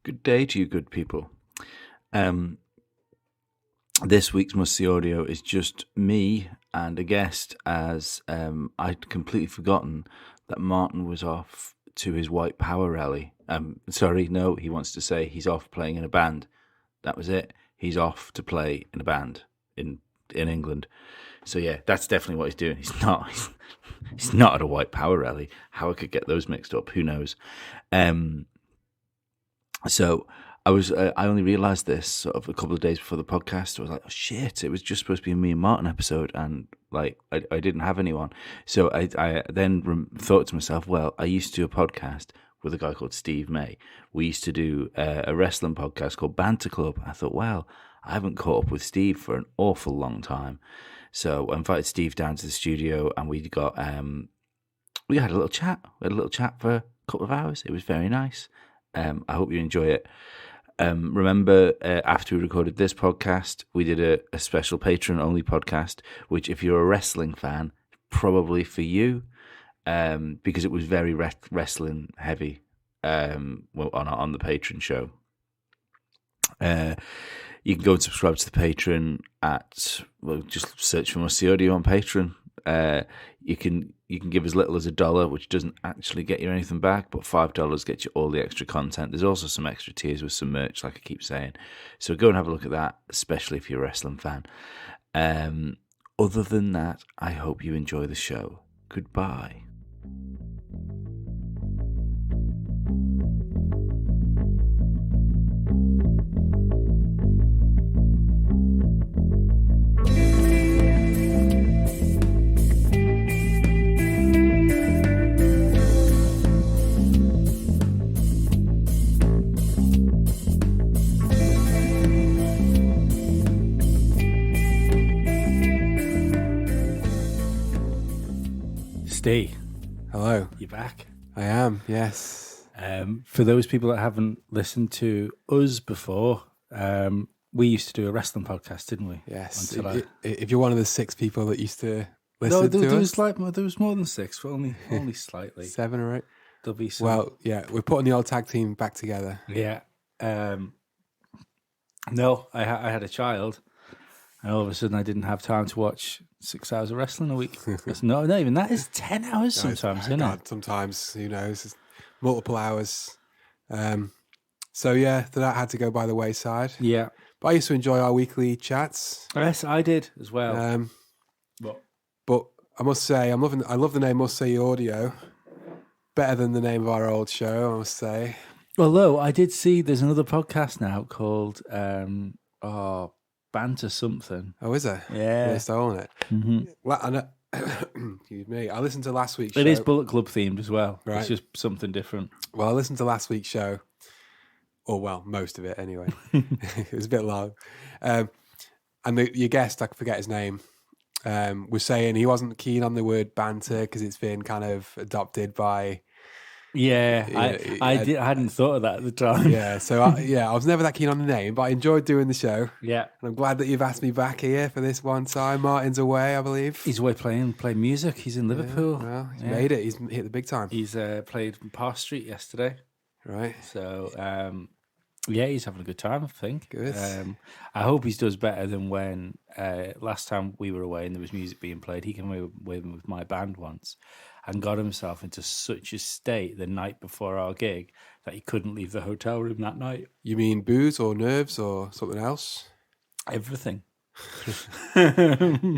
Good day to you, good people. This week's Must See Audio is just me and a guest, as I'd completely forgotten that Martin was off to his White Power rally. He wants to say he's off playing in a band. That was it. He's off to play in a band in England. So yeah, that's definitely what he's doing. He's not at a White Power rally. How I could get those mixed up, who knows? So I only realised this sort of a couple of days before the podcast. I was like, oh shit, it was just supposed to be a me and Martin episode, and like I didn't have anyone. So I then thought to myself, well, I used to do a podcast with a guy called Steve May. We used to do a wrestling podcast called Banter Club. I thought, well, I haven't caught up with Steve for an awful long time. So I invited Steve down to the studio, and we had a little chat. We had a little chat for a couple of hours. It was very nice. I hope you enjoy it. Remember, after we recorded this podcast, we did a special Patreon-only podcast, which if you're a wrestling fan, probably for you, because it was very wrestling heavy on the Patreon show. You can go and subscribe to the Patreon just search for Must See Audio on Patreon. You can give as little as $1, which doesn't actually get you anything back, but $5 gets you all the extra content. There's also some extra tiers with some merch, like I keep saying. So go and have a look at that, especially if you're a wrestling fan. Other than that, I hope you enjoy the show. Goodbye. Steve, hello. You back? I am, yes. For those people that haven't listened to us before, we used to do a wrestling podcast, didn't we? Yes. If you're one of the 6 people that used to listen to us. There was more than 6, but only slightly. 7 or 8. There'll be some. Well, yeah, we're putting the old tag team back together. Yeah. No, I had a child, and all of a sudden I didn't have time to watch 6 hours of wrestling a week. Not even that. Is 10 hours sometimes, isn't it? Sometimes, who knows? It's multiple hours. So yeah, that had to go by the wayside. Yeah. But I used to enjoy our weekly chats. Yes, I did as well. But I must say, I love the name Must See Audio. Better than the name of our old show, I must say. Although I did see there's another podcast now called Banter something. Oh, is there? Yeah. They're stolen it. Mm-hmm. Excuse me. I listened to last week's show. It is Bullet Club themed as well. Right. It's just something different. Well, I listened to last week's show. Or, well, most of it anyway. It was a bit long. And your guest, I forget his name, was saying he wasn't keen on the word banter because it's been kind of adopted by... Yeah, I hadn't thought of that at the time. Yeah, so I was never that keen on the name, but I enjoyed doing the show. Yeah. And I'm glad that you've asked me back here for this one time. Martin's away, I believe. He's away playing music. He's in Liverpool. Yeah, well, he's made it. He's hit the big time. He's played Park Street yesterday. Right. So, yeah, he's having a good time, I think. Good. I hope he does better than when last time we were away and there was music being played. He came away with my band once and got himself into such a state the night before our gig that he couldn't leave the hotel room that night. You mean booze or nerves or something else? Everything.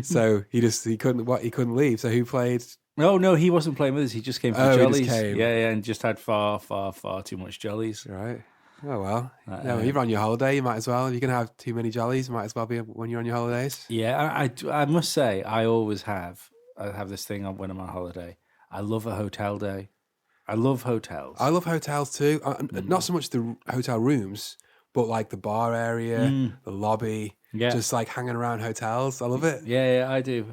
So he couldn't leave. So who played? No, he wasn't playing with us. He just came for jollies. He just came. Yeah, and just had far too much jollies. Right. Oh, well. When you're on your holiday, you might as well. If you're going to have too many jollies, you might as well be when you're on your holidays. Yeah, I must say, I have this thing when I'm on holiday. I love a hotel day. I love hotels. I love hotels too. Not so much the hotel rooms, but like the bar area, the lobby, just like hanging around hotels. I love it. Yeah, I do.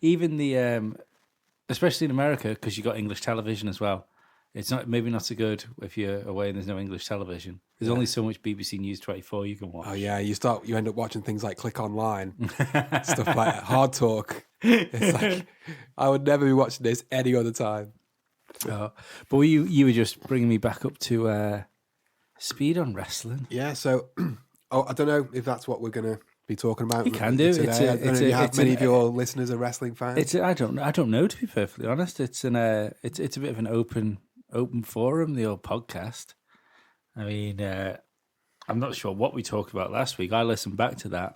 Even the, especially in America, because you got English television as well. It's maybe not so good if you're away and there's no English television. There's only so much BBC News 24 you can watch. Oh yeah, you end up watching things like Click Online, stuff like Hard Talk. It's like I would never be watching this any other time. But you were just bringing me back up to Speed on wrestling. Yeah, so I don't know if that's what we're going to be talking about. You can do. Today. I don't know if you have many of your listeners are wrestling fans. I don't know, to be perfectly honest. It's a bit of an open forum, the old podcast. I mean, I'm not sure what we talked about last week. I listened back to that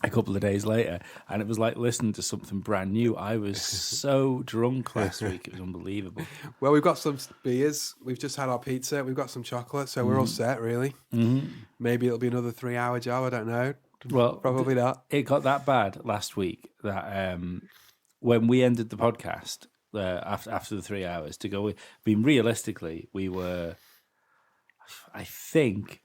a couple of days later, and it was like listening to something brand new. I was so drunk last week; it was unbelievable. Well, we've got some beers. We've just had our pizza. We've got some chocolate, so we're all set, really. Mm-hmm. Maybe it'll be another 3-hour job. I don't know. Well, probably not. It got that bad last week that when we ended the podcast after the 3 hours to go. I mean, realistically, we were. I think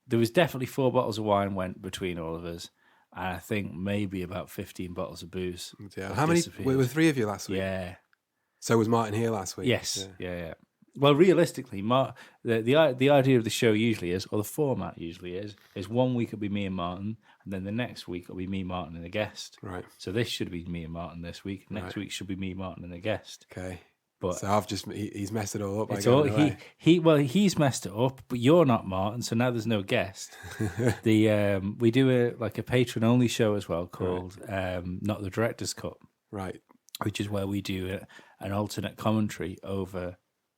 there was definitely 4 bottles of wine went between all of us. And I think maybe about 15 bottles of booze. Yeah. How many? Were 3 of you last week? Yeah. So was Martin here last week? Yes. Yeah. Well, realistically, the idea of the show usually is, or the format usually is 1 week it'll be me and Martin, and then the next week it'll be me, Martin, and a guest. Right. So this should be me and Martin this week. Next week should be me, Martin, and a guest. Okay. But so he's messed it all up. It's all he's messed it up, but you're not Martin, so now there's no guest. We do a patron only show as well called Not the Director's Cut, right? Which is where we do an alternate commentary over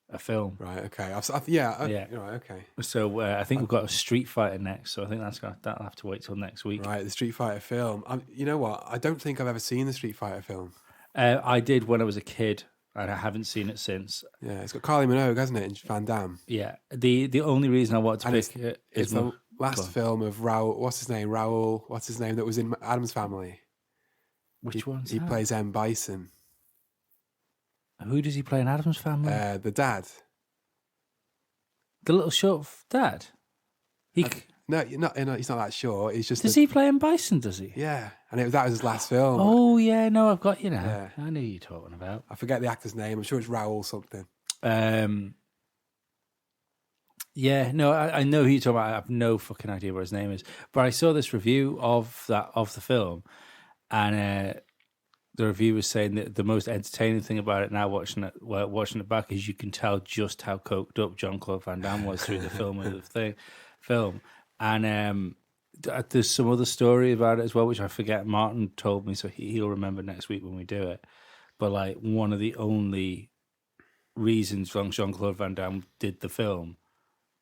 a film. Right. Okay. Yeah. Right. Okay. So I think we've got a Street Fighter next. So I think that'll have to wait till next week. Right. The Street Fighter film. You know what? I don't think I've ever seen the Street Fighter film. I did when I was a kid. And I haven't seen it since. Yeah, it's got Kylie Minogue, hasn't it, and Van Damme. Yeah. The only reason I want to pick it is the last film of Raoul. What's his name? Raoul. What's his name? That was in Addams Family. Which one? He plays M. Bison. Who does he play in Addams Family? The dad. The little short dad. No, he's not that short. He's just. Does he play M. Bison? Does he? Yeah, and that was his last film. Oh yeah, no, I've got you now. Yeah. I knew you're talking about. I forget the actor's name. I'm sure it's Raoul something. Yeah, no, I know who you're talking about. I have no fucking idea what his name is. But I saw this review of the film, and the review was saying that the most entertaining thing about it now, watching it back, is you can tell just how coked up Jean-Claude Van Damme was through the film of the film. And there's some other story about it as well, which I forget. Martin told me, so he'll remember next week when we do it. But like one of the only reasons Jean-Claude Van Damme did the film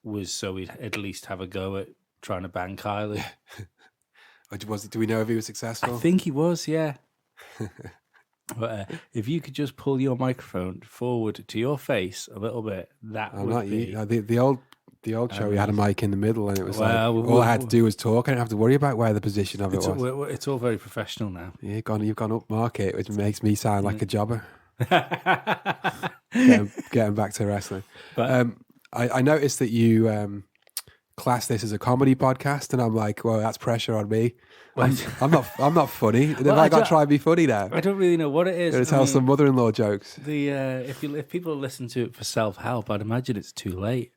was so he'd at least have a go at trying to bang Kylie. Do we know if he was successful? I think he was, yeah. But if you could just pull your microphone forward to your face a little bit, that would be... The old show, we had a mic in the middle, and it was all I had to do was talk. I didn't have to worry about where the position of it was. It's all very professional now. Yeah, you've gone up market, which makes me sound like a jobber. Getting back to wrestling. But, I noticed that you class this as a comedy podcast, and I'm like, well, that's pressure on me. I'm not funny. I got to try and be funny now. I don't really know what it is. Got to tell some mother-in-law jokes. If people listen to it for self-help, I'd imagine it's too late.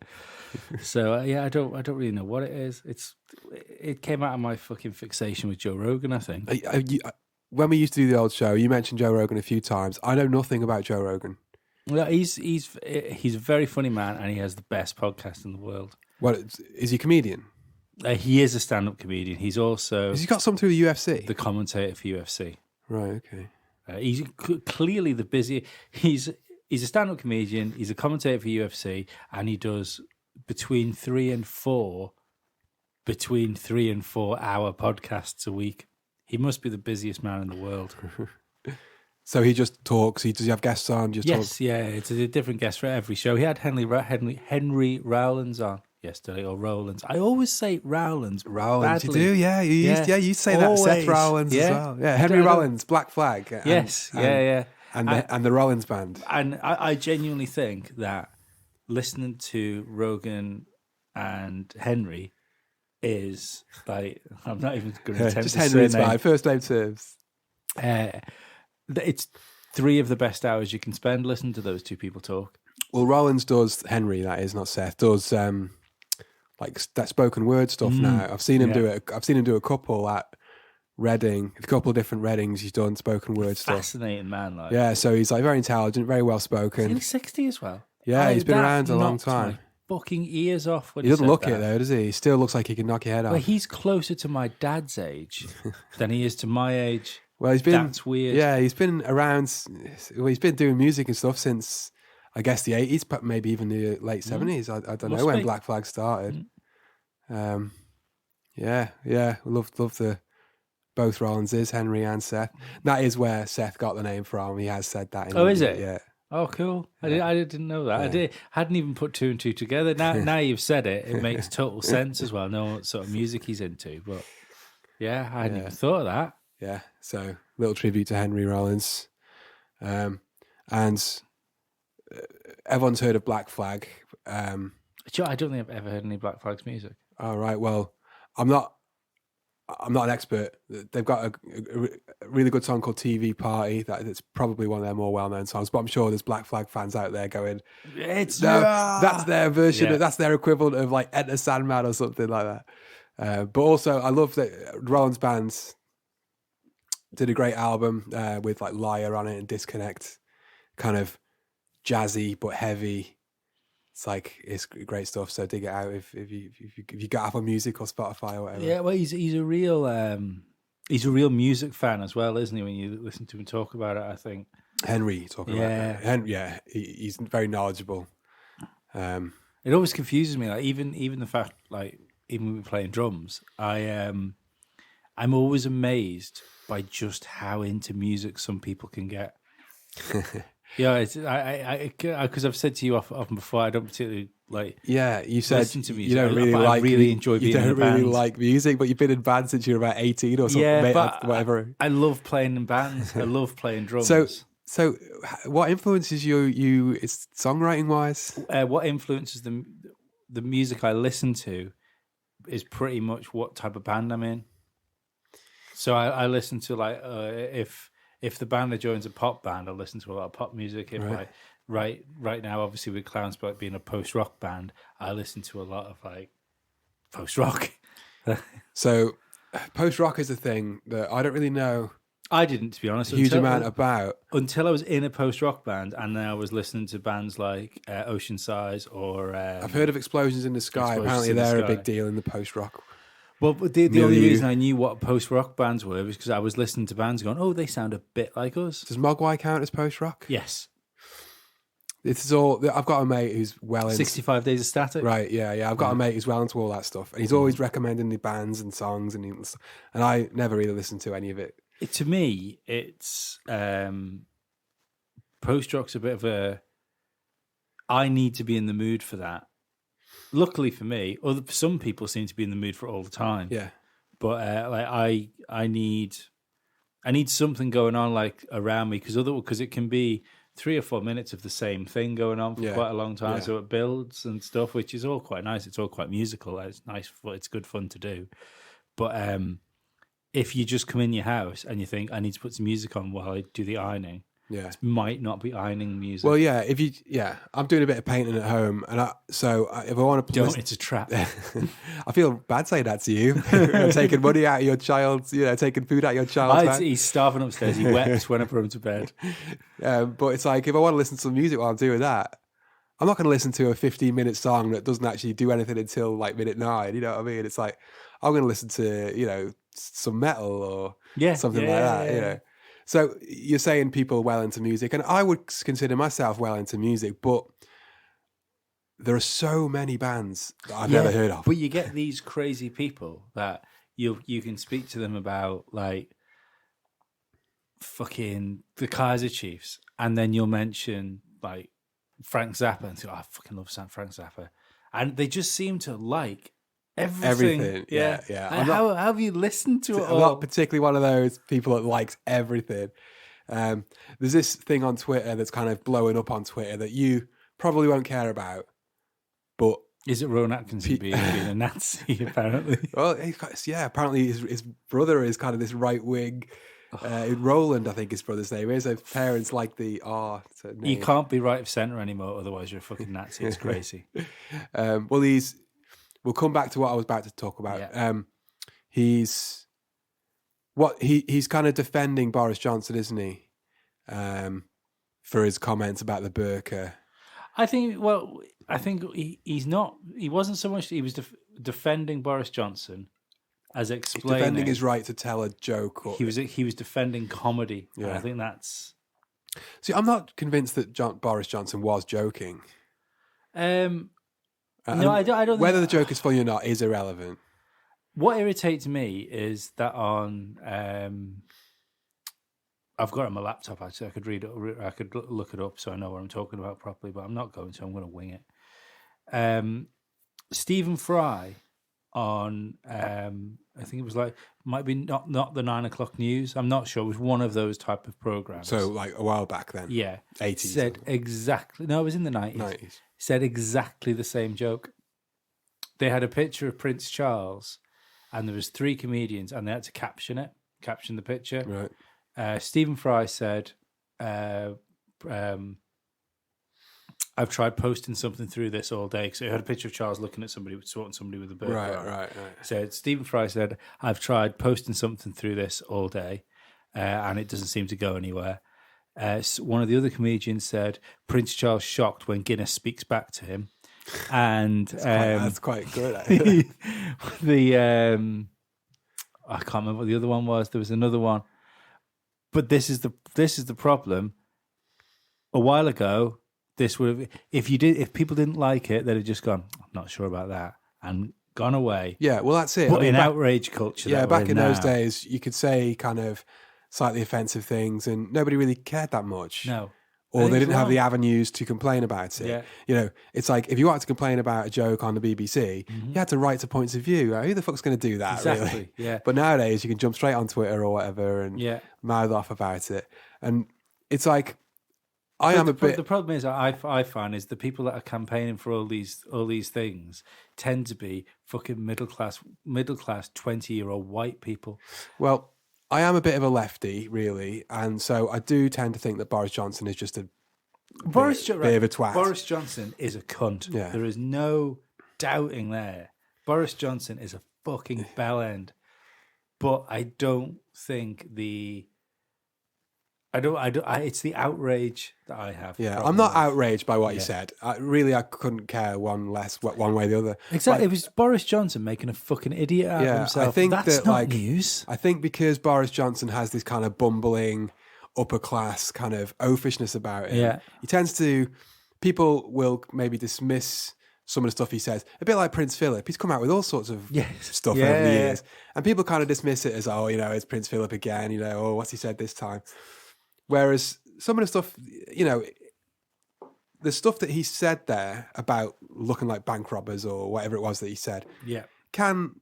So I don't really know what it is. It came out of my fucking fixation with Joe Rogan, I think. When we used to do the old show, you mentioned Joe Rogan a few times. I know nothing about Joe Rogan. Well, he's a very funny man, and he has the best podcast in the world. Well, is he a comedian? He is a stand-up comedian. He's also... Has he got some through the UFC? The commentator for UFC. Right, okay. He's clearly the busy... He's a stand-up comedian, he's a commentator for UFC, and he does between 3 and 4 hour podcasts a week. He must be the busiest man in the world. So he just talks. Does he have guests on? Yes, yeah. It's a different guest for every show. He had Henry Rollins on yesterday, or Rollins. I always say Rollins. Rollins, you do, yeah. You say that. Always. Seth Rollins as well. Yeah, Henry Rollins, Black Flag. Yes, yeah. And the Rollins band. And I genuinely think that listening to Rogan and Henry is like, I'm not even going to attempt just to Henry's say my first name terms. It's 3 of the best hours you can spend listening to those two people talk. Well, Rollins does, Henry, that is, not Seth, does like that spoken word stuff now. I've seen him do it. I've seen him do a couple at Reading, a couple of different Readings. He's done spoken word stuff. Fascinating man, like. Yeah, so he's like very intelligent, very well spoken. He's 60 as well. Yeah, he's been around a long time. fucking ears off when He doesn't said look that. it though, does he? He still looks like he can knock your head off. Well, he's closer to my dad's age than he is to my age. Well, he's been. That's weird. Yeah, he's been around. Well, he's been doing music and stuff since, I guess, the 80s, but maybe even the late 70s. I don't know Must when be. Black Flag started. Yeah. Love the both Rollinses, Henry and Seth. That is where Seth got the name from. He has said that. Oh, is it? it? Yeah. Oh, cool. I didn't know that. I hadn't even put two and two together. Now you've said it, it makes total sense as well. Know what sort of music he's into. But yeah, I hadn't even thought of that. Yeah. So little tribute to Henry Rollins. And everyone's heard of Black Flag. Sure, I don't think I've ever heard any Black Flag's music. All right. Well, I'm not an expert. They've got a really good song called TV Party. That's probably one of their more well-known songs. But I'm sure there's Black Flag fans out there going, It's that's their version. Yeah. That's their equivalent of like Enter Sandman or something like that. But also, I love that Rollins bands did a great album with like Liar on it and Disconnect, kind of jazzy but heavy. It's great stuff. So dig it out if you got Apple Music or Spotify or whatever. Yeah, well, he's a real music fan as well, isn't he? When you listen to him talk about it, I think Henry talking about that. He's very knowledgeable. It always confuses me. Like even the fact, like even when we're playing drums, I'm always amazed by just how into music some people can get. Yeah, it's because I've said to you often before, I don't particularly like. Yeah, you said listen to music. you don't really I like. really enjoy being You don't in a really band. like music, but you've been in bands since you were about 18 or something. Yeah, but whatever. I love playing in bands. I love playing drums. So, what influences you? Is songwriting wise? What influences the music I listen to is pretty much what type of band I'm in. So I listen to like if the band that joins a pop band, I listen to a lot of pop music. If Right. right now, obviously with Clownspot being a post rock band, I listen to a lot of like post rock. So, post rock is a thing that I don't really know I didn't, to be honest, a huge amount about. until I was in a post rock band, and then I was listening to bands like Ocean Size or I've heard of Explosions in the Sky. Explosions Apparently, in the they're a Sky. big deal in the post rock. Well, but the only Milieu. reason I knew what post rock bands were was because I was listening to bands going, "Oh, they sound a bit like us." Does Mogwai count as post rock? Yes, This is all. I've got a mate who's well into 65 Days of Static. Right, yeah. I've got a mate who's well into all that stuff, and he's always recommending the bands and songs, and I never really listened to any of it. To me, it's post rock's a bit of a. I need to be in the mood for that. Luckily for me, some people seem to be in the mood for it all the time. Yeah, But I need something going on like around me because it can be 3 or 4 minutes of the same thing going on for quite a long time. Yeah. So it builds and stuff, which is all quite nice. It's all quite musical. It's nice. It's good fun to do. But if you just come in your house and you think I need to put some music on while I do the ironing, yeah. it might not be ironing music. Well, yeah. I'm doing a bit of painting at home, and if I want to, Don't. It's a trap. I feel bad saying that to you. Taking money out of your child's, taking food out of your child's mouth. He's starving upstairs. He wept when I put him to bed. But it's like if I want to listen to some music while I'm doing that, I'm not going to listen to a 15-minute song that doesn't actually do anything until like minute 9. You know what I mean? It's like I'm going to listen to some metal or something like that. Yeah. So you're saying people well into music, and I would consider myself well into music, but there are so many bands that I've never heard of. But you get these crazy people that you can speak to them about like fucking the Kaiser Chiefs, and then you'll mention like Frank Zappa and say, "Oh, I fucking love Frank Zappa," and they just seem to like everything. Yeah. And how have you listened to it I'm all? not particularly one of those people that likes everything. There's this thing on Twitter that's kind of blowing up on Twitter that you probably won't care about, but Is it Rowan Atkinson being a Nazi? Apparently, well, apparently his brother is kind of this right wing. Roland, I think his brother's name is. His parents like the R. you can't be right of centre anymore, otherwise you're a fucking Nazi. It's crazy. We'll come back to what I was about to talk about. Yeah. He's kind of defending Boris Johnson, isn't he? For his comments about the burqa. I think he's not. He wasn't so much. He was defending Boris Johnson as explaining. Defending his right to tell a joke. Or, he was defending comedy. Yeah. And I think that's. See, I'm not convinced that Boris Johnson was joking. No, I don't. Whether the joke is funny or not is irrelevant. What irritates me is that on. I've got it on my laptop. Actually, I could read it. I could look it up so I know what I'm talking about properly. But I'm not going to. I'm going to wing it. Stephen Fry on. I think it was might be not the 9 o'clock news. I'm not sure. It was one of those type of programs. So like a while back then. Yeah, 80s. Said exactly. No, it was in the 90s. 90s. Said exactly the same joke. They had a picture of Prince Charles, and there was 3 comedians, and they had to caption the picture. Right. Stephen Fry said, I've tried posting something through this all day. So he had a picture of Charles looking at somebody with a bird. Right. So Stephen Fry said, I've tried posting something through this all day, and it doesn't seem to go anywhere. One of the other comedians said, Prince Charles shocked when Guinness speaks back to him. And that's quite good. I can't remember what the other one was. There was another one. But this is the problem. A while ago, this would have, if people didn't like it, they'd have just gone, I'm not sure about that, and gone away. Yeah, well, that's it. But in outrage culture, yeah, back in now, those days, you could say kind of slightly offensive things, and nobody really cared that much. No. Or they didn't have the avenues to complain about it. Yeah. You know, it's like if you wanted to complain about a joke on the BBC, you had to write to points of view. Who the fuck's going to do that, Exactly, really? yeah. But nowadays, you can jump straight on Twitter or whatever and mouth off about it. And it's like, the problem is, I find is the people that are campaigning for all these things tend to be fucking middle class 20-year-old white people. Well, I am a bit of a lefty, really, and so I do tend to think that Boris Johnson is just a bit of a twat. Boris Johnson is a cunt. Yeah. There is no doubting there. Boris Johnson is a fucking bellend. But I don't think it's the outrage that I have. Yeah, I'm not outraged by what he said. I couldn't care one way or the other. Exactly. It was Boris Johnson making a fucking idiot out of himself. I think that's not news. I think because Boris Johnson has this kind of bumbling, upper class kind of oafishness about him, he tends to, people will maybe dismiss some of the stuff he says. A bit like Prince Philip. He's come out with all sorts of stuff over the years. And people kind of dismiss it as, it's Prince Philip again, what's he said this time? Whereas some of the stuff, the stuff that he said there about looking like bank robbers or whatever it was that he said, can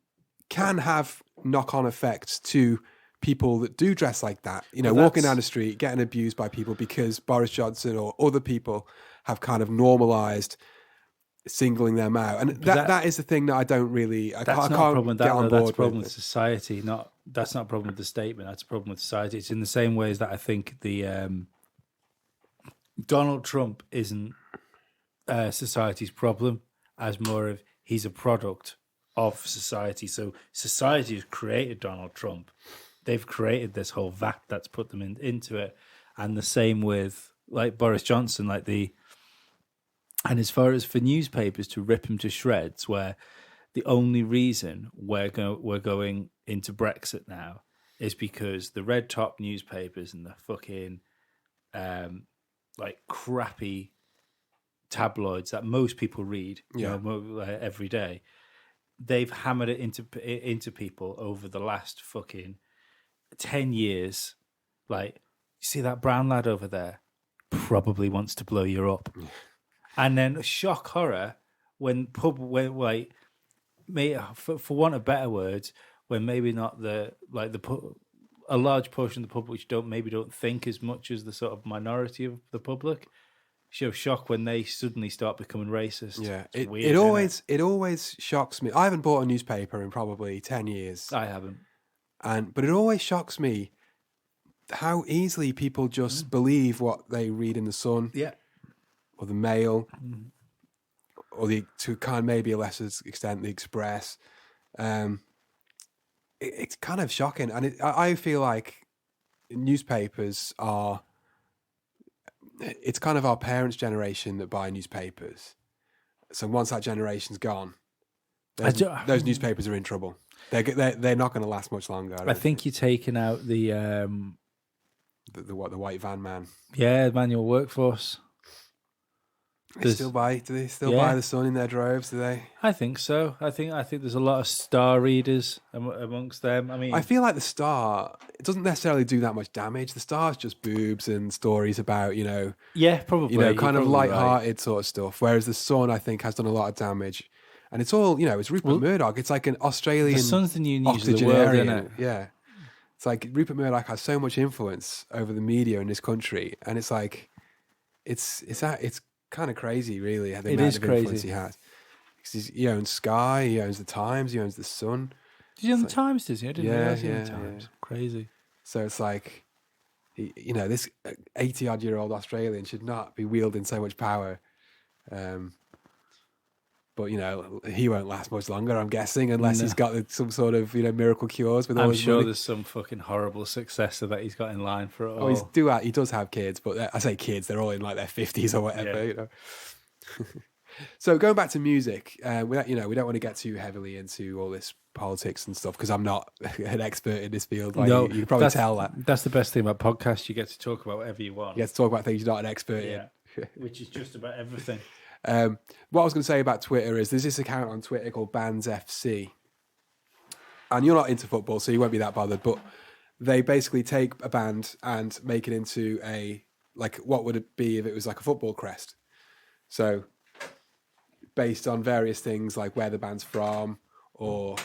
have knock-on effects to people that do dress like that. Walking down the street, getting abused by people because Boris Johnson or other people have kind of normalised singling them out, and that is the thing that I don't really. I can't get on board. That's a problem with society. That's not a problem with the statement. That's a problem with society. It's in the same ways that I think the Donald Trump isn't society's problem, as more of he's a product of society. So society has created Donald Trump. They've created this whole vat that's put them into it, and the same with like Boris Johnson, And as far as for newspapers to rip him to shreds, where the only reason we're going into Brexit now is because the red top newspapers and the fucking crappy tabloids that most people read every day, they've hammered it into people over the last fucking 10 years. Like, you see that brown lad over there? Probably wants to blow you up. And then shock horror for want of better words, when maybe not a large portion of the public which don't think as much as the sort of minority of the public, show shock when they suddenly start becoming racist. Yeah, it always shocks me. I haven't bought a newspaper in probably 10 years. I haven't, but it always shocks me how easily people just believe what they read in the Sun. Yeah. Or the Mail, or to kind of maybe a lesser extent the Express. It's kind of shocking, and I feel like newspapers are it's kind of our parents' generation that buy newspapers. So once that generation's gone, those newspapers are in trouble. They're not going to last much longer. I think you're taking out the white van man. manual workforce. Do they still buy the Sun in their droves? Do they? I think so. I think there's a lot of Star readers amongst them. I mean, I feel like the Star, it doesn't necessarily do that much damage. The Star's just boobs and stories about, probably, kind of light-hearted sort of stuff. Whereas the Sun, I think, has done a lot of damage. And it's all, it's Rupert Murdoch. It's like an Australian The Sun's the new news of the world, isn't it? Yeah. It's like Rupert Murdoch has so much influence over the media in this country. And it's like, it's kind of crazy, really, the amount of influence he has. He owns Sky, he owns the Times, he owns the Sun. Did he own the Times? Does he? I didn't realize he owned the Yeah. Times. Crazy. So it's like, this 80-odd-year-old Australian should not be wielding so much power. But, he won't last much longer, I'm guessing, unless he's got some sort of, miracle cures with all his money. There's some fucking horrible successor that he's got in line for it all. Oh, he does have kids, but I say kids, they're all in like their 50s or whatever, So going back to music, we don't want to get too heavily into all this politics and stuff because I'm not an expert in this field. Like, you can probably tell that. That's the best thing about podcasts. You get to talk about whatever you want. You get to talk about things you're not an expert in. Which is just about everything. What I was going to say about Twitter is there's this account on Twitter called Bands FC. And you're not into football, so you won't be that bothered, but they basically take a band and make it into what would it be if it was like a football crest? So based on various things like where the band's from or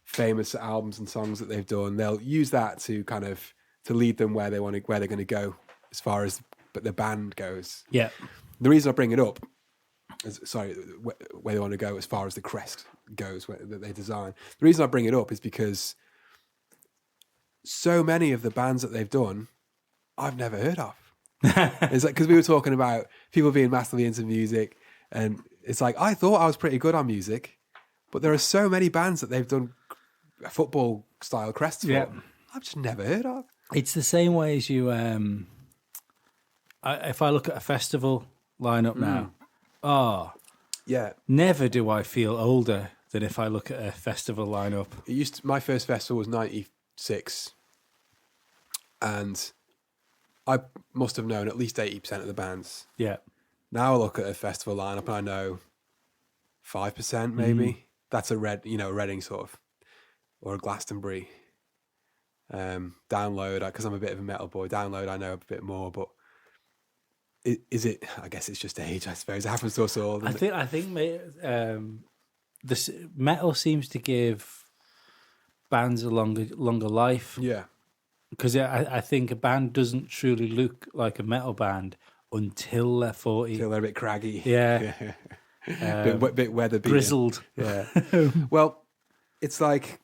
famous albums and songs that they've done, they'll use that to kind of to lead them where they're going to go as far as the band goes. Yeah. The reason I bring it up where they want to go as far as the crest goes that they design. The reason I bring it up is because so many of the bands that they've done, I've never heard of. It's like, because we were talking about people being massively into music, and it's like, I thought I was pretty good on music, but there are so many bands that they've done football style crests for. I've just never heard of. It's the same way as you, if I look at a festival lineup now, never do I feel older than if I look at a festival lineup. My first festival was 96, and I must have known at least 80% of the bands. Yeah. Now I look at a festival lineup and I know 5% maybe. That's a Reading sort of, or a Glastonbury. Download, because I'm a bit of a metal boy. Download, I know a bit more, but is it? I guess it's just age. I suppose it happens to us all. I think this metal seems to give bands a longer life. Yeah, because I think a band doesn't truly look like a metal band until they're 40. Until they're a bit craggy. Yeah. Bit weather beaten. Grizzled. Yeah. Well, it's like,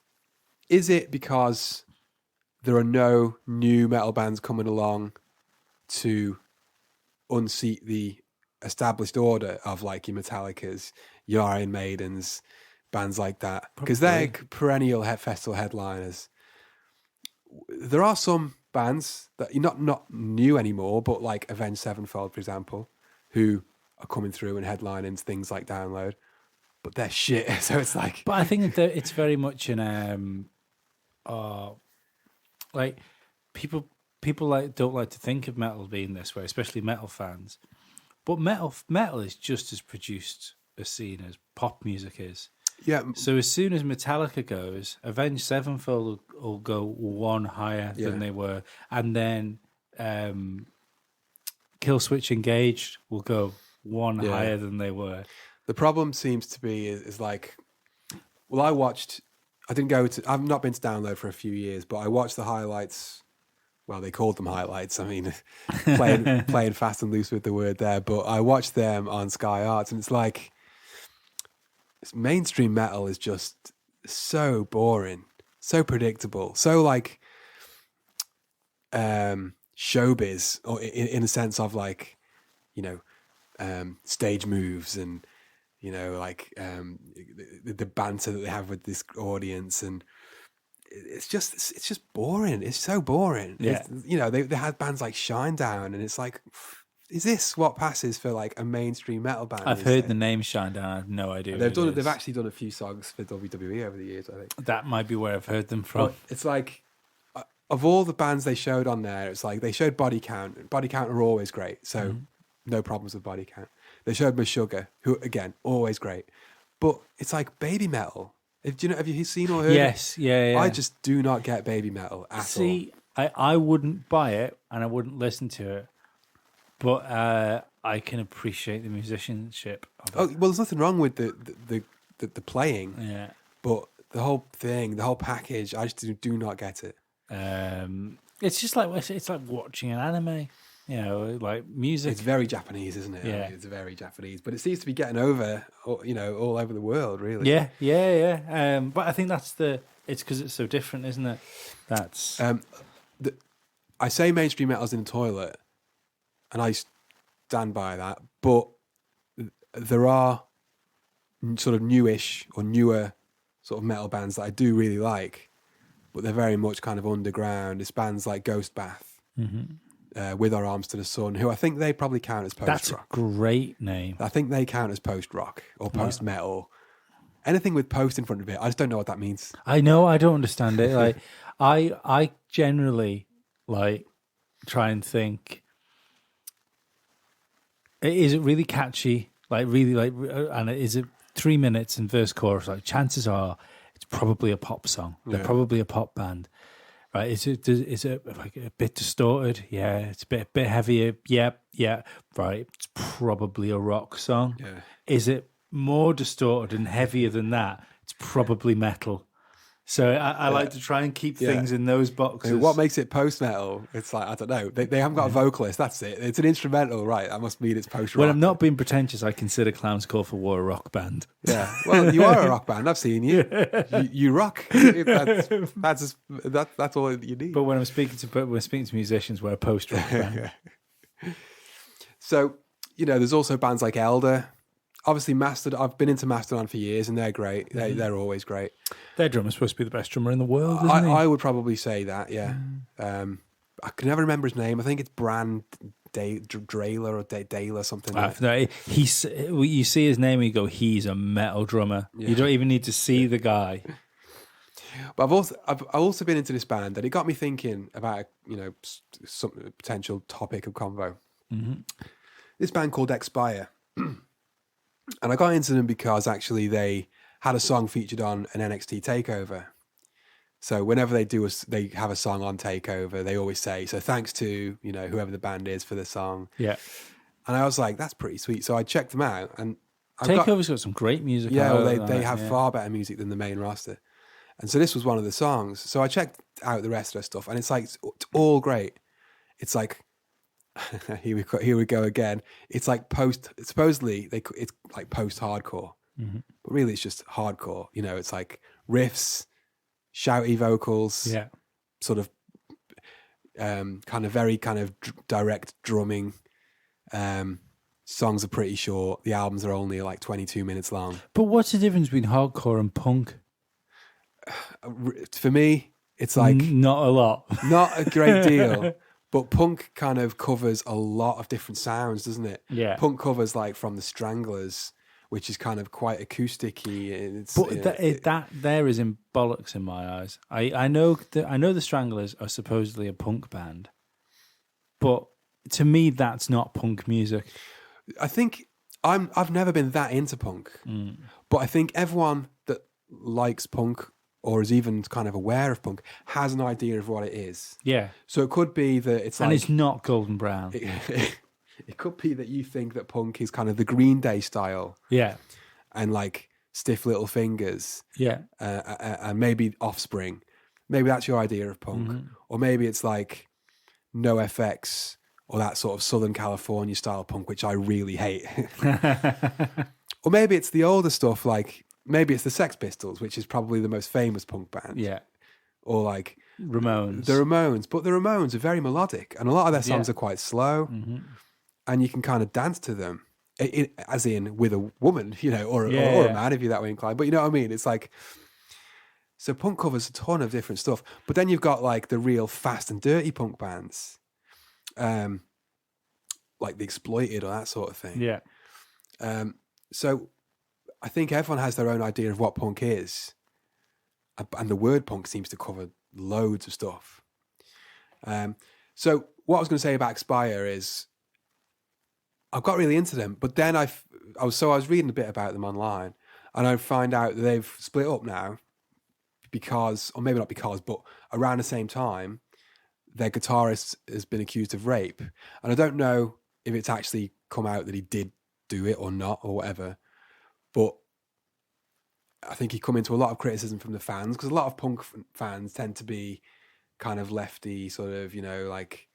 is it because there are no new metal bands coming along to unseat the established order of like your Metallicas, your Iron Maidens, bands like that? Because they're perennial festival headliners. There are some bands that you're not new anymore, but like Avenged Sevenfold, for example, who are coming through and headlining things like Download, but they're shit. So it's like, but I think it's very much an like people like don't like to think of metal being this way, especially metal fans. But metal is just as produced a scene as pop music is. Yeah. So as soon as Metallica goes, Avenged Sevenfold will go one higher than they were, and then Killswitch Engaged will go one higher than they were. The problem seems to be is like, well, I've not been to Download for a few years, but I watched the highlights. Well, they called them highlights. I mean, playing fast and loose with the word there, but I watched them on Sky Arts, and it's like, mainstream metal is just so boring, so predictable, so like showbiz, or in a sense of like, stage moves and like the banter that they have with this audience, and it's just boring. It's so boring. Yeah. They had bands like Shinedown, and it's like, is this what passes for like a mainstream metal band? I've these heard days? the name Shinedown. I have no idea. They've who it done. They've is. actually done a few songs for WWE over the years. I think. That might be where I've heard them from. But it's like, of all the bands they showed on there, it's like they showed Body Count. Body Count are always great, so no problems with Body Count. They showed Meshuggah, who again always great, but it's like Baby Metal. Have you seen or heard? Yes, yeah. I just do not get Baby Metal at all. See, I wouldn't buy it and I wouldn't listen to it, but I can appreciate the musicianship of it. Oh well, there's nothing wrong with the playing, Yeah. but the whole thing, the whole package, I just do not get it. It's just like watching an anime, you know, like music. It's very Japanese, isn't it? Yeah. I mean, it's very Japanese, but it seems to be getting over, all over the world, really. Yeah. But I think it's because it's so different, isn't it? That's I say mainstream metal's in the toilet, and I stand by that. But there are sort of newish or newer sort of metal bands that I do really like, but they're very much kind of underground. It's bands like Ghost Bath, With Our Arms to the Sun, who I think they probably count as post that's rock. a great name. I think they count as post rock or post metal. Anything with post in front of it, I just don't know what that means. I know, I don't understand it. Like I generally like try and think, is it really catchy? Like really like, and is it 3 minutes and verse chorus? Like chances are it's probably a pop song. They're probably a pop band, right? Is it like a bit distorted? Yeah, it's a bit heavier. Yeah, right. It's probably a rock song. Yeah. Is it more distorted and heavier than that? It's probably metal. So I like to try and keep things in those boxes. I mean, what makes it post metal? It's like, I don't know. They haven't got a vocalist. That's it. It's an instrumental, right? That must mean it's post rock. When I'm not being pretentious, I consider Clowns Call for War a rock band. Yeah. Well, you are a rock band. I've seen you. You rock. That's all you need. But when I'm speaking to musicians, we're a post rock band. So, there's also bands like Elder. Obviously, Mastodon. I've been into Mastodon for years, and they're great. They're always great. Their drummer's supposed to be the best drummer in the world, isn't he? I would probably say that. Yeah. I can never remember his name. I think it's Brand Drailer or Dale something. You see his name and you go, he's a metal drummer. You don't even need to see the guy. But I've also been into this band, and it got me thinking about some potential topic of convo. This band called Expire. And I got into them because actually they had a song featured on an NXT takeover. So whenever they have a song on takeover, they always say, so thanks to, whoever the band is for the song. Yeah. And I was like, that's pretty sweet. So I checked them out, and Takeover's got some great music. Yeah, well, they have far better music than the main roster. And so this was one of the songs. So I checked out the rest of their stuff, and it's like, it's all great. It's like, here we go again. It's like supposedly it's like post-hardcore, but really it's just hardcore. It's like riffs, shouty vocals, sort of kind of very kind of direct drumming. Songs are pretty short. The albums are only like 22 minutes long. But what's the difference between hardcore and punk? For me, it's like not a lot, not a great deal. But punk kind of covers a lot of different sounds, doesn't it? Yeah. Punk covers like from the Stranglers, which is kind of quite acousticy. But that there is in bollocks in my eyes. I know the Stranglers are supposedly a punk band, but to me that's not punk music. I think I've never been that into punk, but I think everyone that likes punk or is even kind of aware of punk has an idea of what it is. Yeah. So it could be that it's and it's not Golden Brown. It could be that you think that punk is kind of the Green Day style. Yeah. And like Stiff Little Fingers. Yeah. And maybe Offspring. Maybe that's your idea of punk. Or maybe it's like NoFX or that sort of Southern California style punk, which I really hate. Or maybe it's the older stuff, like maybe it's the Sex Pistols, which is probably the most famous punk band. Yeah. Or like Ramones. The Ramones. But the Ramones are very melodic, and a lot of their songs are quite slow, and you can kind of dance to them, as in with a woman, or a man if you're that way inclined. But you know what I mean? It's like, so punk covers a ton of different stuff. But then you've got like the real fast and dirty punk bands. like the Exploited or that sort of thing. Yeah. So I think everyone has their own idea of what punk is, and the word punk seems to cover loads of stuff. So what I was going to say about Expire is I got really into them, but then I was reading a bit about them online, and I find out that they've split up now because, or maybe not because, but around the same time, their guitarist has been accused of rape. And I don't know if it's actually come out that he did do it or not or whatever, but I think he come into a lot of criticism from the fans, because a lot of punk fans tend to be kind of lefty, sort of, you know, like,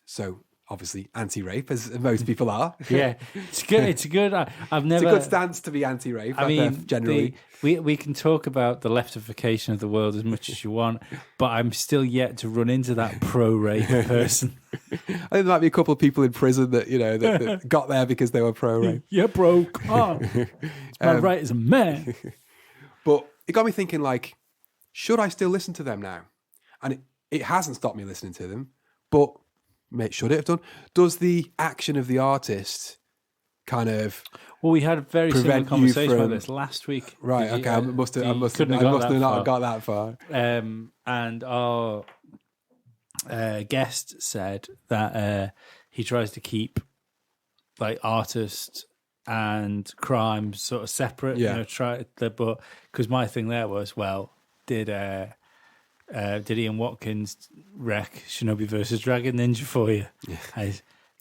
so obviously anti-rape, as most people are. Yeah, it's good. It's good. I've never. It's a good stance to be anti-rape. I mean, generally, we can talk about the leftification of the world as much as you want, but I'm still yet to run into that pro-rape person. I think there might be a couple of people in prison that, you know, that got there because they were pro-rape. Yeah, bro, come on. It's my right as a man. But it got me thinking, like, should I still listen to them now? And it hasn't stopped me listening to them, but should it have done? Does the action of the artist kind of Well, we had a very similar prevent you conversation about from- this last week. right? Okay, I must have not far. got that far. And our guest said that he tries to keep like artist and crime sort of separate. Yeah. You know, but because my thing there was, well, did Ian Watkins wreck Shinobi versus Dragon Ninja for you? Yeah. I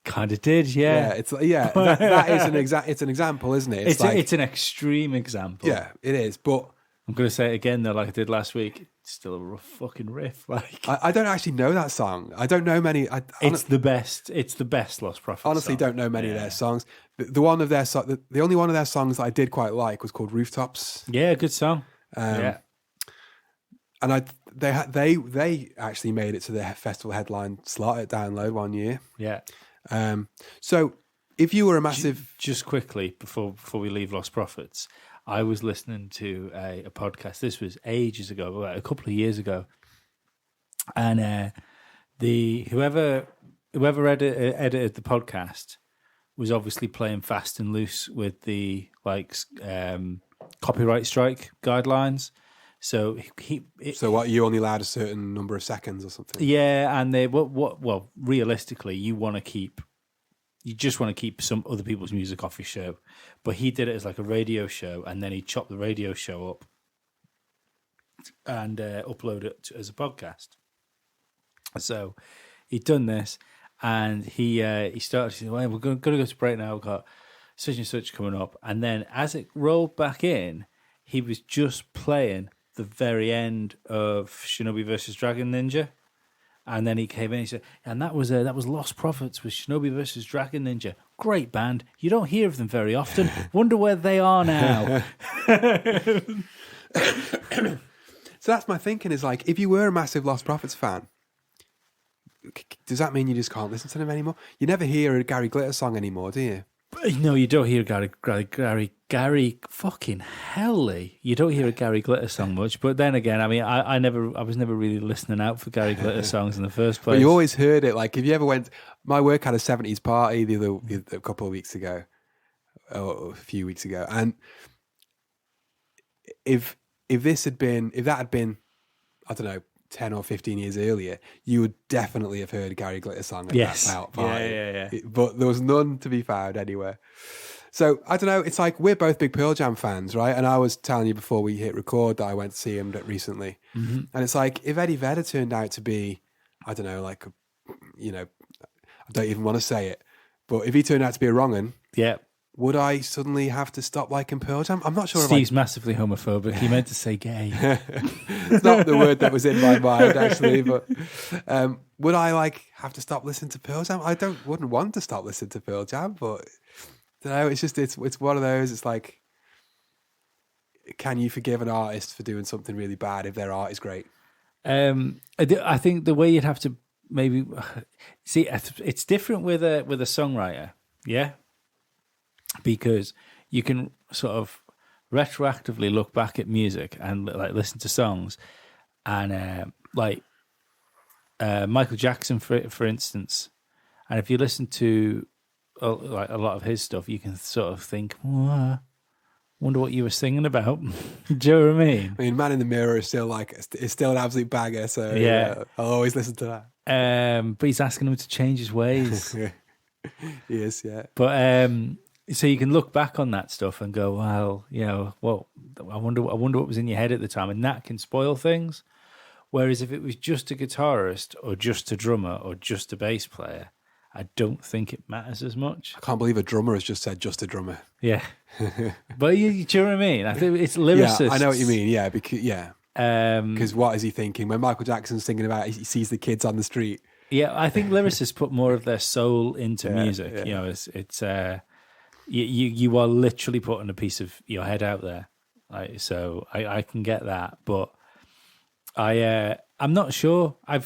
kind of did, yeah. That is it's an example, isn't it? It's an extreme example. Yeah, it is. But I'm going to say it again though, like I did last week. It's still a rough fucking riff. Like I don't actually know that song. I don't know many. it's the best. It's the best Lost Prophets. Honestly, song. don't know many of their songs. The one of their the only one of their songs that I did quite like was called Rooftops. Yeah, good song. And they actually made it to the festival headline slot at Download one year. Yeah. So if you were a massive, Just quickly before we leave Lost Prophets, I was listening to a podcast. This was ages ago, about a couple of years ago, and whoever edited the podcast was obviously playing fast and loose with the copyright strike guidelines. So so what, you only allowed a certain number of seconds or something? yeah, and they well realistically, you just want to keep some other people's music off your show. But he did it as like a radio show, and then he chopped the radio show up and uploaded it as a podcast. So he'd done this, and he started saying, well, we're going to go to break now. We've got such and such coming up. And then as it rolled back in, he was just playing the very end of Shinobi versus Dragon Ninja. And then he came in and he said, and that was Lost Prophets with Shinobi versus Dragon Ninja. Great band. You don't hear of them very often. Wonder where they are now. So that's my thinking, is like, if you were a massive Lost Prophets fan, does that mean you just can't listen to them anymore? You never hear a Gary Glitter song anymore, do you? No, you don't hear Gary fucking hell, Lee. You don't hear a Gary Glitter song much. But then again, I mean, I was never really listening out for Gary Glitter songs in the first place. But you always heard it. Like, if you ever went, my work had a 70s party a couple of weeks ago, or a few weeks ago, and if that had been, I don't know, 10 or 15 years earlier, you would definitely have heard a Gary Glitter song at that party. Yeah. But there was none to be found anywhere. So, I don't know, it's like, we're both big Pearl Jam fans, right? And I was telling you before we hit record that I went to see him recently. Mm-hmm. And it's like, if Eddie Vedder turned out to be, I don't know, like, you know, I don't even want to say it, but if he turned out to be a wrong'un, Yeah. would I suddenly have to stop liking Pearl Jam? I'm not sure. Steve's massively homophobic. He meant to say gay. It's not the word that was in my mind, actually. But would I have to stop listening to Pearl Jam? I wouldn't want to stop listening to Pearl Jam, but I don't know. It's just it's one of those. It's like, can you forgive an artist for doing something really bad if their art is great? I think the way you'd have to maybe see, it's different with a songwriter, yeah, because you can sort of retroactively look back at music and like listen to songs, and Michael Jackson, for instance, And if you listen to like a lot of his stuff, you can sort of think, wonder what you were singing about. Do you know what I mean? I mean, Man in the Mirror is still an absolute banger. So Yeah. I'll always listen to that. But he's asking him to change his ways. He is, yeah. But so you can look back on that stuff and go, well, I wonder what was in your head at the time, and that can spoil things. Whereas if it was just a guitarist or just a drummer or just a bass player, I don't think it matters as much. I can't believe a drummer has just said just a drummer. Yeah. But do you know what I mean? I think it's lyricists. Yeah, I know what you mean. Yeah, because what is he thinking when Michael Jackson's thinking about he sees the kids on the street? Yeah, I think lyricists put more of their soul into music. Yeah. You know, it's you are literally putting a piece of your head out there. So I can get that, but I'm not sure. I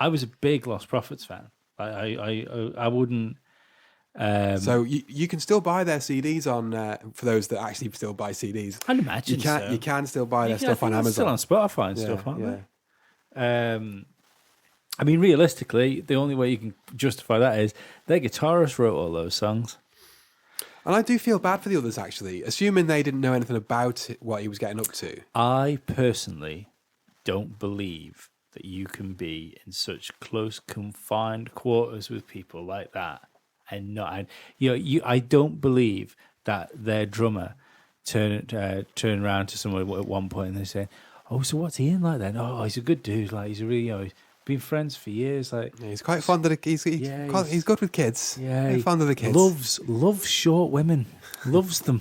was a big Lost Prophets fan. I wouldn't. So you can still buy their CDs on for those that actually still buy CDs. I'd imagine you can still buy their stuff on Amazon. Still on Spotify and stuff, aren't they? I mean, realistically, the only way you can justify that is their guitarist wrote all those songs. And I do feel bad for the others, actually, assuming they didn't know anything about what he was getting up to. I personally don't believe that you can be in such close, confined quarters with people like that and not. I don't believe that their drummer turn around to someone at one point and they say, "Oh, so what's he in like then? Oh, he's a good dude. Like he's a really, he's been friends for years. Like he's quite fond of the he's good with kids. Yeah, he's fond of the kids. Loves short women, loves them.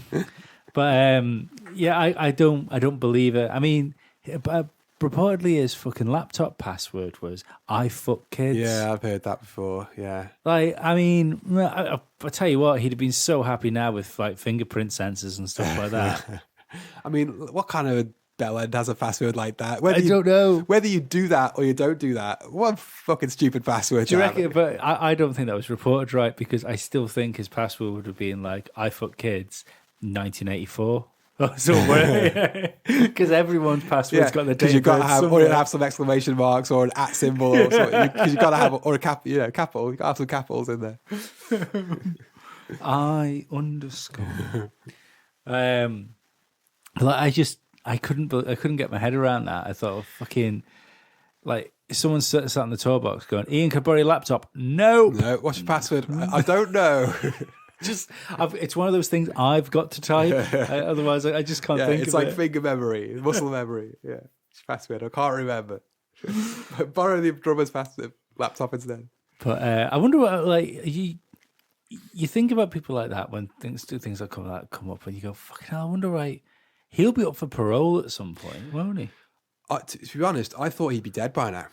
But I don't believe it. I mean, reportedly his fucking laptop password was "I fuck kids." Yeah, I've heard that before. Yeah, like I mean, I tell you what, he'd have been so happy now with like fingerprint sensors and stuff like that. I mean, what kind of bellend has a password like that? I don't know whether you do that or you don't do that. What a fucking stupid password. Do you reckon? But I don't think that was reported right, because I still think his password would have been like "I fuck kids 1984." Because everyone's password's got the date. Because you've got to have, or have some exclamation marks or an @ symbol, or something. Because you've got to have, or a capital. You've got to have some capitals in there. I underscore. I couldn't get my head around that. I thought, fucking, like, someone sat on the tour box going, "Ian, can I borrow your laptop?" No. What's your password? I don't know. It's one of those things I've got to type. Otherwise, I just can't think of it. It's like finger memory, muscle memory. Yeah, it's password. I can't remember. Borrow the drummer's password laptop instead. But I wonder what, like, you think about people like that when things like come up, and you go, "Fucking hell, I wonder, right? He'll be up for parole at some point, won't he?" To be honest, I thought he'd be dead by now.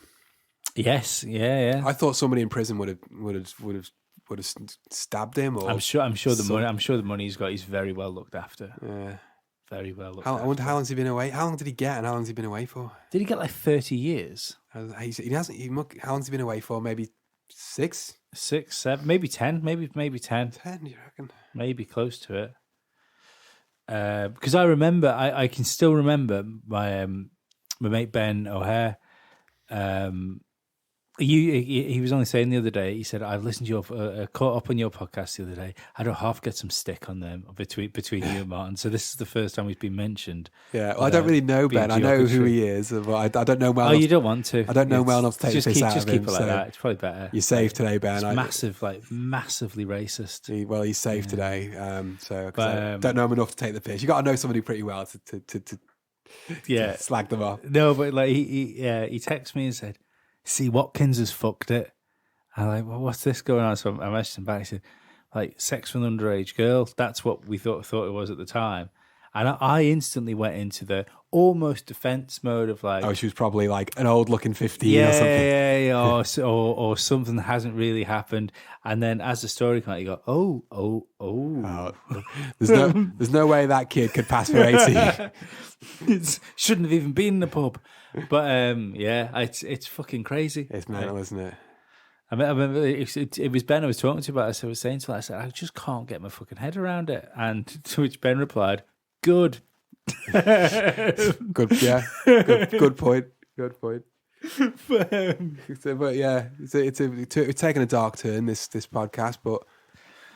Yes, yeah. I thought somebody in prison would have stabbed him. Or I'm sure the money he's got, he's very well looked after. Yeah, very well looked after. I wonder how long's he been away? How long did he get, and how long's he been away for? Did he get like 30 years? He hasn't. How long's he been away for? Maybe 6, 7, maybe 10, maybe 10. 10, you reckon? Maybe close to it. Because I remember, I can still remember my mate Ben O'Hare. He was only saying the other day, he said, "I've listened to your caught up on your podcast the other day. I don't half get some stick on them between you and Martin." So this is the first time he's been mentioned. Yeah, well, I don't really know Ben. I know who he is, but I don't know well. Oh, you don't want to? I don't know well enough to take the piss out of him. Just keep it like that. It's probably better. You're safe today, Ben. It's massively racist. He's safe today. So I don't know him enough to take the piss. You got to know somebody pretty well to slag them off. No, but like he texted me and said, "See, Watkins has fucked it." I'm like, "Well, what's this going on?" So I messaged him back. He said, "Like, sex with an underage girl. That's what we thought it was at the time." And I instantly went into the almost defense mode of like, "Oh, she was probably like an old-looking 15 or something." or something that hasn't really happened. And then as the story comes out, you go, oh. There's no way that kid could pass for 18. Shouldn't have even been in the pub. But it's fucking crazy. It's mental, isn't it? I remember it was Ben I was talking to about it. So I was saying to him, I said, "I just can't get my fucking head around it." And to which Ben replied, "Good." Good, yeah. Good point. Good point. But yeah, it's taken a dark turn, this podcast. But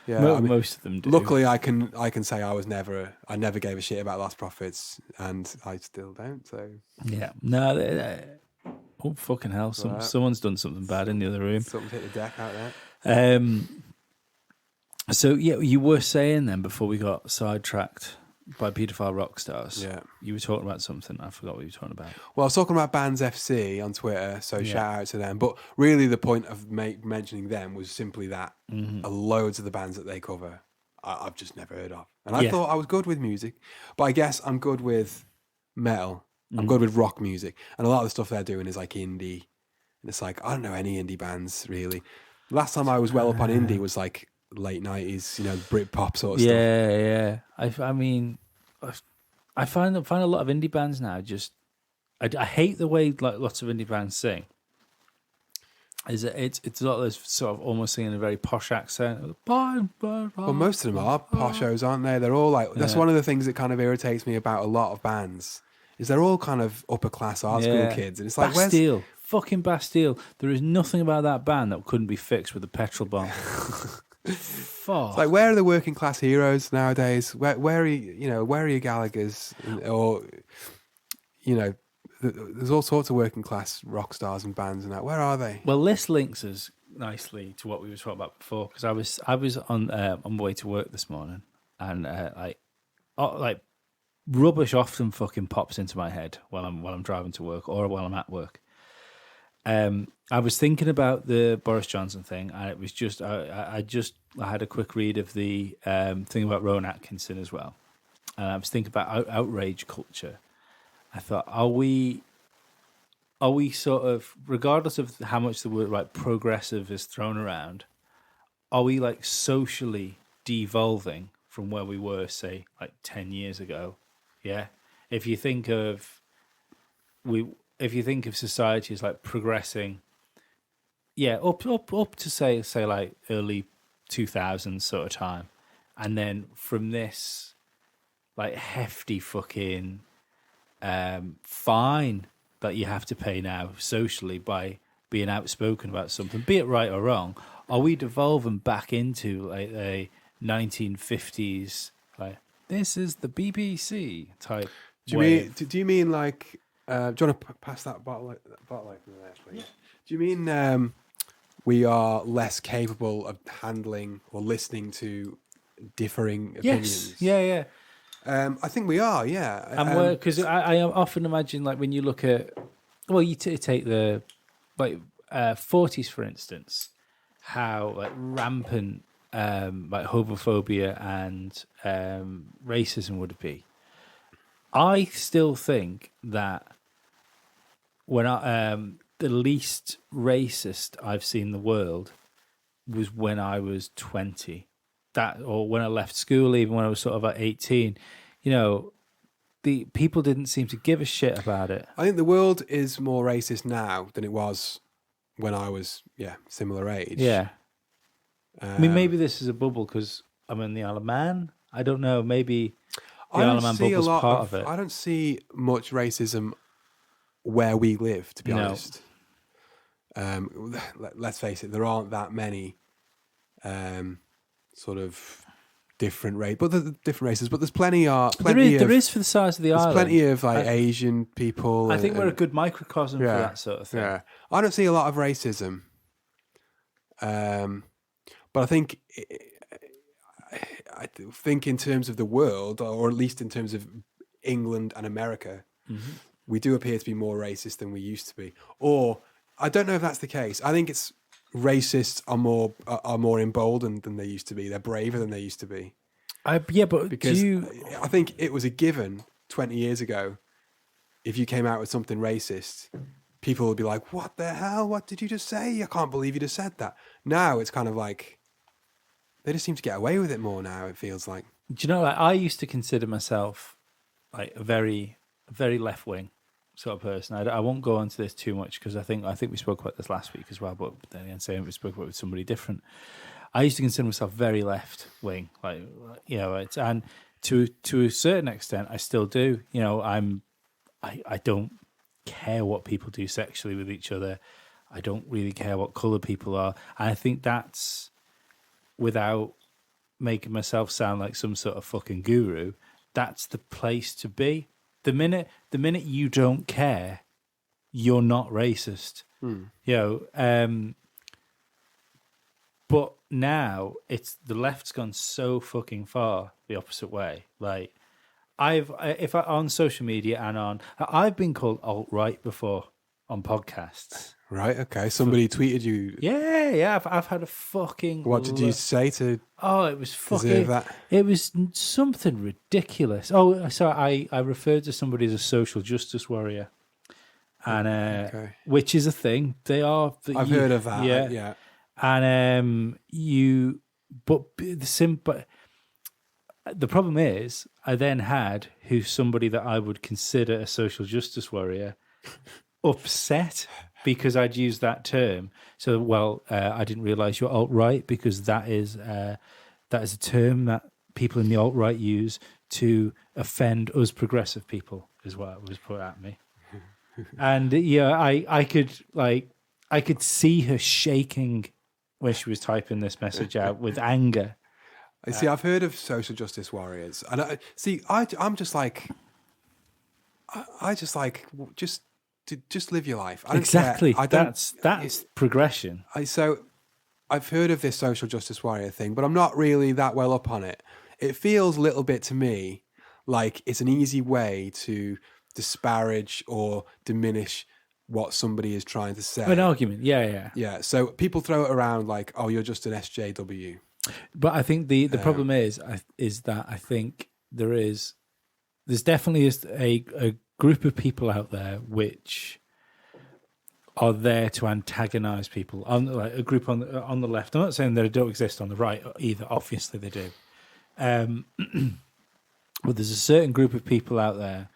yeah, Most of them do. luckily I can say I never gave a shit about Lost Prophets, and I still don't. So Yeah. No. Oh fucking hell! Someone's done something bad in the other room. something hit the deck out there. So yeah, you were saying then before we got sidetracked by paedophile rock stars. Yeah. You were talking about something. I forgot what you were talking about. Well, I was talking about Bands FC on Twitter, so Yeah. shout out to them. But really, the point of mentioning them was simply that loads of the bands that they cover, I've just never heard of. And I thought I was good with music, but I guess I'm good with metal. I'm good with rock music. And a lot of the stuff they're doing is like indie. And it's like, I don't know any indie bands, really. Last time I was well up on indie was like late 90s, Britpop sort of stuff. Yeah. I mean, I find a lot of indie bands now just. I hate the way like lots of indie bands sing. It's a lot of those sort of almost singing in a very posh accent. Well, most of them are poshos, aren't they? They're all like. That's one of the things that kind of irritates me about a lot of bands. Is they're all kind of upper class art school kids, and it's like Bastille, fucking Bastille. There is nothing about that band that couldn't be fixed with a petrol bomb. Fuck. It's like, where are the working class heroes nowadays? Where are where are your Gallaghers? Or there's all sorts of working class rock stars and bands and that. Where are they? Well, this links us nicely to what we were talking about before, because I was on my way to work this morning, and like rubbish often fucking pops into my head while I'm driving to work or while I'm at work. I was thinking about the Boris Johnson thing, and it was just I had a quick read of the thing about Rowan Atkinson as well, and I was thinking about outrage culture. I thought, are we sort of, regardless of how much the word like progressive is thrown around, are we like socially devolving from where we were, say, like 10 years ago? Yeah. If you think of society as like progressing, up to say like early 2000s sort of time, and then from this like hefty fucking fine that you have to pay now socially by being outspoken about something, be it right or wrong, are we devolving back into like a 1950s like this is the BBC type? Do you mean like? Do you want to pass that bottle from there, please? Do you mean we are less capable of handling or listening to differing opinions? Yes. Yeah. I think we are, yeah. And because I often imagine, like, when you look at, well, you take the, like, 40s, for instance, how, like, rampant, like, homophobia and racism would be. I still think that when the least racist I've seen the world was when I was 20. Or when I left school, even when I was sort of at 18, the people didn't seem to give a shit about it. I think the world is more racist now than it was when I was, similar age. Yeah. I mean, maybe this is a bubble because I'm in the Isle of Man. I don't know. Maybe the Isle of Man bubble's part of it. I don't see much racism where we live, to be honest. Let's face it, there aren't that many sort of different races, but there's plenty. There is for the size of the island. There's plenty of like Asian people. I think we're a good microcosm for that sort of thing. Yeah, I don't see a lot of racism, but I think in terms of the world, or at least in terms of England and America, we do appear to be more racist than we used to be. Or I don't know if that's the case. I think it's. Racists are more emboldened than they used to be. They're braver than they used to be. But because I think it was a given 20 years ago. If you came out with something racist, people would be like, "What the hell? What did you just say? I can't believe you just said that." Now it's kind of like they just seem to get away with it more now. It feels like. Do you know? Like, I used to consider myself like a very, very left wing sort of person. I won't go into this too much because I think we spoke about this last week as well. But then again, saying we spoke about it with somebody different. I used to consider myself very left wing, and to a certain extent, I still do. I don't care what people do sexually with each other. I don't really care what color people are. And I think that's, without making myself sound like some sort of fucking guru, that's the place to be. The minute you don't care, you're not racist. You know, but now it's the left's gone so fucking far the opposite way. Like on social media and I've been called alt-right before on podcasts. Right. Okay. Somebody tweeted you. Yeah. I've had a fucking. What did you say to? Oh, it was fucking. Deserve that? It was something ridiculous. Oh, sorry. I referred to somebody as a social justice warrior, and Okay. which is a thing. They are. I've heard of that. Yeah. Yeah. And but the problem is, I then had who's somebody that I would consider a social justice warrior upset because I'd used that term. So, I didn't realize you're alt-right, because that is a term that people in the alt-right use to offend us progressive people, is what was put at me. And yeah, I could see her shaking when she was typing this message out with anger. I see. I've heard of social justice warriors, and I'm just like, just live your life. I don't Exactly. care. I don't, That's progression. So I've heard of this social justice warrior thing, but I'm not really that well up on it. It feels a little bit to me like it's an easy way to disparage or diminish what somebody is trying to say. An argument, yeah. Yeah. So people throw it around like, "Oh, you're just an SJW." But I think the problem is that I think there's definitely a group of people out there which are there to antagonize people. Like a group on the left. I'm not saying they don't exist on the right either. Obviously they do. But there's a certain group of people out there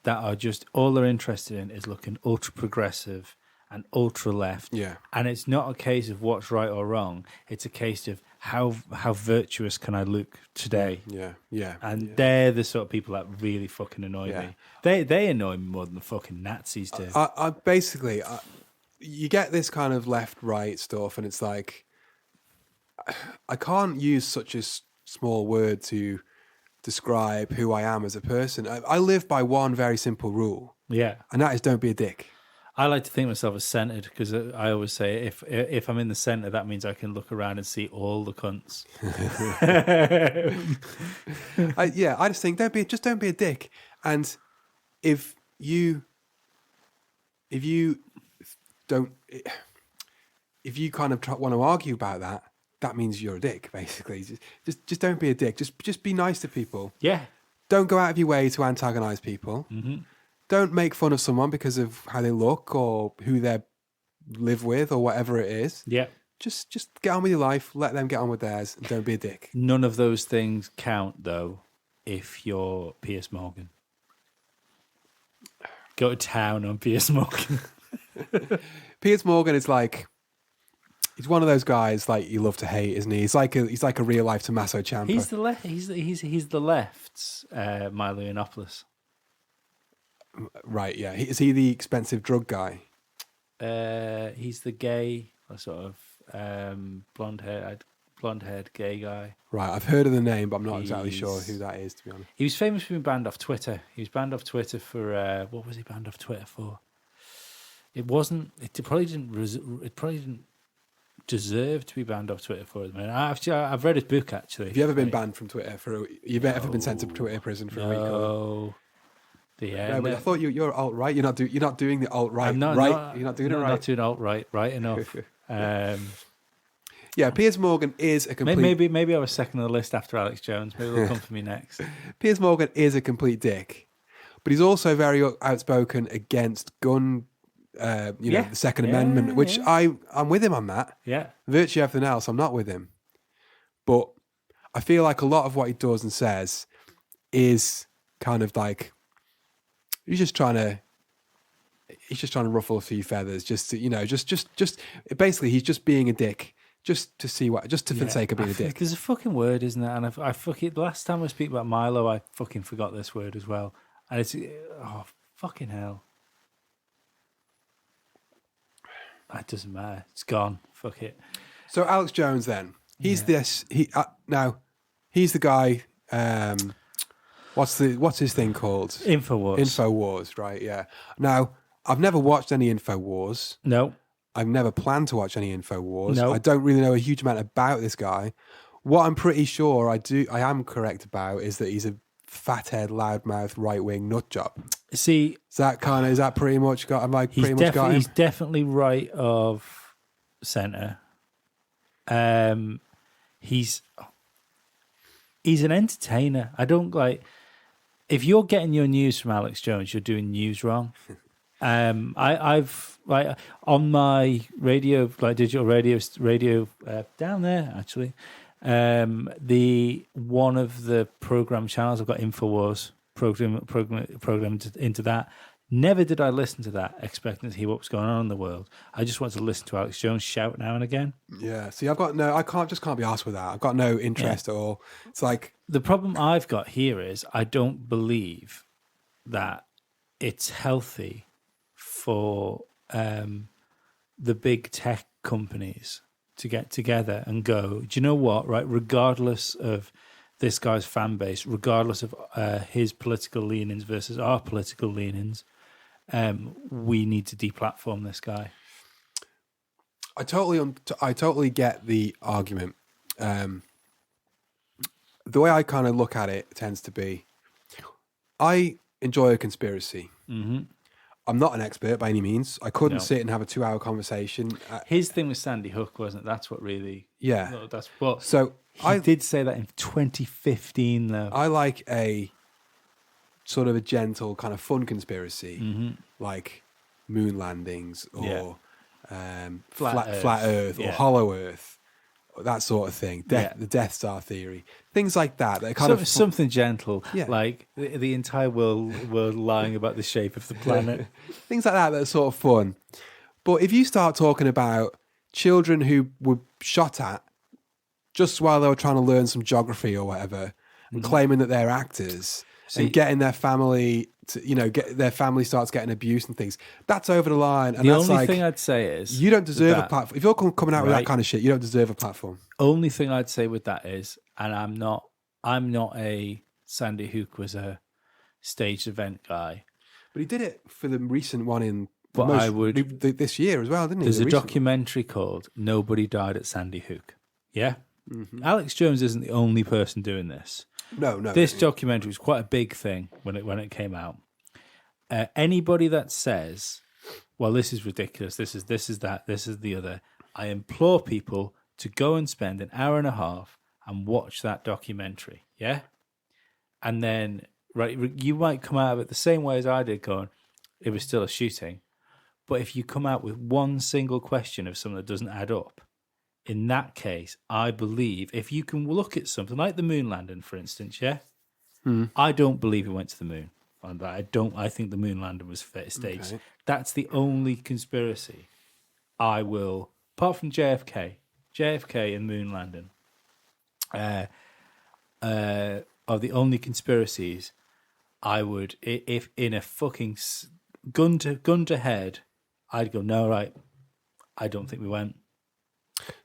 that are just, all they're interested in is looking ultra progressive and ultra left. Yeah. And it's not a case of what's right or wrong. It's a case of how virtuous can I look today? Yeah. And they're the sort of people that really fucking annoy me. They annoy me more than the fucking Nazis do. I basically, you get this kind of left-right stuff, and it's like, I can't use such a small word to describe who I am as a person. I live by one very simple rule, Yeah. and that is don't be a dick. I like to think of myself as centered, because I always say if I'm in the center, that means I can look around and see all the cunts. I just think don't be a dick. And if you kind of want to argue about that, that means you're a dick. Basically, just don't be a dick. Just be nice to people. Yeah. Don't go out of your way to antagonize people. Mm-hmm. Don't make fun of someone because of how they look or who they live with or whatever it is. Yeah. Just get on with your life. Let them get on with theirs, and don't be a dick. None of those things count, though, if you're Piers Morgan. Go to town on Piers Morgan. Piers Morgan is like, he's one of those guys like you love to hate, isn't he? He's like a real life Tommaso Ciampa. He's the left's Milo Yiannopoulos. Right, yeah. Is he the expensive drug guy? He's the gay, sort of blonde-haired gay guy. Right, I've heard of the name, but I'm not exactly sure who that is, to be honest. He was famous for being banned off Twitter. He was banned off Twitter for what was he banned off Twitter for? It probably didn't deserve to be banned off Twitter for it. I've read his book actually. Have you ever been banned from Twitter you've ever been sent to Twitter prison for a week? No. Yeah, no, but I thought you're alt-right. You're not doing the alt-right. You're not doing it right. Not doing alt-right right enough. Yeah, Piers Morgan is a complete... Maybe I was second on the list after Alex Jones. Maybe they'll come for me next. Piers Morgan is a complete dick, but he's also very outspoken against gun, the Second Amendment, which I'm with him on that. Yeah. Virtually everything else, I'm not with him. But I feel like a lot of what he does and says is kind of like he's just trying to ruffle a few feathers, basically he's just being a dick. Just for the sake of being a dick. There's a fucking word, isn't there? And the last time I speak about Milo, I fucking forgot this word as well. And it's, fucking hell. It doesn't matter. It's gone. Fuck it. So Alex Jones, then he's this. Now he's the guy. What's his thing called? Infowars. Infowars, right? Yeah. Now I've never watched any Infowars. No. I've never planned to watch any Infowars. No. I don't really know a huge amount about this guy. What I'm pretty sure I am correct about is that he's a fathead, loudmouth, right wing nut job. See, Is that pretty much got? Am I pretty much got him? He's definitely right of centre. He's an entertainer. I don't like. If you're getting your news from Alex Jones, you're doing news wrong. I've like on my radio, like digital radio down there actually. The one of the program channels I've got Infowars programmed into that. Never did I listen to that expecting to hear what was going on in the world. I just wanted to listen to Alex Jones shout now and again. Yeah. See, I can't be asked with that. I've got no interest at all. It's like the problem I've got here is I don't believe that it's healthy for the big tech companies to get together and go, do you know what, right, regardless of this guy's fan base, regardless of his political leanings versus our political leanings, we need to deplatform this guy. I totally get the argument. The way I kind of look at it tends to be, I enjoy a conspiracy. Mm-hmm. I'm not an expert by any means. I couldn't sit and have a 2-hour conversation. His thing was Sandy Hook, wasn't it? That's what really... Yeah. No, that's what... So I did say that in 2015, though. I like a sort of a gentle kind of fun conspiracy, like moon landings or flat Earth or hollow Earth, that sort of thing. The Death Star theory, things like that. That kind of something gentle, like the entire world lying about the shape of the planet. Things like that are sort of fun. But if you start talking about children who were shot at just while they were trying to learn some geography or whatever, and claiming that they're actors, and getting their family to, get their family starts getting abuse and things, that's over the line. And the that's only thing I'd say is you don't deserve a platform. If you're coming out with that kind of shit, you don't deserve a platform. Only thing I'd say with that is, and I'm not a Sandy Hook was a staged event guy, but he did it for the recent one in. But I would this year as well, didn't he? There's a documentary called "Nobody Died at Sandy Hook." Yeah, Alex Jones isn't the only person doing this. No. This documentary was quite a big thing when it came out. Anybody that says, "Well, this is ridiculous. This is that. This is the other," I implore people to go and spend an hour and a half and watch that documentary. Yeah, and then you might come out of it the same way as I did, going, "It was still a shooting." But if you come out with one single question of something that doesn't add up, in that case, I believe if you can look at something like the moon landing, for instance, I don't believe it went to the moon. I think the moon landing was staged. Okay. That's the only conspiracy I will, apart from JFK and moon landing, are the only conspiracies I would, if in a fucking gun to head, I'd go, no, right, I don't think we went.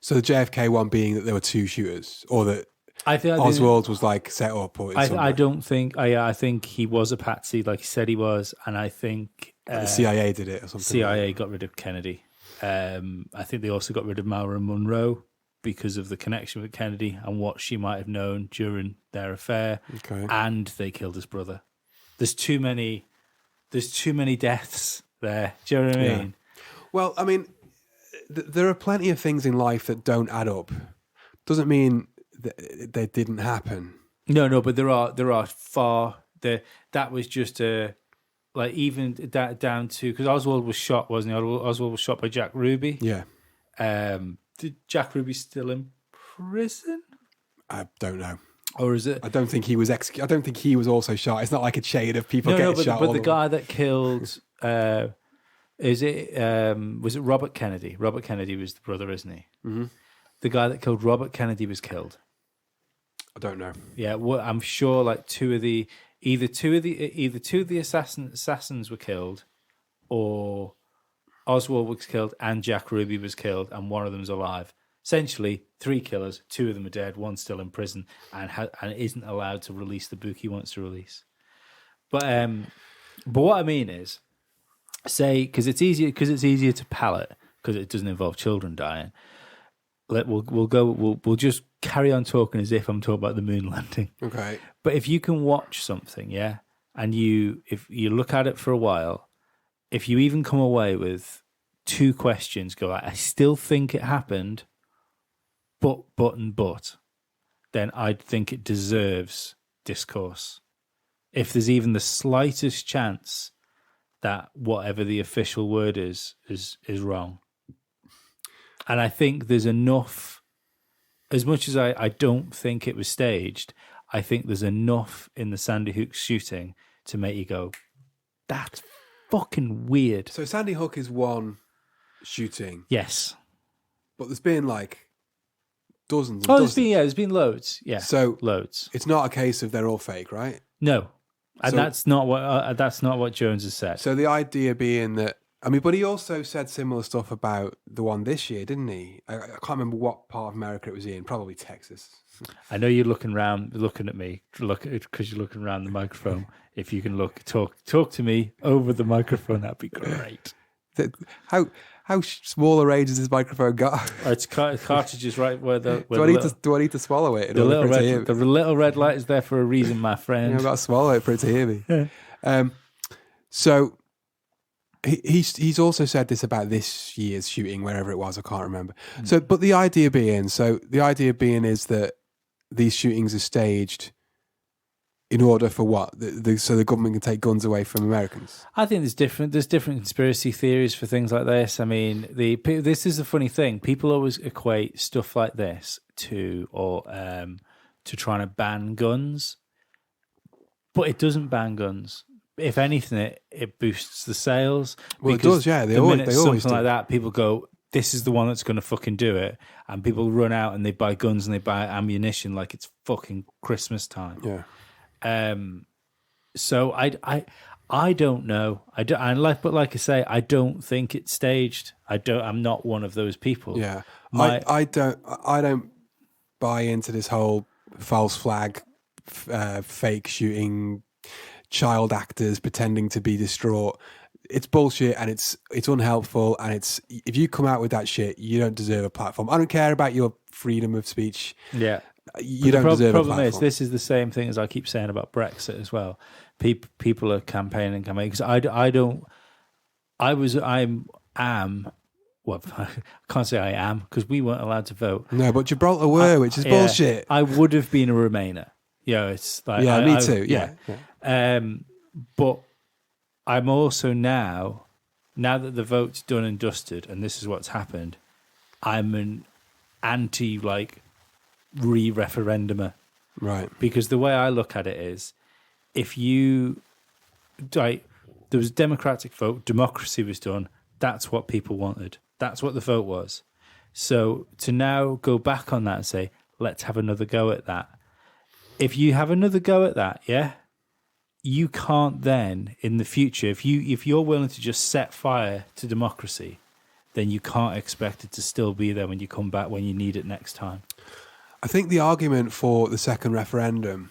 So the JFK one being that there were two shooters, or that Oswald was like set up, or I don't think. I think he was a patsy, like he said he was, and I think the CIA did it or something. CIA got rid of Kennedy. I think they also got rid of Marilyn Monroe because of the connection with Kennedy and what she might have known during their affair. Okay. And they killed his brother. There's too many deaths there. Do you know what I mean? Well, I mean, there are plenty of things in life that don't add up. Doesn't mean that they didn't happen. No, but there are far there. That was just even down to, because Oswald was shot, wasn't he? Oswald was shot by Jack Ruby. Yeah. Did Jack Ruby still in prison? I don't know. Or is it? I don't think he was executed. I don't think he was also shot. It's not like a chain of people getting shot. But the guy that killed, was it Robert Kennedy? Robert Kennedy was the brother, isn't he? Mm-hmm. The guy that killed Robert Kennedy was killed. I don't know. Yeah, well, I'm sure like either two of the assassins were killed, or Oswald was killed and Jack Ruby was killed, and one of them's alive. Essentially, 3 killers, 2 of them are dead, one's still in prison, and isn't allowed to release the book he wants to release. But what I mean is, say, because it's easier to palate because it doesn't involve children dying. We'll just carry on talking as if I'm talking about the moon landing. Okay. But if you can watch something, yeah, and if you look at it for a while, if you even come away with 2 questions, go, I still think it happened, but, then I'd think it deserves discourse. If there's even the slightest chance that whatever the official word is wrong. And I think there's enough, as much as I don't think it was staged, I think there's enough in the Sandy Hook shooting to make you go, that's fucking weird. So Sandy Hook is one shooting. Yes. But there's been like dozens and dozens. There's been loads. Yeah. So loads. It's not a case of they're all fake, right? No. And that's not what Jones has said. So the idea being that, I mean, but he also said similar stuff about the one this year, didn't he? I can't remember what part of America it was in. Probably Texas. I know you're looking at me, because you're looking around the microphone. If you can talk to me over the microphone, that'd be great. How small a range has this microphone got? It's cartridges right where the. Do I need to swallow it? The little red light is there for a reason, my friend. I've got to swallow it for it to hear me. So he's also said this about this year's shooting, wherever it was, I can't remember. So, but the idea being is that these shootings are staged in order for what? So the government can take guns away from Americans? I think there's different conspiracy theories for things like this. I mean, this is the funny thing. People always equate stuff like this to trying to ban guns, but it doesn't ban guns. If anything, it boosts the sales. Well, it does, yeah. They always something like that, people go, this is the one that's going to fucking do it. And people run out and they buy guns and they buy ammunition like it's fucking Christmas time. Yeah. So I don't know. But like I say, I don't think it's staged. I'm not one of those people. Yeah. I don't buy into this whole false flag, fake shooting, child actors pretending to be distraught. It's bullshit and it's unhelpful, and if you come out with that shit, you don't deserve a platform. I don't care about your freedom of speech. Yeah. You don't deserve a platform. The problem is, this is the same thing as I keep saying about Brexit as well. People are campaigning because I can't say I am because we weren't allowed to vote. No, but Gibraltar were, which is bullshit. I would have been a Remainer. Yeah, it's like me too. Yeah. But I'm also now that the vote's done and dusted, and this is what's happened, I'm an anti re-referendumer. Right. Because the way I look at it is, if you there was a democratic vote, democracy was done, that's what people wanted. That's what the vote was. So to now go back on that and say, let's have another go at that. If you have another go at that, yeah, you can't then in the future, if you're willing to just set fire to democracy, then you can't expect it to still be there when you come back when you need it next time. I think the argument for the second referendum,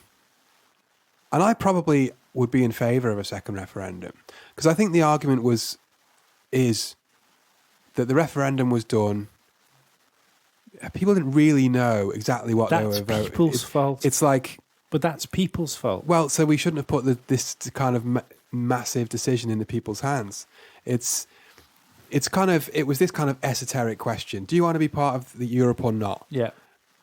and I probably would be in favour of a second referendum, because I think the argument is that the referendum was done. People didn't really know exactly what they were voting. That's people's fault. It's like, but that's people's fault. Well, so we shouldn't have put this kind of massive decision in the people's hands. It was this kind of esoteric question: do you want to be part of the Europe or not? Yeah.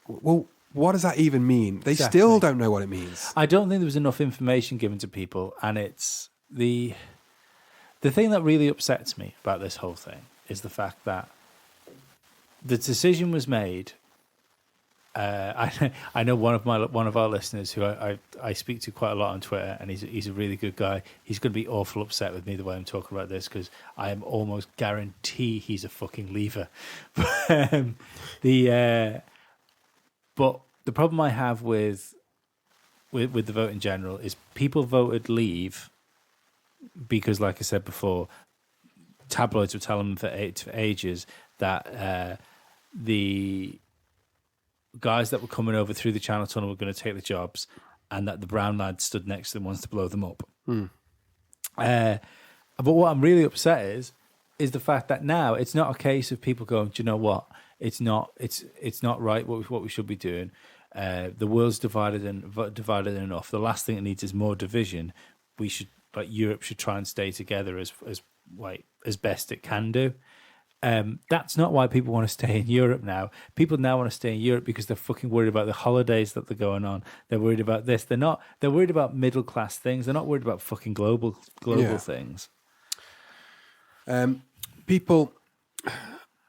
Well, what does that even mean? They still don't know what it means. I don't think there was enough information given to people, and it's the thing that really upsets me about this whole thing is the fact that the decision was made. I know one of our listeners who I speak to quite a lot on Twitter, and he's a really good guy. He's going to be awful upset with me the way I'm talking about this because I am almost guarantee he's a fucking leaver. But the problem I have with the vote in general is people voted leave because, like I said before, tabloids were telling them for ages that the guys that were coming over through the Channel Tunnel were going to take the jobs, and that the brown lads stood next to them wants to blow them up. But what I'm really upset is the fact that now it's not a case of people going, do you know what? It's not right what we should be doing. The world's divided enough. The last thing it needs is more division. We should, like, Europe should try and stay together as best it can do. That's not why people want to stay in Europe now. People now want to stay in Europe because they're fucking worried about the holidays that they're going on. They're worried about this. They're worried about middle class things. They're not worried about fucking global things. People,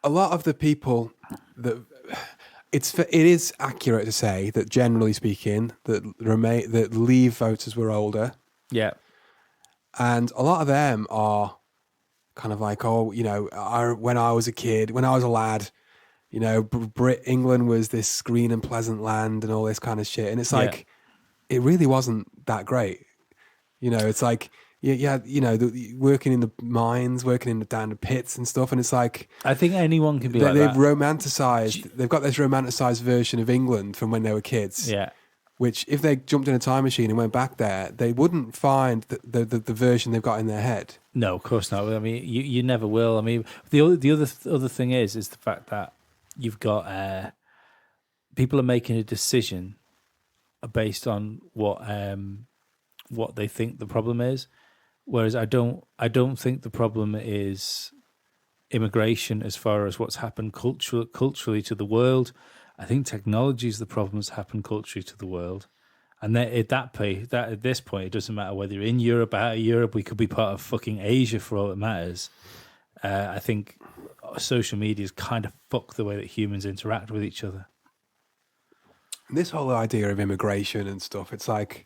a lot of the people that it is accurate to say that, generally speaking, that Leave voters were older. Yeah. And a lot of them are kind of like, when I was a kid, when I was a lad, England was this green and pleasant land and all this kind of shit. And it's like, it really wasn't that great. It's like, working in the mines, working down the pits and stuff. And it's like, I think anyone can be like they've that. They've got this romanticized version of England from when they were kids. Yeah. Which, if they jumped in a time machine and went back there, they wouldn't find the version they've got in their head. No, of course not. I mean, you never will. I mean, the other thing is the fact that you've got people are making a decision based on what they think the problem is, whereas I don't think the problem is immigration as far as what's happened culturally to the world. I think technology is the problem that's happened culturally to the world. And at this point, it doesn't matter whether you're in Europe, out of Europe. We could be part of fucking Asia for all it matters. I think social media has kind of fucked the way that humans interact with each other. This whole idea of immigration and stuff, it's like,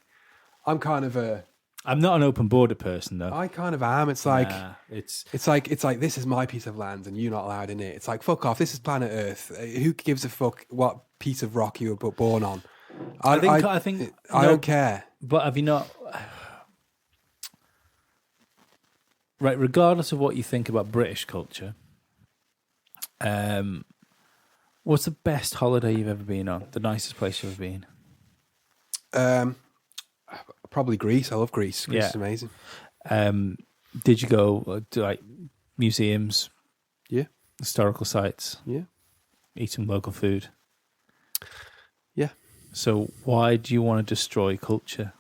I'm not an open border person, though. I kind of am. It's like, it's like this is my piece of land and you're not allowed in it. It's like, fuck off. This is planet Earth. Who gives a fuck what piece of rock you were born on? I don't care. But have you not? Right, regardless of what you think about British culture, what's the best holiday you've ever been on? The nicest place you've ever been? Probably Greece. I love Greece. Greece is amazing. Did you go to like museums? Yeah. Historical sites? Yeah. Eat some local food? Yeah. So why do you want to destroy culture?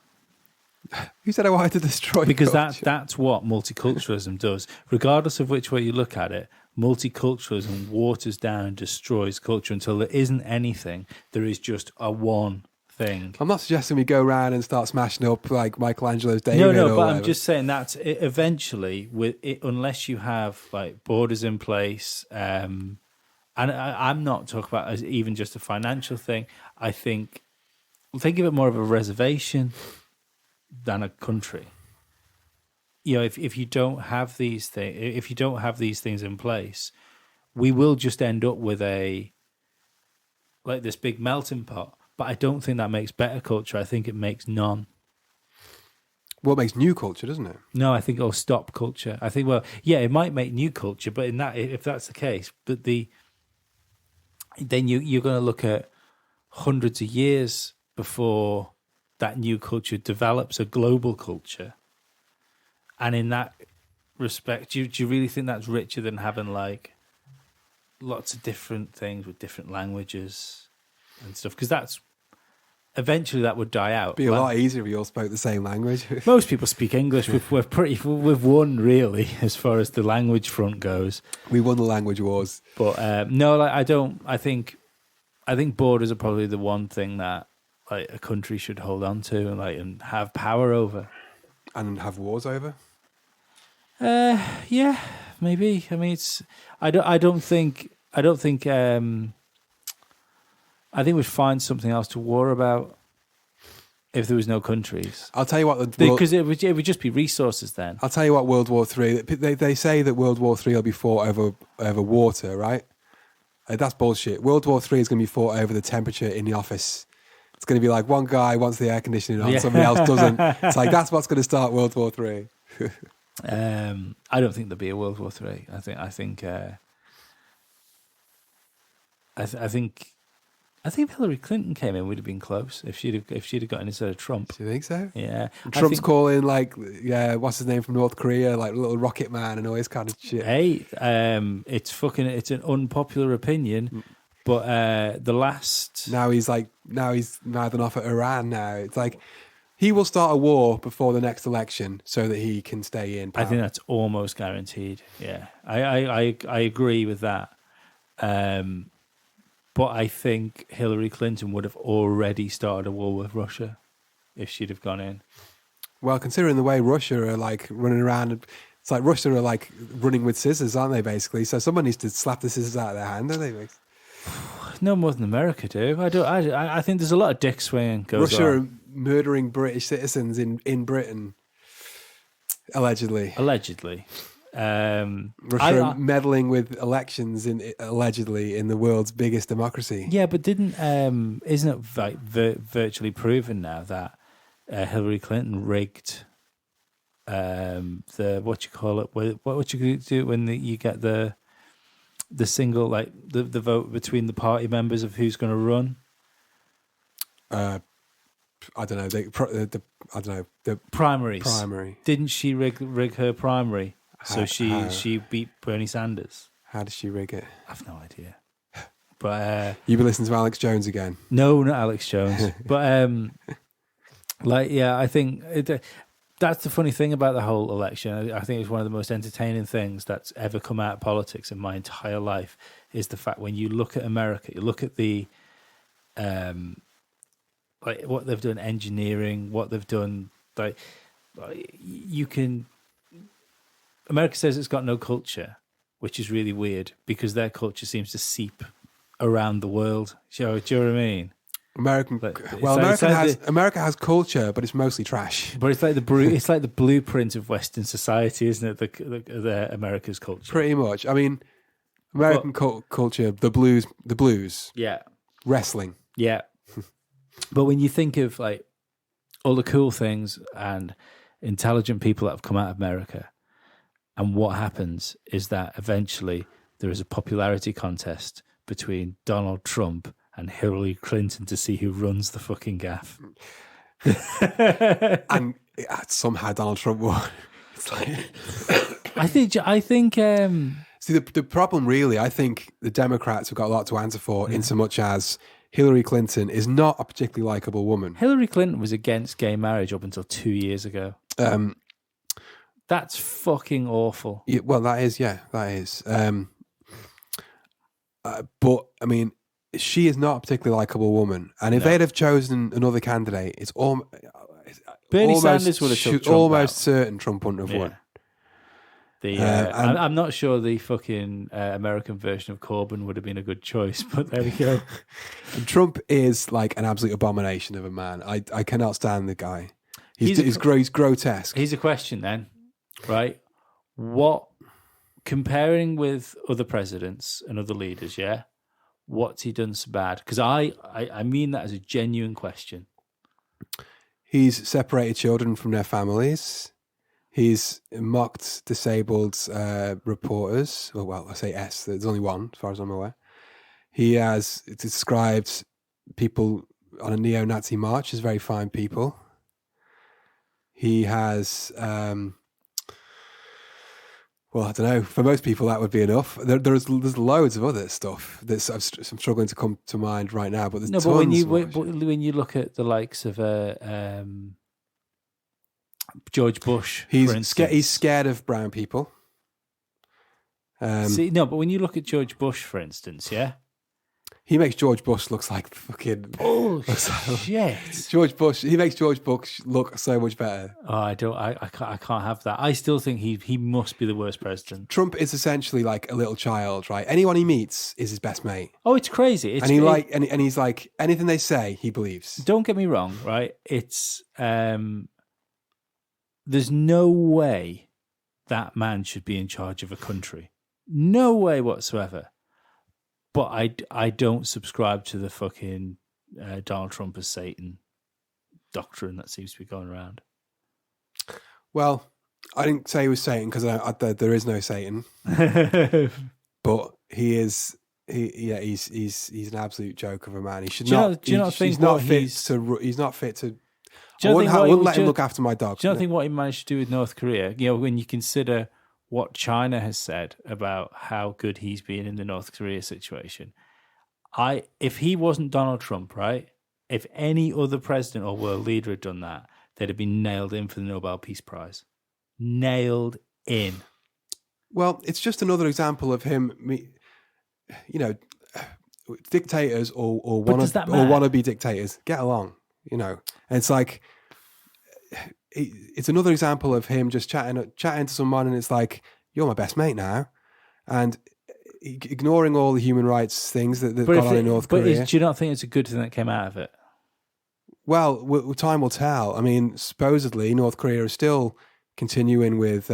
Who said I wanted to destroy because culture? That's what multiculturalism does. Regardless of which way you look at it, multiculturalism waters down and destroys culture until there isn't anything. There is just a one thing. I'm not suggesting we go around and start smashing up like Michelangelo's David. No, or but whatever. I'm just saying that eventually, unless you have like borders in place, and I'm not talking about as even just a financial thing. I think of it more of a reservation than a country. If you don't have these things in place, we will just end up with this big melting pot. But I don't think that makes better culture. I think it makes none. Well, it makes new culture, doesn't it? No, I think it'll stop culture. I think, it might make new culture, but if that's the case, but then you're going to look at hundreds of years before that new culture develops a global culture. And in that respect, do you really think that's richer than having like lots of different things with different languages and stuff? Because that's eventually that would die out. It'd be a lot easier if we all spoke the same language. Most people speak English. We've won really as far as the language front goes. We won the language wars. But no, I don't. I think borders are probably the one thing that like a country should hold on to and have power over and have wars over. Yeah, maybe. I mean, I think we'd find something else to war about if there was no countries. I'll tell you what, because it would just be resources then. I'll tell you what, World War III. They say that World War III will be fought over water, right? That's bullshit. World War III is going to be fought over the temperature in the office. It's going to be like one guy wants the air conditioning on, somebody else doesn't. It's like that's what's going to start World War III. I don't think there'll be a World War III. I think if Hillary Clinton came in, we'd have been close if she'd have gotten instead of Trump. Do you think so? Yeah, Trump's calling what's his name from North Korea, like little rocket man and all this kind of shit. Hey, it's an unpopular opinion, but the last Now he's mouthing off at Iran. Now it's like he will start a war before the next election so that he can stay in power. I think that's almost guaranteed. Yeah, I agree with that. But I think Hillary Clinton would have already started a war with Russia if she'd have gone in. Well, considering the way Russia are like running around, it's like Russia are like running with scissors, aren't they? Basically, so someone needs to slap the scissors out of their hand, don't they? No more than America do. I think there's a lot of dick swinging goes Russia on. are murdering British citizens in Britain, allegedly. Russia are meddling with elections allegedly in the world's biggest democracy. Yeah, but isn't it like virtually proven now that Hillary Clinton rigged the what you call it? What you do when you get the single like the vote between the party members of who's going to run? I don't know. The primaries. Primary. Didn't she rig her primary? So she beat Bernie Sanders. How did she rig it? I've no idea. But you been listening to Alex Jones again? No, not Alex Jones. But I think that's the funny thing about the whole election. I think it's one of the most entertaining things that's ever come out of politics in my entire life is the fact when you look at America, you look at the like what they've done engineering, what they've done you can. America says it's got no culture, which is really weird because their culture seems to seep around the world. Do you know what I mean? America has culture, but it's mostly trash. But it's like the blueprint of Western society, isn't it? The America's culture, pretty much. I mean, American culture, the blues, yeah, wrestling, yeah. But when you think of like all the cool things and intelligent people that have come out of America. And what happens is that eventually there is a popularity contest between Donald Trump and Hillary Clinton to see who runs the fucking gaff. And somehow Donald Trump won. It's like... I think. See, the problem really, I think the Democrats have got a lot to answer for in so much as Hillary Clinton is not a particularly likable woman. Hillary Clinton was against gay marriage up until 2 years ago. That's fucking awful. Yeah, well, that is. But I mean, she is not a particularly likable woman, and if they'd have chosen another candidate, it's Bernie Sanders would have took Trump almost certain Trump wouldn't have won. I'm not sure the fucking American version of Corbyn would have been a good choice, but there we go. And Trump is like an absolute abomination of a man. I cannot stand the guy. He's grotesque. Here's a question then. Right, what comparing with other presidents and other leaders? Yeah, what's he done so bad? Because I mean that as a genuine question. He's separated children from their families. He's mocked disabled reporters. Well, I say S. There's only one, as far as I'm aware. He has described people on a neo-Nazi march as very fine people. He has. Well, I don't know. For most people, that would be enough. There's loads of other stuff that I'm struggling to come to mind right now. But there's tons. But when you look at the likes of George Bush, he's scared of brown people. But when you look at George Bush, for instance, yeah. He makes George Bush look like fucking... Oh, shit. He makes George Bush look so much better. Oh, I can't have that. I still think he must be the worst president. Trump is essentially like a little child, right? Anyone he meets is his best mate. Oh, it's crazy. And he's like, anything they say, he believes. Don't get me wrong, right? It's... there's no way that man should be in charge of a country. No way whatsoever. But I don't subscribe to the fucking Donald Trump as Satan doctrine that seems to be going around. Well, I didn't say he was Satan because there is no Satan, but he is. He's an absolute joke of a man. He should not. Do you not think he's not fit he's to? He's not fit to. Do I you wouldn't, think what he wouldn't was let him ju- look after my dog. Do you not think what he managed to do with North Korea? You know, when you consider what China has said about how good he's been in the North Korea situation, if he wasn't Donald Trump, right? If any other president or world leader had done that, they'd have been nailed in for the Nobel Peace Prize. Nailed in. Well, it's just another example of him. You know, dictators or does that matter? wannabe dictators get along. You know, and it's like it's another example of him just chatting to someone, and it's like, you're my best mate now, and ignoring all the human rights things that they've got on in North Korea. Do you not think it's a good thing that came out of it? Well, time will tell. I mean, supposedly North Korea is still continuing with,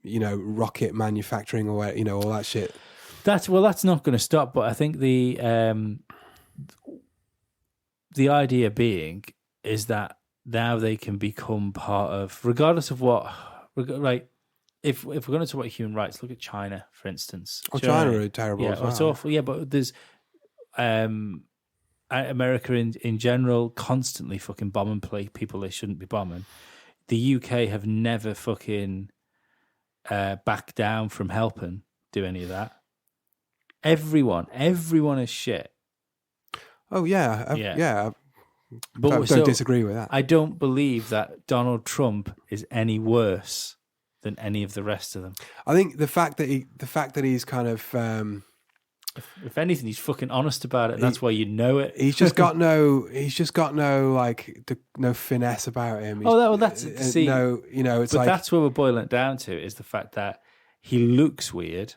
rocket manufacturing or all that shit. That's not going to stop. But I think the idea being is that now they can become part of, regardless of what, like, if we're going to talk about human rights, look at China, for instance. Oh, China are terrible. Yeah, as well. it's awful. Yeah, but there's America in general constantly fucking bombing people they shouldn't be bombing. The UK have never fucking backed down from helping do any of that. Everyone is shit. Oh yeah, yeah. But don't disagree with that. I don't believe that Donald Trump is any worse than any of the rest of them. I think the fact that he's kind of if anything, he's fucking honest about it, and that's why you know it. He's just got no finesse about him. That's it's but like, that's where we're boiling it down to, is the fact that he looks weird,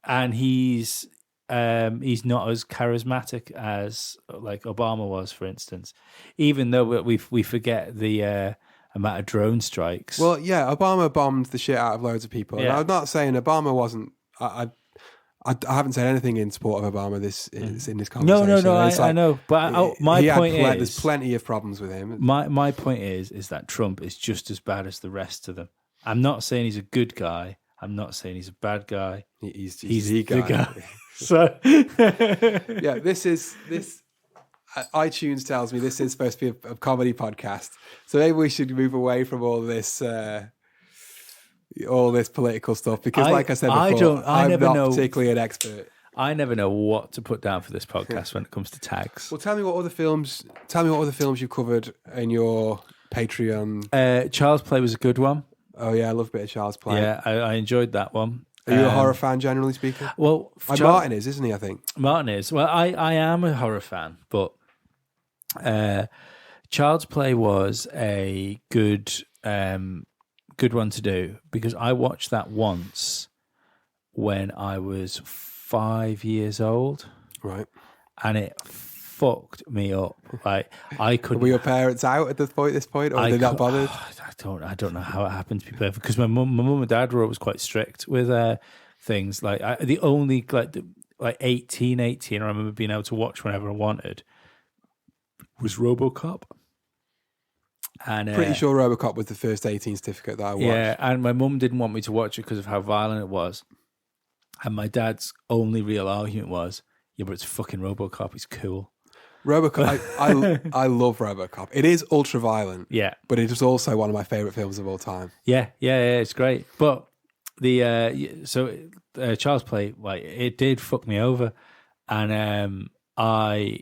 and he's not as charismatic as like Obama was, for instance. Even though we forget the amount of drone strikes. Well, yeah, Obama bombed the shit out of loads of people. Yeah. And I'm not saying Obama wasn't. I haven't said anything in support of Obama in this conversation. No, It's I know. But my point is, there's plenty of problems with him. My point is that Trump is just as bad as the rest of them. I'm not saying he's a good guy. I'm not saying he's a bad guy. He's the guy. guy. So yeah, this iTunes tells me this is supposed to be a comedy podcast. So maybe we should move away from all this political stuff, because, like I said before, I'm not particularly an expert. I never know what to put down for this podcast when it comes to tags. Well, tell me what other films you covered in your Patreon. Child's Play was a good one. Oh yeah, I love a bit of Child's Play. Yeah, I enjoed that one. Are you a horror fan, generally speaking? Well, Martin isn't he? I think Martin is. Well, I am a horror fan, but Child's Play was a good one to do, because I watched that once when I was 5 years old, right, and it fucked me up. Like, I couldn't. Were your parents out at this point, or were they not bothered? I don't know how it happened, to be perfect, because my mum and dad were always quite strict with things. Like, the only 18, I remember being able to watch whenever I wanted was RoboCop. And pretty sure RoboCop was the first 18 certificate that I watched. Yeah, and my mum didn't want me to watch it because of how violent it was. And my dad's only real argument was, yeah, but it's fucking RoboCop, he's cool. RoboCop, I love RoboCop. It is ultra violent, yeah, but it is also one of my favorite films of all time. Yeah, it's great. But the Child's Play, like, it did fuck me over, and I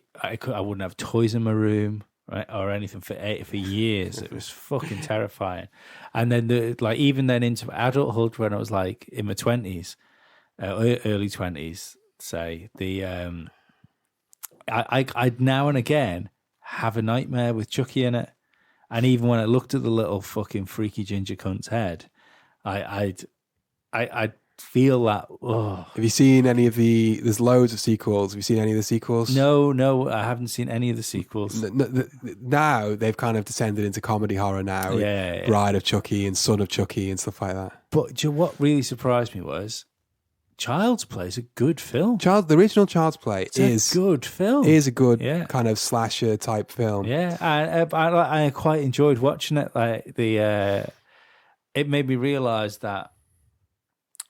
wouldn't have toys in my room, right, or anything for years. It was fucking terrifying. And then even then into adulthood, when I was like in my 20s, early 20s, say, I'd now and again have a nightmare with Chucky in it, and even when I looked at the little fucking freaky ginger cunt's head, I'd feel that. Oh. Have you seen any of there's loads of sequels. Have you seen any of the sequels? No, I haven't seen any of the sequels. Now they've kind of descended into comedy horror now. Yeah. Bride of Chucky and Son of Chucky and stuff like that. But do you know what really surprised me was Child's Play is a good film. The original Child's Play is a good film. Is a good kind of slasher type film. Yeah, I quite enjoyed watching it. Like it made me realize that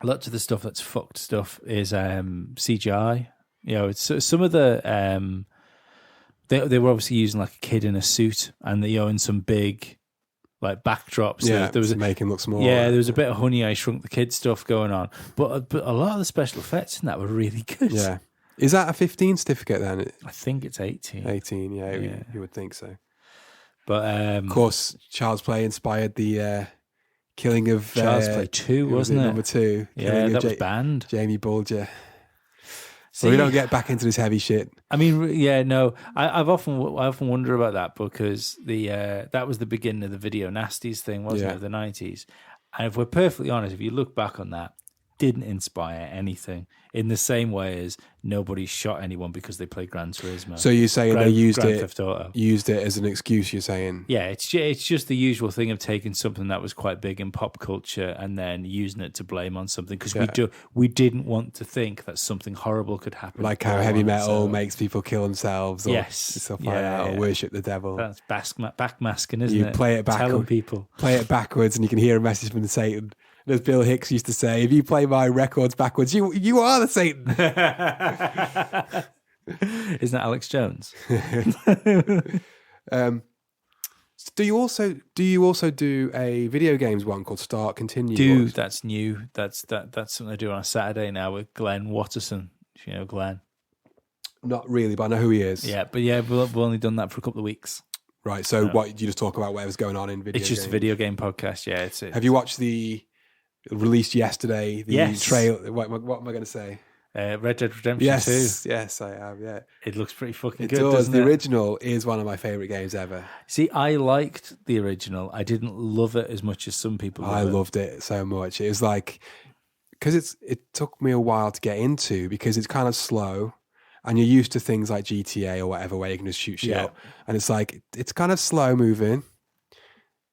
lots of the stuff that's fucked stuff is CGI. You know, it's some of the they were obviously using like a kid in a suit, and they in some big like backdrops. Yeah, there was to make him look small. Yeah, there was a bit of Honey I Shrunk the Kid stuff going on, but a lot of the special effects in that were really good. Yeah, is that a 15 certificate then? I think it's 18. 18, yeah. You would think so. But of course, Child's Play inspired the killing of Child's Play 2, wasn't it? Number 2. Yeah, that was banned. Jamie Bulger. See, So we don't get back into this heavy shit. I mean, yeah, no. I often wonder about that because that was the beginning of the video nasties thing, wasn't it? The 90s. And if we're perfectly honest, if you look back on that, didn't inspire anything in the same way as nobody shot anyone because they played Gran Turismo. So you're saying they used Grand Theft Auto. Used it as an excuse, you're saying? Yeah, it's just the usual thing of taking something that was quite big in pop culture and then using it to blame on something because we didn't want to think that something horrible could happen. Like how heavy metal makes people kill themselves or stuff like that, or worship the devil. That's backmasking, isn't it? You play it backwards. Telling people. Play it backwards and you can hear a message from the Satan. And as Bill Hicks used to say, if you play my records backwards, you are the Satan. Isn't that Alex Jones? Do you also do a video games one called Start Continue? Dude, that's new. That's something I do on a Saturday now with Glenn Watterson. Do you know Glenn? Not really, but I know who he is. Yeah, but yeah, we've only done that for a couple of weeks. Right. So what you just talk about whatever's going on in video games? It's just a video game podcast. Yeah. It's Have you watched the released yesterday? The trailer. What am I going to say? Red Dead Redemption 2. Yes, I have. Yeah, it looks pretty fucking it good. Does. Doesn't The it? original is one of my favorite games ever. See, I liked the original. I didn't love it as much as some people. Loved it so much. It was like because it took me a while to get into because it's kind of slow. And you're used to things like GTA or whatever where you can just shoot shit up. And it's like, it's kind of slow moving.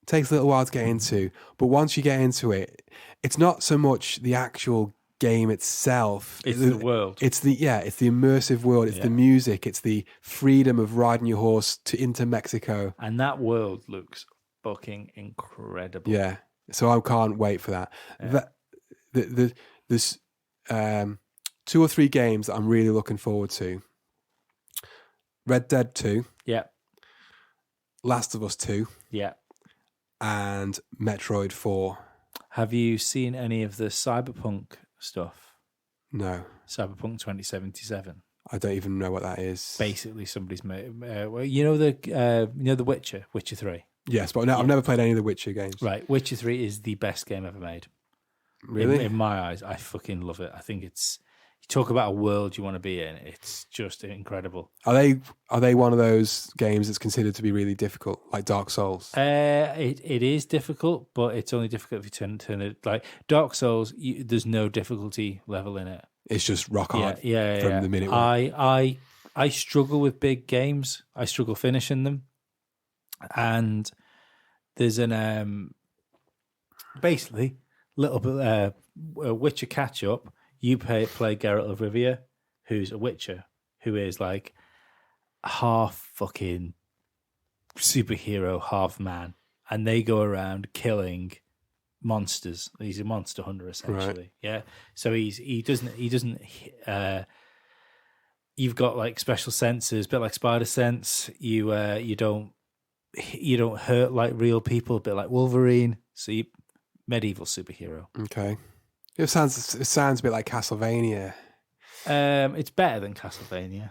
It takes a little while to get into. But once you get into it, it's not so much the actual game itself. It's the world. It's the immersive world. It's the music. It's the freedom of riding your horse into Mexico. And that world looks fucking incredible. Yeah. So I can't wait for that. Yeah. There's 2 or 3 games that I'm really looking forward to. Red Dead 2. Yeah. Last of Us 2. Yeah. And Metroid 4. Have you seen any of the Cyberpunk stuff? No. Cyberpunk 2077. I don't even know what that is. Basically, somebody's made. Well, you know the Witcher 3. Yes, but no, I've never played any of the Witcher games. Right, Witcher 3 is the best game ever made. Really? In my eyes, I fucking love it. I think it's. You talk about a world you want to be in. It's just incredible. Are they one of those games that's considered to be really difficult, like Dark Souls? It is difficult, but it's only difficult if you turn it like Dark Souls. There's no difficulty level in it. It's just rock hard. Yeah. The minute one. I struggle with big games. I struggle finishing them, and there's an basically little bit a Witcher catch up. You play Geralt of Rivia, who's a Witcher, who is like half fucking superhero, half man, and they go around killing monsters. He's a monster hunter essentially. Right. Yeah. So he doesn't. You've got like special senses, a bit like spider sense. You don't hurt like real people, a bit like Wolverine. So you medieval superhero. Okay. It sounds a bit like Castlevania. It's better than Castlevania,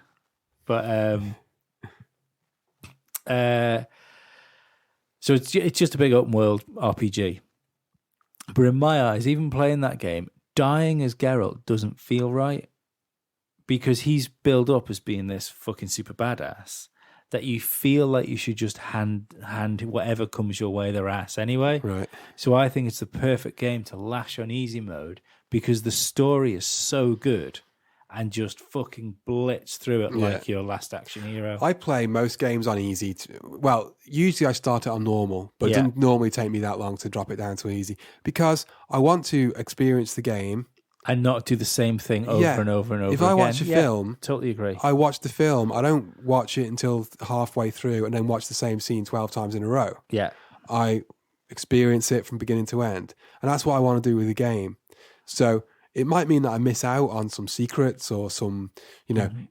but so it's just a big open world RPG. But in my eyes, even playing that game, dying as Geralt doesn't feel right because he's built up as being this fucking super badass that you feel like you should just hand whatever comes your way their ass anyway. Right. So I think it's the perfect game to lash on easy mode because the story is so good and just fucking blitz through it like your Last Action Hero. I play most games on easy. Usually I start it on normal, but it doesn't normally take me that long to drop it down to easy because I want to experience the game. And not do the same thing over and over and over If again. I watch a film... Totally agree. I watch the film. I don't watch it until halfway through and then watch the same scene 12 times in a row. Yeah. I experience it from beginning to end. And that's what I want to do with the game. So it might mean that I miss out on some secrets or some,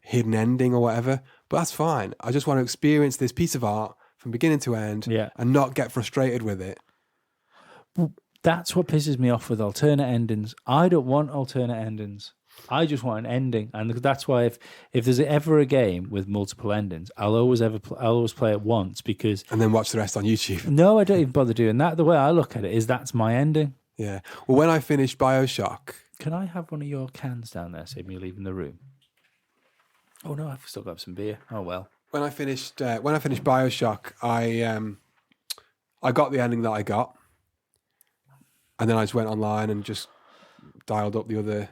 hidden ending or whatever, but that's fine. I just want to experience this piece of art from beginning to end and not get frustrated with it. That's what pisses me off with alternate endings. I don't want alternate endings. I just want an ending, and that's why if there's ever a game with multiple endings, I'll always play it once because and then watch the rest on YouTube. No, I don't even bother doing that. The way I look at it is that's my ending. Yeah. Well, when I finished BioShock, can I have one of your cans down there? Save me leaving the room. Oh no, I've still got some beer. Oh well. When I finished BioShock, I got the ending that I got, and then I just went online and just dialed up the other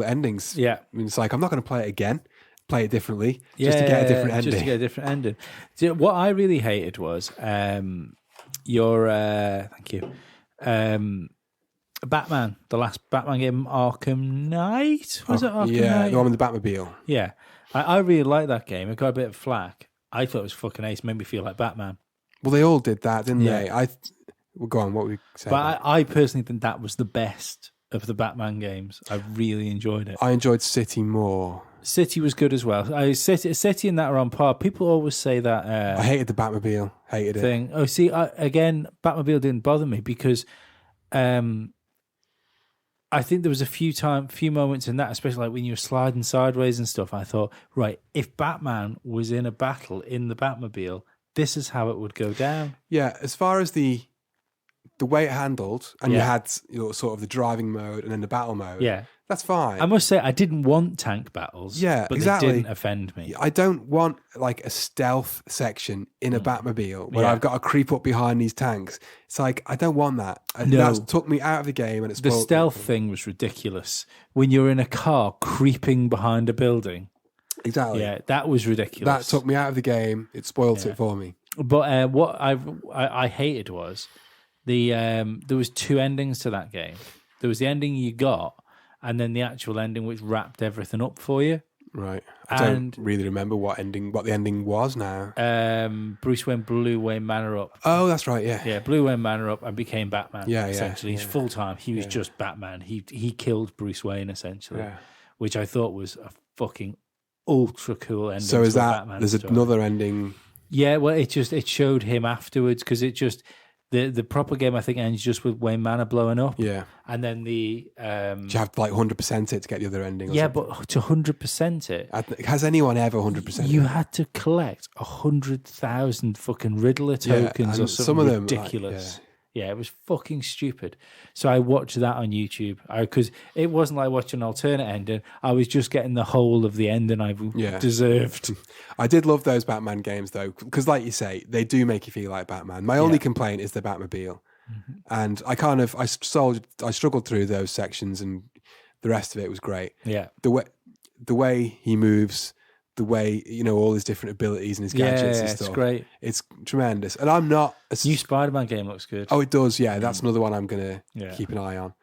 endings. Yeah. I mean, it's like, I'm not going to play it again, play it differently, just to get a different ending. Just to get a different ending. What I really hated was thank you, Batman, the last Batman game, Arkham Knight? Was it Arkham Knight? Yeah, the one with the Batmobile. Yeah. I really liked that game. It got a bit of flack. I thought it was fucking ace. Made me feel like Batman. Well, they all did that, didn't they? Well, go on, what were we saying? But I personally think that was the best of the Batman games. I really enjoyed it. I enjoyed City more. City was good as well. City and that are on par. People always say that. I hated the Batmobile. Hated thing. it. Oh, see, again, Batmobile didn't bother me because I think there was a few moments in that, especially like when you were sliding sideways and stuff. I thought, right, if Batman was in a battle in the Batmobile, this is how it would go down. Yeah, as far as the way it handled, and you had sort of the driving mode and then the battle mode. Yeah. That's fine. I must say, I didn't want tank battles. Yeah, but exactly. They didn't offend me. I don't want like a stealth section in a Batmobile where I've got to creep up behind these tanks. It's like, I don't want that. No. That took me out of the game, and it's the stealth thing was ridiculous. When you're in a car creeping behind a building. Exactly. Yeah, that was ridiculous. That took me out of the game. It spoiled it for me. But what I hated was there was two endings to that game. There was the ending you got, and then the actual ending which wrapped everything up for you. Right. I don't really remember what the ending was now. Bruce Wayne blew Wayne Manor up. Oh, that's right, yeah. Yeah, blew Wayne Manor up and became Batman. Yeah, essentially. yeah. He's full time. He was just Batman. He killed Bruce Wayne essentially, which I thought was a fucking ultra cool ending. So is that Batman there's story. another ending? Yeah, well, it showed him afterwards because it just the proper game I think ends just with Wayne Manor blowing up. Yeah, and then the do you have to like 100% it to get the other ending? Or yeah, something? but to 100% it, has anyone ever 100%? You had to collect 100,000 fucking Riddler tokens or something some of them, ridiculous. Yeah, it was fucking stupid. So I watched that on YouTube because it wasn't like watching an alternate ending. I was just getting the whole of the ending I deserved. I did love those Batman games though, because like you say, they do make you feel like Batman. My only complaint is the Batmobile, and I struggled through those sections, and the rest of it was great. Yeah, the way he moves. The way, all his different abilities and his gadgets and stuff. It's great. It's tremendous. And I'm not... New Spider-Man game looks good. Oh, it does, yeah. That's another one I'm going to keep an eye on.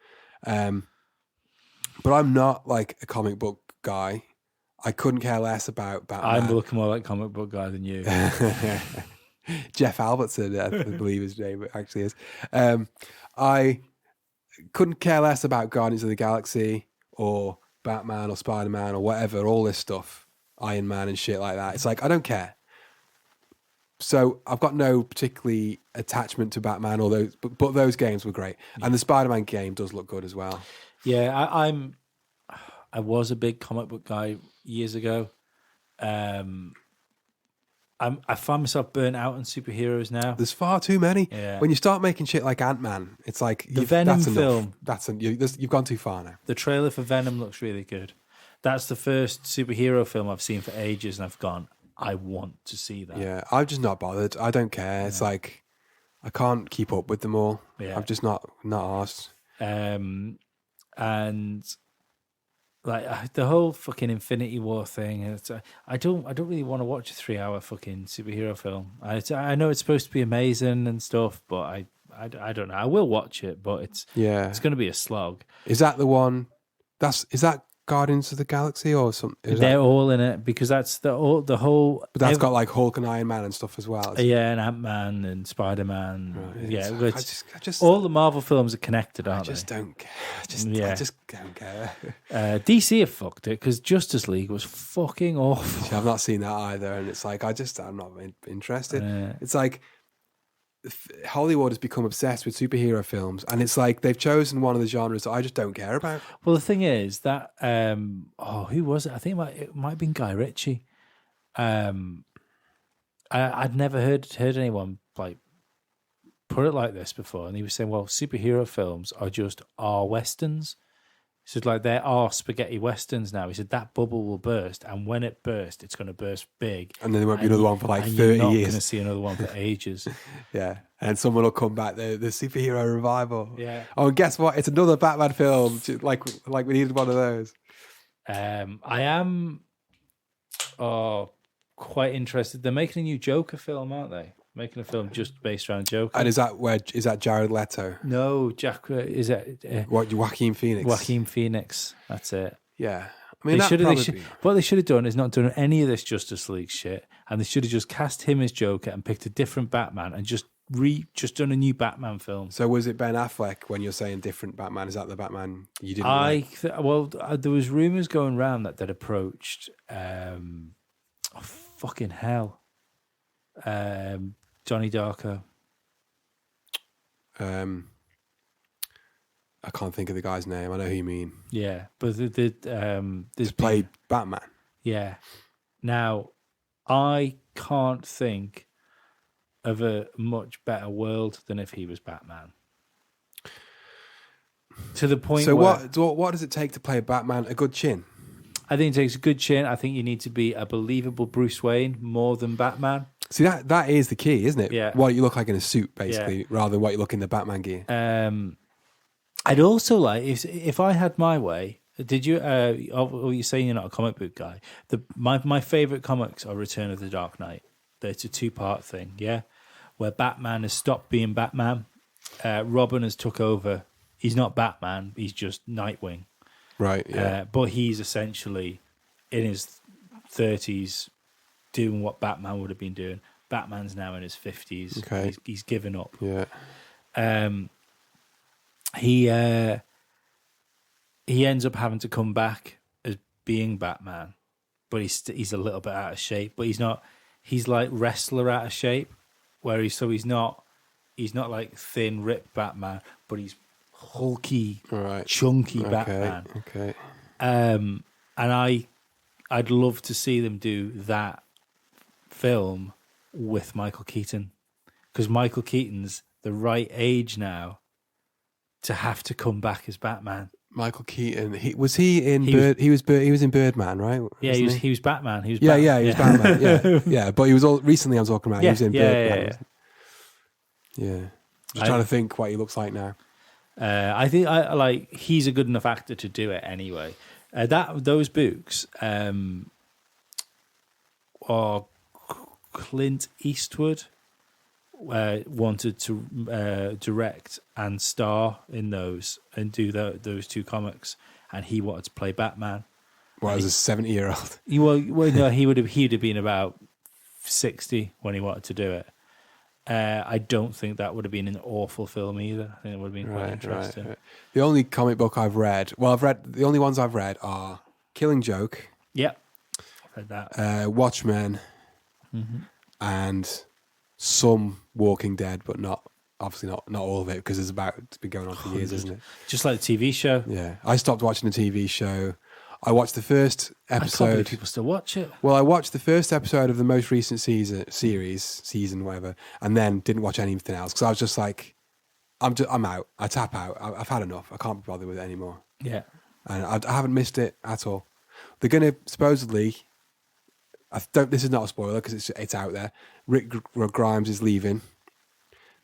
But I'm not like a comic book guy. I couldn't care less about Batman. I'm looking more like a comic book guy than you. Jeff Albertson, I believe his name actually is. I couldn't care less about Guardians of the Galaxy or Batman or Spider-Man or whatever, all this stuff. Iron Man and shit like that. It's like, I don't care. So I've got no particularly attachment to Batman or those, but those games were great. And the Spider-Man game does look good as well. Yeah, I was a big comic book guy years ago. I find myself burnt out on superheroes now. There's far too many. Yeah. When you start making shit like Ant-Man, it's like the Venom film. You've gone too far now. The trailer for Venom looks really good. That's the first superhero film I've seen for ages, and I've gone, I want to see that. Yeah, I'm just not bothered. I don't care. It's like, I can't keep up with them all. Yeah. I'm just not arsed. And like the whole fucking Infinity War thing, I don't really want to watch a 3-hour fucking superhero film. I know it's supposed to be amazing and stuff, but I don't know. I will watch it, but it's going to be a slog. Is that the one? Is that Guardians of the Galaxy or something? They're all in it because that's the whole. But that's got like Hulk and Iron Man and stuff as well. Yeah, and Ant-Man and Spider-Man. Right, Yeah, I just all the Marvel films are connected, aren't I just they? don't care. I just don't care. DC have fucked it because Justice League was fucking awful. See, I've not seen that either, and it's like I'm not interested. It's like Hollywood has become obsessed with superhero films, and it's like they've chosen one of the genres that I just don't care about. Well, the thing is that who was it? I think it might have been Guy Ritchie. I'd never heard anyone like put it like this before, and he was saying, "Well, superhero films are just R westerns." He said, "Like there are spaghetti westerns now." He said that bubble will burst, and when it bursts, it's going to burst big, and then there won't be another one for like 30 you're not years. Going to see another one for ages. Yeah, and someone will come back the superhero revival. Yeah. Oh, and guess what? It's another Batman film. Like we needed one of those. I am quite interested. They're making a new Joker film, aren't they? Making a film just based around Joker. And is that Jared Leto? No, is that Joaquin Phoenix? Joaquin Phoenix. That's it. Yeah. I mean, what they should have done is not done any of this Justice League shit, and they should have just cast him as Joker and picked a different Batman and just done a new Batman film. So was it Ben Affleck when you're saying different Batman? Is that the Batman you didn't like? There was rumors going around that they'd approached fucking hell. Johnny Darko. I can't think of the guy's name. I know who you mean. Yeah, but there's played Batman. Yeah. Now, I can't think of a much better world than if he was Batman. To the point. So where, what does it take to play Batman? A good chin. I think it takes a good chin. I think you need to be a believable Bruce Wayne more than Batman. See, that is the key, isn't it? Yeah. What you look like in a suit, basically, rather than what you look in the Batman gear. I'd also like, if I had my way, did you, you're saying you're not a comic book guy. My favourite comics are Return of the Dark Knight. It's a 2-part thing, yeah? Where Batman has stopped being Batman. Robin has took over. He's not Batman, he's just Nightwing. Right, yeah. But he's essentially in his 30s doing what Batman would have been doing. Batman's now in his 50s. Okay. He's given up. Yeah. He ends up having to come back as being Batman, but he's a little bit out of shape. But he's not. He's like wrestler out of shape, where he's not like thin, ripped Batman, but he's hulky, chunky Batman. Okay. And I'd love to see them do that film with Michael Keaton, because Michael Keaton's the right age now to have to come back as Batman. Michael Keaton, he was in Birdman, right? Yeah, he was Batman. He was Batman. He was Batman. Yeah. But he was recently I'm talking about. He was in Birdman. Yeah. Just trying to think what he looks like now. I think he's a good enough actor to do it anyway. Those books are Clint Eastwood wanted to direct and star in those and do those 2 comics, and he wanted to play Batman. Well, as a 70-year-old. No, he would have been about 60 when he wanted to do it. I don't think that would have been an awful film either. I think it would have been quite interesting. Right. The only comic book the only ones I've read are Killing Joke. Yep, I've read that. Watchmen, and some Walking Dead, but obviously not all of it, because it's been going on for years, isn't it? Just like the TV show. Yeah, I stopped watching the TV show. I watched the first episode. I can't believe people still watch it. Well, I watched the first episode of the most recent season, whatever, and then didn't watch anything else because I was just like, I'm out. I tap out. I've had enough. I can't be bothered with it anymore. Yeah, and I haven't missed it at all. They're going to supposedly. This is not a spoiler because it's out there. Rick Grimes is leaving,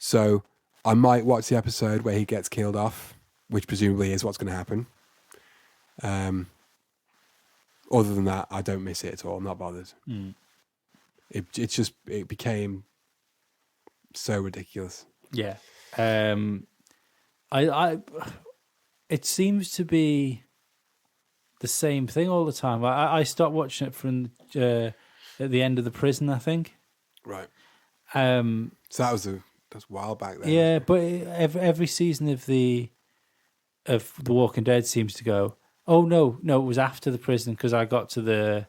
so I might watch the episode where he gets killed off, which presumably is what's going to happen. Other than that, I don't miss it at all. I'm not bothered. It became so ridiculous. Yeah. It seems to be the same thing all the time. I stopped watching it from at the end of the prison, I think. Right. Um, So that's a while back then. yeah, but every season of the Walking Dead seems to go, oh no, it was after the prison because I got to the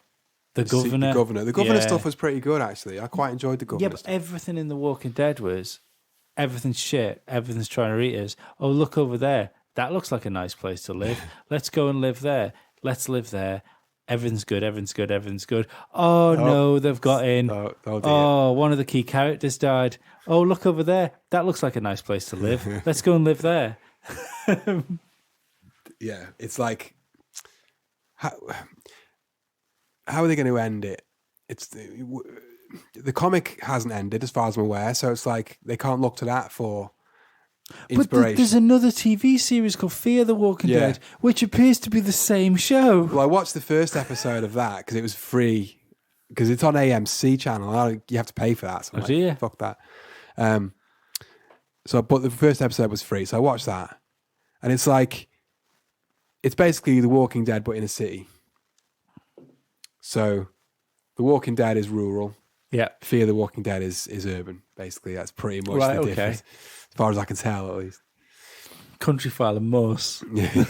governor. The governor Yeah. stuff was pretty good, actually. I quite enjoyed the governor Yeah, but stuff. everything in The Walking Dead was, everything's shit. Everything's trying to eat us. Oh, look over there. That looks like a nice place to live. Let's go and live there. Let's live there. Everything's good. Everything's good. Everything's good. Oh, no, they've got in. Oh, dear. Oh, one of the key characters died. Oh, look over there. That looks like a nice place to live. Let's go and live there. Yeah, it's like, how are they going to end it? It's the comic hasn't ended as far as I'm aware, so it's like they can't look to that for inspiration. But there's another TV series called Fear the Walking Yeah. Dead, which appears to be the same show. Well, I watched the first episode of that because it was free, because it's on AMC channel. You have to pay for that. So I'm Oh, dear. fuck that. But the first episode was free, so I watched that, and it's like, it's basically The Walking Dead but in a city. So, The Walking Dead is rural. Yeah. Fear the Walking Dead is urban. Basically, that's pretty much Right, the okay. difference, as far as I can tell, at least. Country File and Moss. Yeah.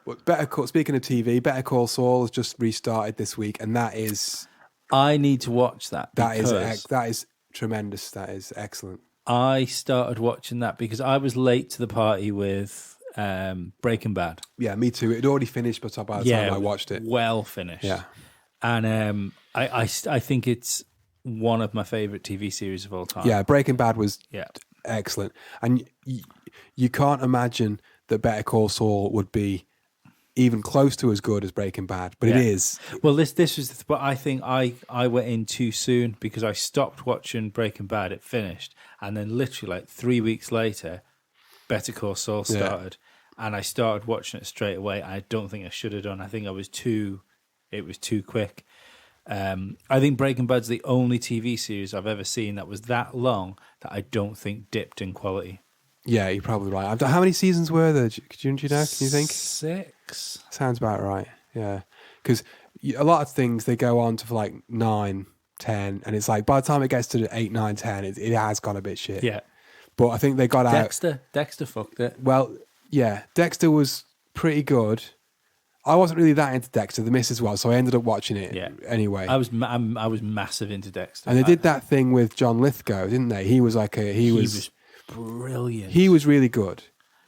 But speaking of TV, Better Call Saul has just restarted this week, and that is I need to watch that. that because is tremendous. That is excellent. I started watching that because I was late to the party with Breaking Bad. Yeah, me too. It had already finished by the time I watched it. Well finished. Yeah. And I think it's one of my favorite TV series of all time. Yeah, Breaking Bad was Yeah. excellent, and you can't imagine that Better Call Saul would be even close to as good as Breaking Bad, but Yeah. it is. Well, this was, but I think I went in too soon because I stopped watching Breaking Bad. It finished, and then literally like 3 weeks later, Better Call Saul started, and I started watching it straight away. I don't think I should have done. I think it was too quick. I think Breaking Bad's the only TV series I've ever seen that was that long that I don't think dipped in quality. Yeah, you're probably right. How many seasons were there? Do you know? Can you think? 6. Sounds about right. Yeah, because a lot of things they go on to for like 9, 10, and it's like by the time it gets to 8, 9, 10, it has gone a bit shit. Yeah. But I think they got out. Dexter fucked it. Well, yeah, Dexter was pretty good. I wasn't really that into Dexter. The missus was, so I ended up watching it anyway. I was massive into Dexter. And they did that thing with John Lithgow, didn't they? He was like he was brilliant. He was really good.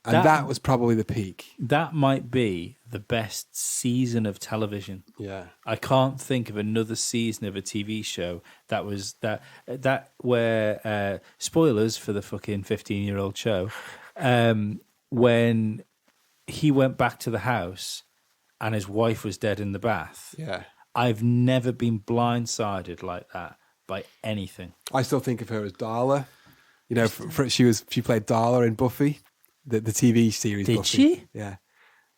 And That- that was probably the peak. That might be the best season of television. Yeah. I can't think of another season of a TV show that was that where spoilers for the fucking 15-year-old show, when he went back to the house and his wife was dead in the bath. Yeah. I've never been blindsided like that by anything. I still think of her as Darla. You know, she played Darla in Buffy, the TV series. Did Buffy. she? Yeah.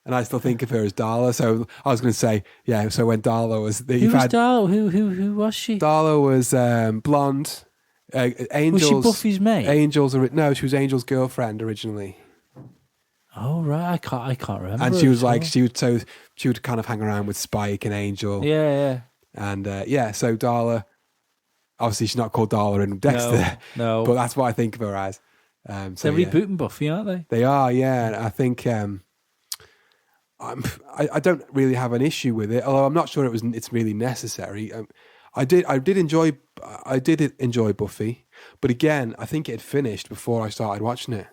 And I still think of her as Darla. So I was going to say, yeah. So when Darla was, Who was Darla? Who was she? Darla was blonde. Angels. Was she Buffy's mate? No, she was Angel's girlfriend originally. Oh right, I can't remember. And she was at all. like, she would kind of hang around with Spike and Angel. Yeah. And so Darla, obviously she's not called Darla in Dexter. No. But that's what I think of her as. They're rebooting Buffy, aren't they? They are, yeah. And I think I don't really have an issue with it, although I'm not sure it's really necessary. I did enjoy Buffy, but again, I think it had finished before I started watching it.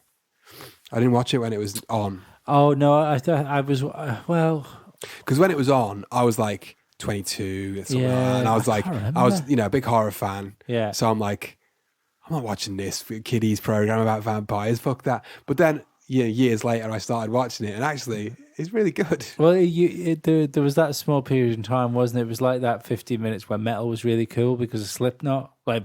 I didn't watch it when it was on. Oh no, I was well. Because when it was on, I was like 22 or something, Yeah, and I was I like, can't remember. I was a big horror fan. Yeah. So I'm like, I'm not watching this kiddies program about vampires. Fuck that. But then, years later, I started watching it, and actually, it's really good. Well, there was that small period in time, wasn't it? It was like that 15 minutes where metal was really cool because of Slipknot. But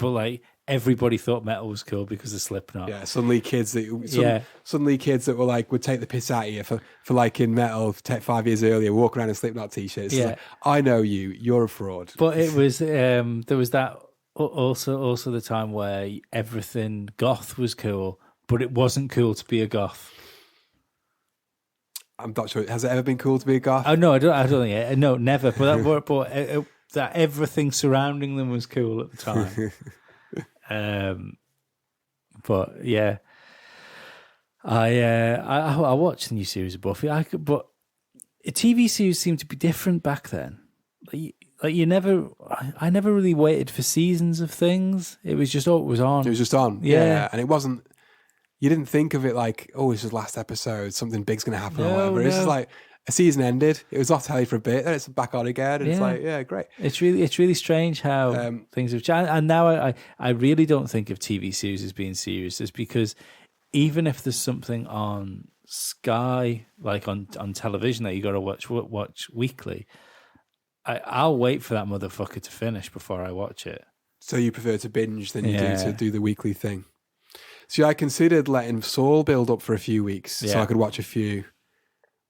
everybody thought metal was cool because of Slipknot. Yeah, suddenly kids that were like would take the piss out of you for liking metal 5 years earlier, walk around in Slipknot t-shirts. Yeah. Like, I know you're a fraud. But it was there was that also the time where everything goth was cool, but it wasn't cool to be a goth. I'm not sure. Has it ever been cool to be a goth? Oh no, I don't think it. No, never. But that everything surrounding them was cool at the time. But yeah, I watched the new series of Buffy. But TV series seemed to be different back then. Like you never, I never really waited for seasons of things. It was just, it was on. It was just on. Yeah. And it wasn't, you didn't think of it like, oh, this is last episode, something big's going to happen or whatever. It's just like a season ended, it was off telly for a bit, then it's back on again. And it's like, yeah, great. It's really strange how things have changed. And now I really don't think of TV series as being serious. It's because even if there's something on Sky, like on television that you got to watch weekly, I'll wait for that motherfucker to finish before I watch it. So you prefer to binge than you do to do the weekly thing? See, I considered letting Saul build up for a few weeks so I could watch a few,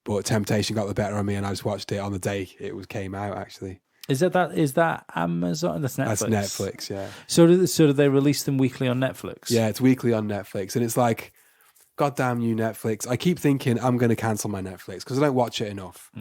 but temptation got the better of me and I just watched it on the day it came out, actually. Is that Amazon? That's Netflix. That's Netflix, yeah. So do they release them weekly on Netflix? Yeah, it's weekly on Netflix. And it's like, goddamn new Netflix. I keep thinking I'm going to cancel my Netflix because I don't watch it enough.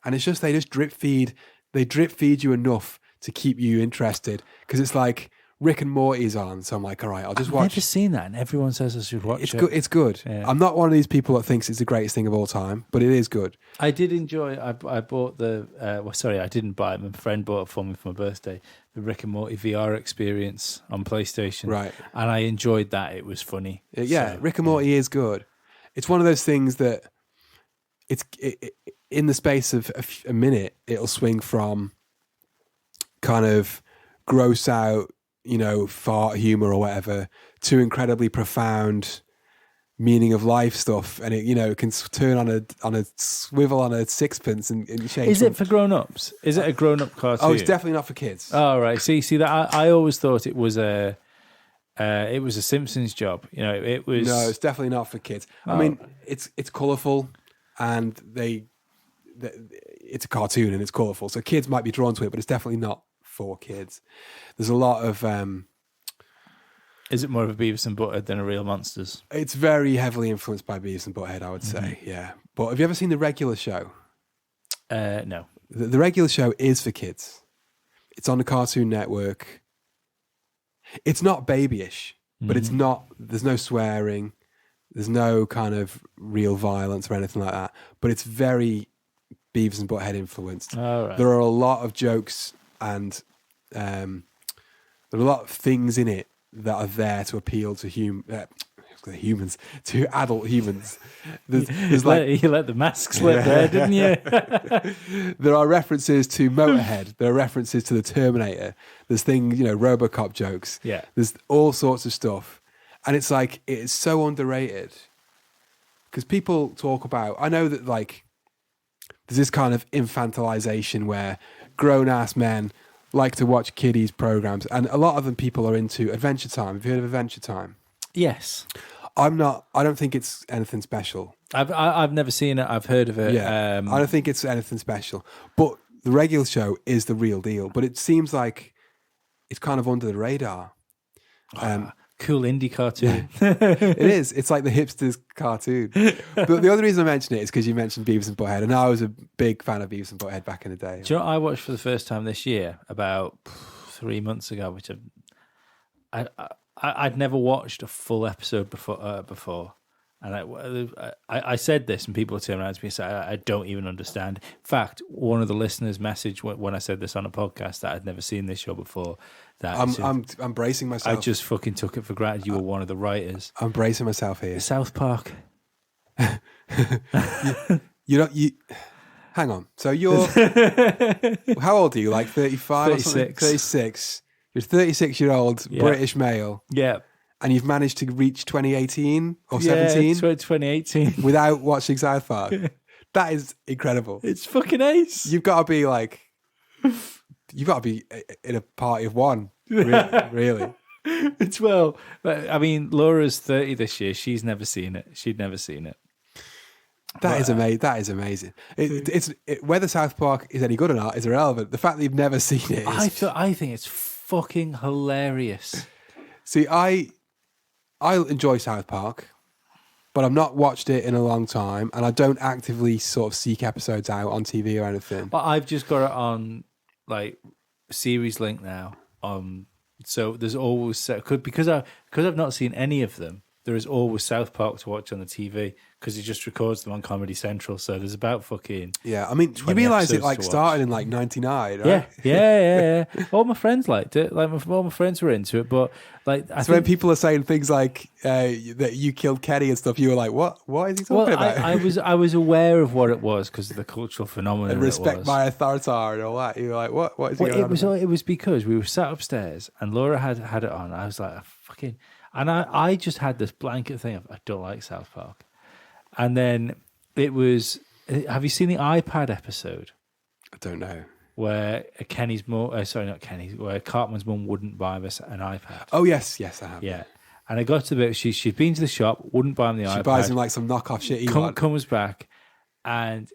And it's just, they just drip feed you enough to keep you interested, because it's like Rick and Morty's on, so I'm like, all right, I'll just watch. I've never seen that, and everyone says I should watch it. It's good. Yeah. I'm not one of these people that thinks it's the greatest thing of all time, but it is good. I did enjoy. I bought the. I didn't buy it. My friend bought it for me for my birthday. The Rick and Morty VR experience on PlayStation, right? And I enjoyed that. It was funny. Yeah, so, Rick and Morty is good. It's one of those things that in the space of a minute, it'll swing from kind of gross out, fart humor or whatever, to incredibly profound meaning of life stuff, and it can turn on a swivel on a sixpence and change. Is it for grown-ups? Is it a grown-up cartoon? Oh, it's definitely not for kids. Oh, right. See that I always thought it was a Simpsons job. It was. No, it's definitely not for kids. I mean, it's colourful, and it's a cartoon and it's colourful, so kids might be drawn to it, but it's definitely not for kids. There's a lot of is it more of a Beavis and Butthead than a Real Monsters? It's very heavily influenced by Beavis and Butthead, I would say. Yeah, but have you ever seen the regular show? No. The regular show is for kids. It's on the Cartoon Network. It's not babyish, but it's not. There's no swearing. There's no kind of real violence or anything like that. But it's very Beavis and Butthead influenced. Oh, right. There are a lot of jokes and there are a lot of things in it that are there to appeal to humans, to adult humans. There's you let the mask slip there, didn't you? There are references to Motorhead. There are references to the Terminator. There's things, RoboCop jokes. Yeah. There's all sorts of stuff. And it's like, it's so underrated. Because people talk about, I know that there's this kind of infantilization where grown-ass men like to watch kiddies programs, and a lot of them people are into Adventure Time. Have you heard of Adventure Time? Yes. I don't think it's anything special. I've never seen it. I've heard of it. Yeah, I don't think it's anything special. But the regular show is the real deal. But it seems like it's kind of under the radar. Cool indie cartoon. It is. It's like the hipsters cartoon. But the other reason I mention it is because you mentioned Beavis and Butthead, and I was a big fan of Beavis and Butthead back in the day. Do you know what I watched for the first time this year, about 3 months ago, which I'd never watched a full episode before. And I said this, and people turned around to me and said, I don't even understand. In fact, one of the listeners messaged when I said this on a podcast that I'd never seen this show before. That I'm bracing myself. I just fucking took it for granted you were one of the writers. I'm bracing myself here. South Park. you hang on. So you're how old are you? Like 35? 36. 36. You're a 36-year-old British male. Yeah. And you've managed to reach 2018 or 17? Yeah, 2018. Without watching South Park. That is incredible. It's fucking ace. You've got to be in a party of one. Really. It's I mean, Laura's 30 this year. She's never seen it. She'd never seen it. That is amazing. That is amazing. Whether South Park is any good or not is irrelevant. The fact that you've never seen it is... I think it's fucking hilarious. See, I enjoy South Park. but I've not watched it in a long time, and I don't actively sort of seek episodes out on TV or anything. But I've just got it on like Series Link now. So there's always because I've not seen any of them. There is always South Park to watch on the TV because he just records them on Comedy Central. So there's about fucking Yeah, I mean, you 20 realise it episodes like to started in like '99, right? yeah. All my friends liked it. Like all my friends were into it, but like I So when think people are saying things like that you killed Kenny and stuff, you were like, "What? What is he talking about?" I was aware of what it was because of the cultural phenomenon. And respect my authority and all that. You were like, "What? What is he going on?" It was because we were sat upstairs and Laura had it on. I was like, fucking, and I just had this blanket thing of I don't like South Park, and then it was. Have you seen the iPad episode I don't know. where Kenny's mum? Sorry, not Kenny's. Where Cartman's mum wouldn't buy him an iPad. Oh yes, I have. Yeah, and I got to the bit. She'd been to the shop, wouldn't buy him the iPad. She buys him like some knockoff shit. Comes back, and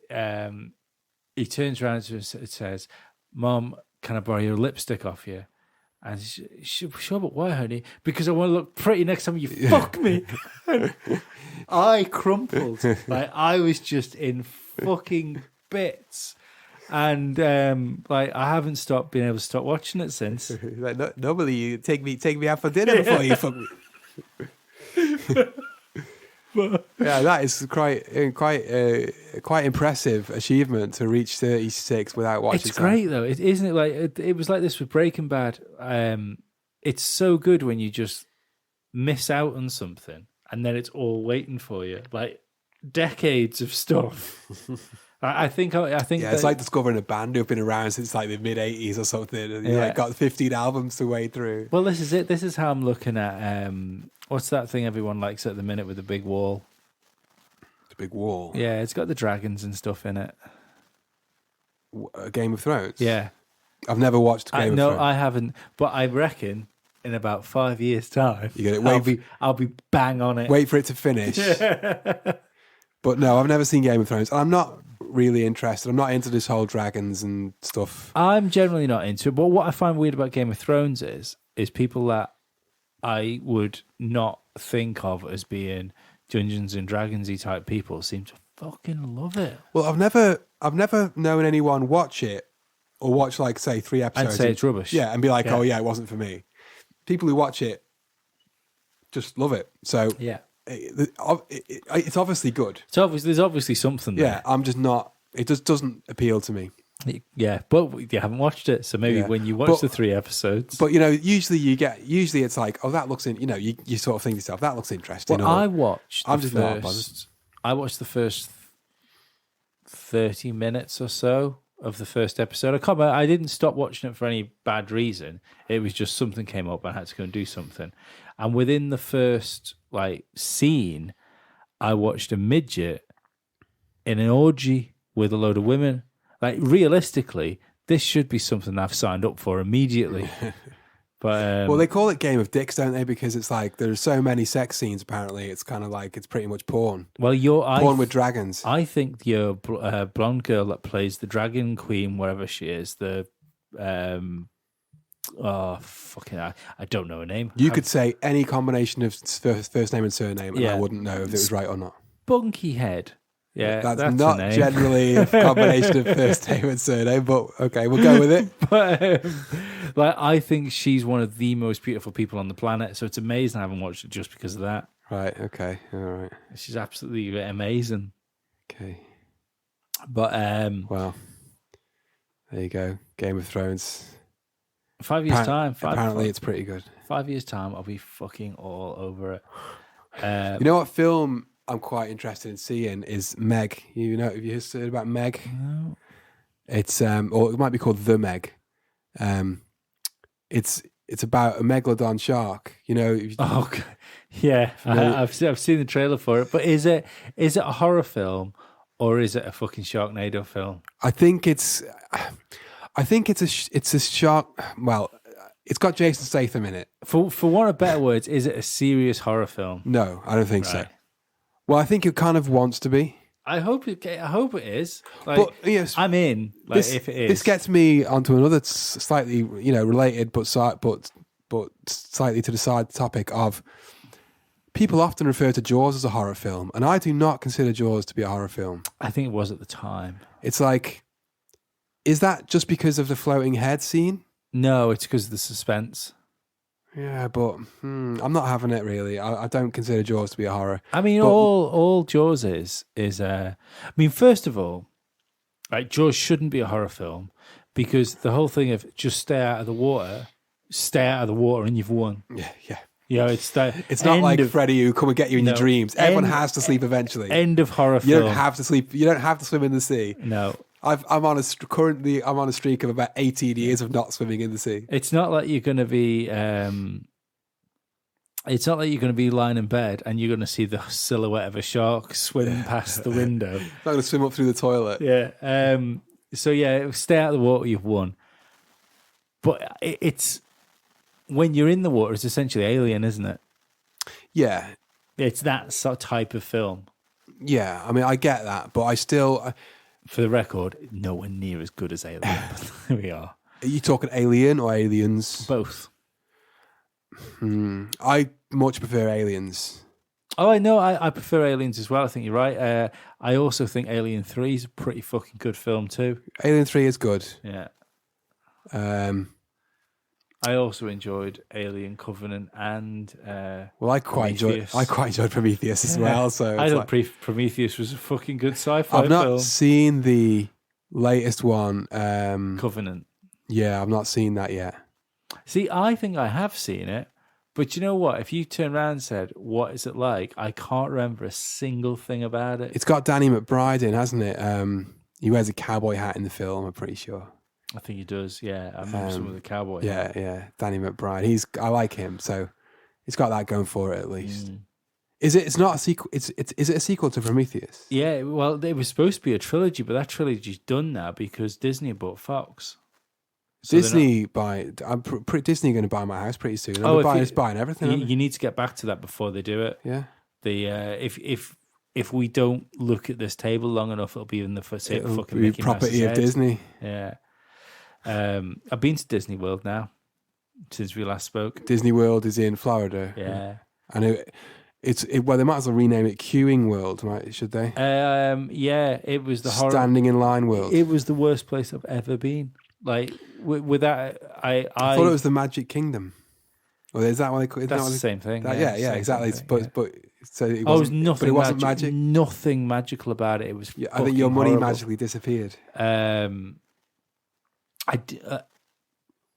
he turns around to her and says, "Mom, can I borrow your lipstick off you?" And she sure, but why, honey? Because I want to look pretty next time you fuck me. I crumpled. Like I was just in fucking bits. And like I haven't stopped being able to stop watching it since. Like, normally you take me out for dinner before you fuck me. Yeah, that is quite impressive achievement to reach 36 without watching. It's great though, isn't it? Like it was like this with Breaking Bad. It's so good when you just miss out on something and then it's all waiting for you, like decades of stuff. I think. Yeah, it's like discovering a band who've been around since like the mid '80s or something, and you like got 15 albums to wade through. Well, this is it. This is how I'm looking at. What's that thing everyone likes at the minute with the big wall? The big wall. Yeah, it's got the dragons and stuff in it. Game of Thrones. Yeah, I've never watched Game of Thrones. No, I haven't. But I reckon in about 5 years' time, you get it. I'll be bang on it. Wait for it to finish. But no, I've never seen Game of Thrones. I'm not really interested. I'm not into this whole dragons and stuff. I'm generally not into it. But what I find weird about Game of Thrones is people that I would not think of as being Dungeons and Dragons-y type people seem to fucking love it. Well, I've never known anyone watch it or watch like say 3 episodes and say it's rubbish. Yeah, and be like, oh yeah, it wasn't for me. People who watch it just love it. So yeah. It's obviously good. There's obviously something there. Yeah, I'm just not. It just doesn't appeal to me. Yeah, but you haven't watched it, so maybe when you watch the 3 episodes. But usually it's like, oh, that looks in. You sort of think to yourself, that looks interesting. Well, I watched. I'm just not bothered. I watched the first 30 minutes or so of the first episode. I didn't stop watching it for any bad reason. It was just something came up and I had to go and do something. And within the first scene, I watched a midget in an orgy with a load of women. Like realistically, this should be something I've signed up for immediately. But well, they call it Game of Dicks, don't they? Because it's like there's so many sex scenes. Apparently, it's kind of like it's pretty much porn. Well, porn with dragons. I think your blonde girl that plays the Dragon Queen, wherever she is, I don't know her name. You could say any combination of first name and surname, and I wouldn't know if it was right or not. Spunky Head. Yeah, that's not generally a combination of first name and surname, but okay, we'll go with it. But I think she's one of the most beautiful people on the planet, so it's amazing I haven't watched it just because of that. Right, okay, all right. She's absolutely amazing. Okay. But, well, there you go. Game of Thrones. 5 years' time. Apparently it's pretty good. 5 years' time, I'll be fucking all over it. You know what film I'm quite interested in seeing is Meg. Have you heard about Meg? No. It's or it might be called The Meg. It's about a megalodon shark. Oh, yeah. I've seen the trailer for it. But is it a horror film or is it a fucking Sharknado film? I think it's a shark. Well, it's got Jason Statham in it. For want of better words, is it a serious horror film? No, I don't think so. Well, I think it kind of wants to be. I hope it is. But yes, I'm in. If it is, this gets me onto another slightly, related, but slightly to the side topic of people often refer to Jaws as a horror film, and I do not consider Jaws to be a horror film. I think it was at the time. It's like, is that just because of the floating head scene? No, it's because of the suspense. Yeah, but I'm not having it really. I don't consider Jaws to be a horror. I mean, But- all Jaws is I mean, first of all, like, Jaws shouldn't be a horror film because the whole thing of just stay out of the water and you've won. Yeah, yeah. You know, it's that. It's not end like of, Freddy who come and get you in your No. dreams. Everyone End- has to sleep eventually. end of horror You film. don't have to sleep. You don't have to swim in the sea. No, I'm on a streak of about 18 years of not swimming in the sea. it's not like you're going to be. It's not like you're going to be lying in bed and you're going to see the silhouette of a shark swimming past the window. I'm not going to swim up through the toilet. Yeah. So yeah, stay out of the water. You've won. But it's when you're in the water, it's essentially Alien, isn't it? Yeah, It's that sort of type of film. yeah. I mean, I get that, but I still. For the record, nowhere near as good as Alien. But here we are. Are you talking Alien or Aliens? Both. I much prefer Aliens. Oh, I know. I prefer Aliens as well. I think you're right. I also think Alien 3 is a pretty fucking good film too. Alien 3 is good. Yeah. I I also enjoyed Alien Covenant and I quite enjoyed Prometheus as well. So I it's thought like- Prometheus was a fucking good sci-fi I've not film. seen the latest one. Covenant. Yeah, I've not seen that yet. See, I think I have seen it, but you know what? If you turn around and said, "What is it like?" I can't remember a single thing about it. It's got Danny McBride in, hasn't it? He wears a cowboy hat in the film. I'm pretty sure. I think he does. Yeah, I remember some of the cowboy. Yeah, yeah. Danny McBride. I like him. So it's got that going for it at least. Is it? It's not a sequel. Is it a sequel to Prometheus? Yeah, well, it was supposed to be a trilogy, but that trilogy's done now because Disney bought Fox. So Disney Disney going to buy my house pretty soon. They're buying everything. aren't they? you need to get back to that before they do it. Yeah. If we don't look at this table long enough, it'll be in the same It'll fucking be Mickey property Mouse's of head. Disney. Yeah. I've been to Disney World now since we last spoke. Disney World is in Florida. Yeah. And well, they might as well rename it Queuing World, right? Should they? Yeah, it was the horror. Standing in Line World. It was the worst place I've ever been. Like with that, I thought it was the Magic Kingdom. Or is that what they call it? That's the same thing. Yeah, exactly. Thing, But so it wasn't, nothing. but it wasn't magic. Nothing magical about it. It was. Yeah, I think your money horrible. magically disappeared.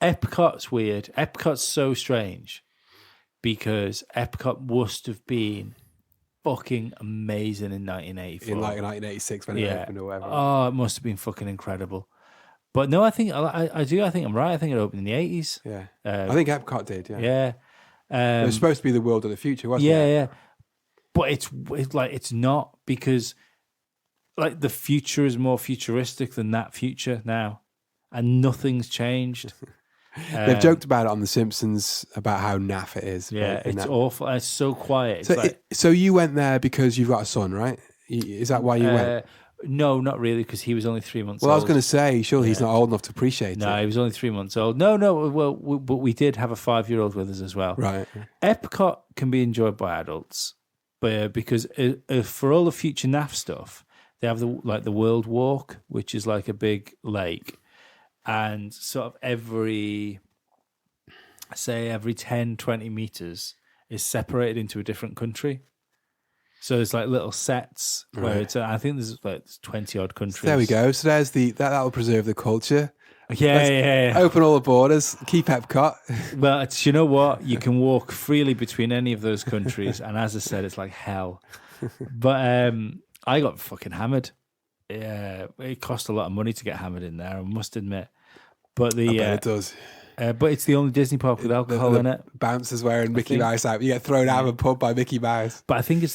Epcot's weird. Epcot's so strange because Epcot must have been fucking amazing in 1984. In like 1986 when it opened or whatever. Oh, it must have been fucking incredible. But no, I think I do. I think I'm right. I think it opened in the 80s. Yeah. I think Epcot did, yeah. Yeah. It was supposed to be the world of the future, wasn't Yeah, it? yeah. But it's not because like the future is more futuristic than that future now, and nothing's changed. They've joked about it on The Simpsons about how naff it is. Yeah, right, in it's that. awful. It's so quiet. It's So you went there because you've got a son, right? Is that why you went? No, not really, because he was only 3 months Well, old. I was going to say, surely he's not old enough to appreciate No, it. he was only 3 months old. No. Well, but we did have a 5-year-old with us as well. Right. Epcot can be enjoyed by adults, but because for all the future NAF stuff, they have the World Walk, which is like a big lake, and sort of every 10, 20 meters is separated into a different country. So there's like little sets where Right. it's. I think there's like 20 odd countries. There we go. So there's that'll preserve the culture. Yeah. Open all the borders. Keep Epcot. Well, you know what? You can walk freely between any of those countries, and as I said, it's like hell. But I got fucking hammered. Yeah, it cost a lot of money to get hammered in there, I must admit. But I bet it does. but it's the only Disney park with alcohol in it. Bouncers wearing Mickey think- Mouse out. You get thrown out of a pub by Mickey Mouse. But I think it's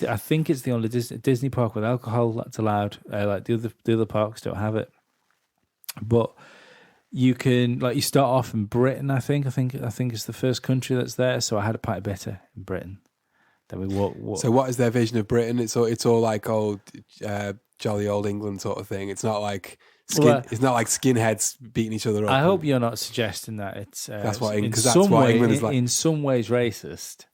the only Disney park with alcohol that's allowed. Like the other parks don't have it. But you can you start off in Britain. I think it's the first country that's there. So I had a pint of bitter in Britain. Then we walk. So what is their vision of Britain? It's all like old, jolly old England sort of thing. It's not like it's not like skinheads beating each other up. I hope you're not suggesting that it's That's what in England some is like. in some ways racist.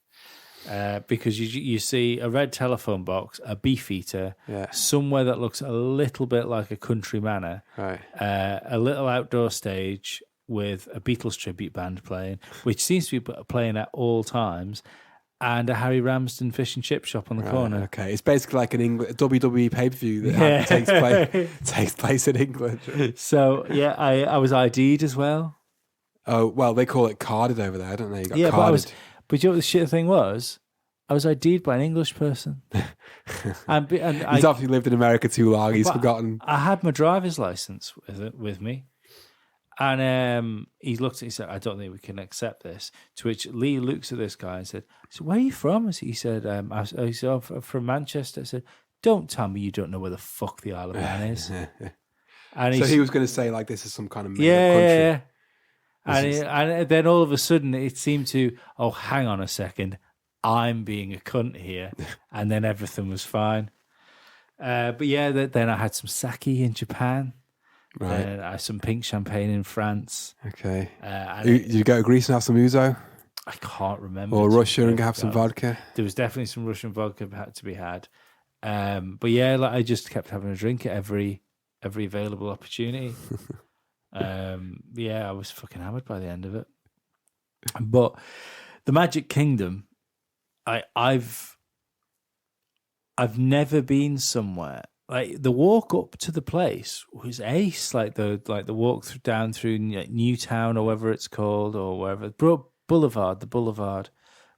because you see a red telephone box, a beefeater, Yeah. somewhere that looks a little bit like a country manor, Right. a little outdoor stage with a Beatles tribute band playing, which seems to be playing at all times, and a Harry Ramsden fish and chip shop on the corner. Okay, it's basically like an WWE pay per view that Yeah. takes place in England. So yeah, I was ID'd as well. Oh well, they call it carded over there, don't they? You got Yeah, carded. but you know what the shit thing was? I was ID'd by an English person, and He's obviously lived in America too long. He's but forgotten. I had my driver's license with me, and he looked at it, he said, "I don't think we can accept this." To which Lee looks at this guy and said, "So where are you from?" He said, "I'm from Manchester." I said, "Don't tell me you don't know where the fuck the Isle of Man is." And So he was going to say like this is some kind of made-up yeah, country. yeah. And then all of a sudden it seemed to, oh, hang on a second, I'm being a cunt here. And then everything was fine. But yeah, then I had some sake in Japan. Right. Then I had some pink champagne in France. Okay. And Did you go to Greece and have some ouzo? I can't remember. Or to Russia be and fair. have some vodka? There was definitely some Russian vodka had to be had. But yeah, like I just kept having a drink at every available opportunity. Yeah, I was fucking hammered by the end of it. But the Magic Kingdom, I've never been somewhere like the walk up to the place was ace. Like the walk down through Newtown or whatever it's called or wherever the Boulevard,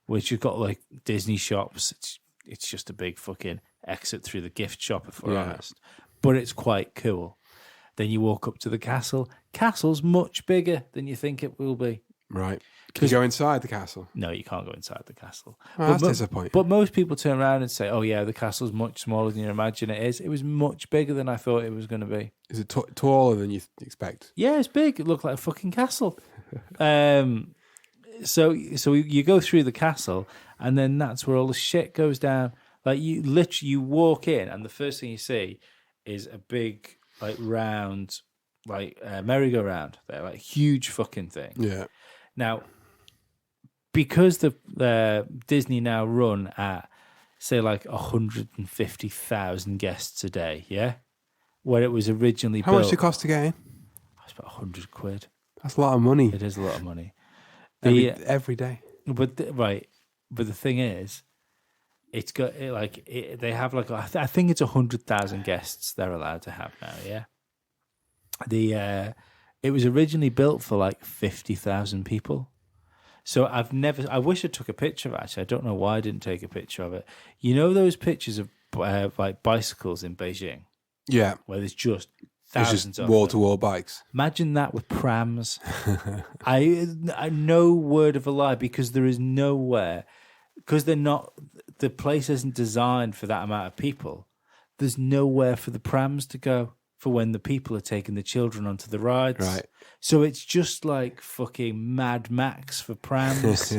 which you've got like Disney shops. It's just a big fucking exit through the gift shop, if we're honest. But it's quite cool. Then you walk up to the castle. Castle's much bigger than you think it will be. Right. Can you go inside the castle? No, you can't go inside the castle. Oh, that's disappointing. But most people turn around and say, oh, yeah, the castle's much smaller than you imagine it is. It was much bigger than I thought it was going to be. Is it taller than you expect? Yeah, it's big. It looked like a fucking castle. So you go through the castle, and then that's where all the shit goes down. Like you walk in, and the first thing you see is a big, like round, like merry-go-round. They're like huge fucking thing. Yeah. Now, because the Disney now run at say like 150,000 guests a day, yeah, where it was originally How built, much did it cost to get in? it's about 100 quid. That's a lot of money. It is a lot of money. Every day. But the thing is, it's got they have like I think it's 100,000 guests they're allowed to have now. Yeah, it was originally built for like 50,000 people. So I wish I took a picture of it. Actually, I don't know why I didn't take a picture of it. You know those pictures of like bicycles in Beijing, Yeah. where there's just It's thousands just of wall them? to wall bikes. Imagine that with prams. I no word of a lie, because there is nowhere, because the place isn't designed for that amount of people. There's nowhere for the prams to go for when the people are taking the children onto the rides. Right. So it's just like fucking Mad Max for prams.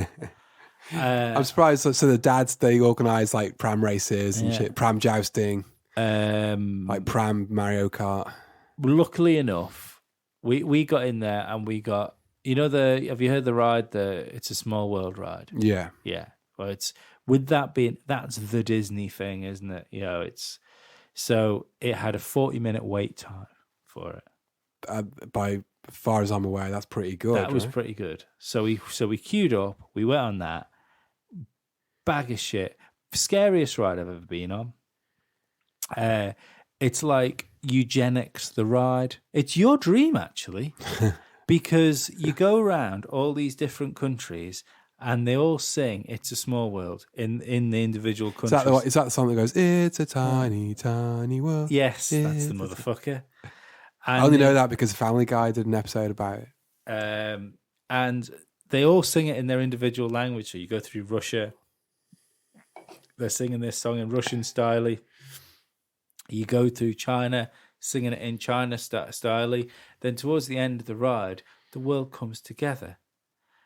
I'm surprised. So the dads, they organise like pram races and Yeah. shit, pram jousting, like pram Mario Kart. Luckily enough, we got in there and we got, have you heard the ride, It's a Small World ride? Yeah. Yeah. Well, that's the Disney thing, isn't it? So it had a 40-minute wait time for it. By far as I'm aware, that's pretty good. That was right? pretty good. So we queued up, we went on that. Bag of shit. Scariest ride I've ever been on. It's like eugenics, the ride. It's your dream, actually, because you go around all these different countries and they all sing "It's a Small World" in the individual countries. Is that the song that goes, "It's a tiny, tiny world"? Yes, that's the It's a- motherfucker. I only know that because Family Guy did an episode about it. And they all sing it in their individual language. So you go through Russia, they're singing this song in Russian style. You go through China, singing it in China style. Then towards the end of the ride, the world comes together.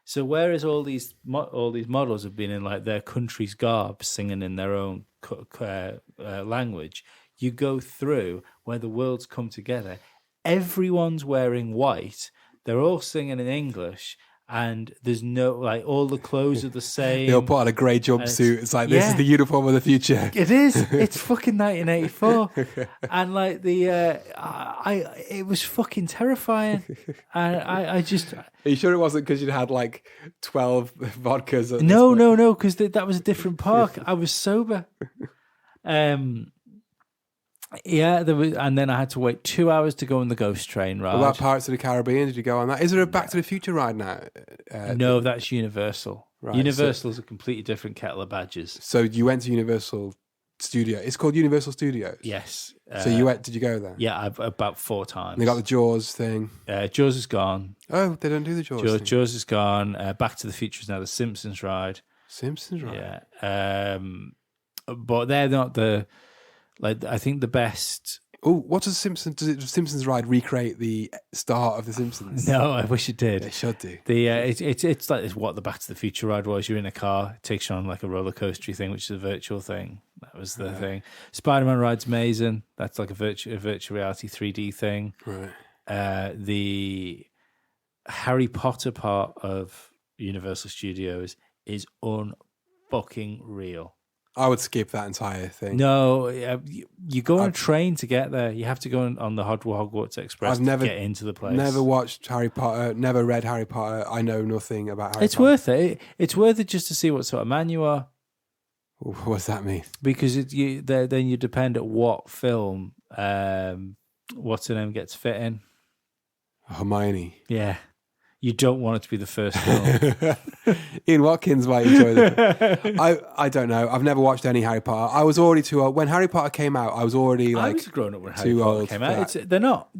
So whereas all these models have been in like their country's garb, singing in their own language, you go through where the worlds come together. Everyone's wearing white. They're all singing in English, and there's no like all the clothes are the same. They'll put on a grey jumpsuit. It's like, this yeah. is the uniform of the future. It is. It's fucking 1984, and like it was fucking terrifying. And I just Are you sure it wasn't because you'd had like 12 vodkas? At no, because that was a different park. I was sober. Yeah, there was, and then I had to wait 2 hours to go on the Ghost Train ride. What about Pirates of the Caribbean? Did you go on that? Is there a Back to the Future ride now? No, that's Universal. Right, Universal's a completely different kettle of badgers. So you went to Universal Studio. It's called Universal Studios. Yes. So you went? Did you go there? Yeah, I've about 4 times. And they got the Jaws thing. Jaws is gone. Oh, they don't do the Jaws thing. Jaws is gone. Back to the Future is now the Simpsons ride. Simpsons ride. Yeah. But they're not the like. I think the best. Oh, what does Simpsons? Does the Simpsons ride recreate the start of the Simpsons? No, I wish it did. It should do. It's like what the Back to the Future ride was. You're in a car, it takes you on like a roller coaster thing, which is a virtual thing. That was the thing. Spider-Man ride's amazing. That's like a virtual reality 3D thing. Right. The Harry Potter part of Universal Studios is unfucking real. I would skip that entire thing. No, you go on a train to get there. You have to go on the Hogwarts Express to get into the place. Never watched Harry Potter, never read Harry Potter. I know nothing about Harry Potter. It's worth it. It's worth it just to see what sort of man you are. What does that mean? Because then you depend at what film, what's her name gets fit in. Hermione. Yeah. You don't want it to be the first film. Ian Watkins might enjoy that. I don't know. I've never watched any Harry Potter. I was already too old. When Harry Potter came out, I was already like I was grown up when Harry Potter came out. They're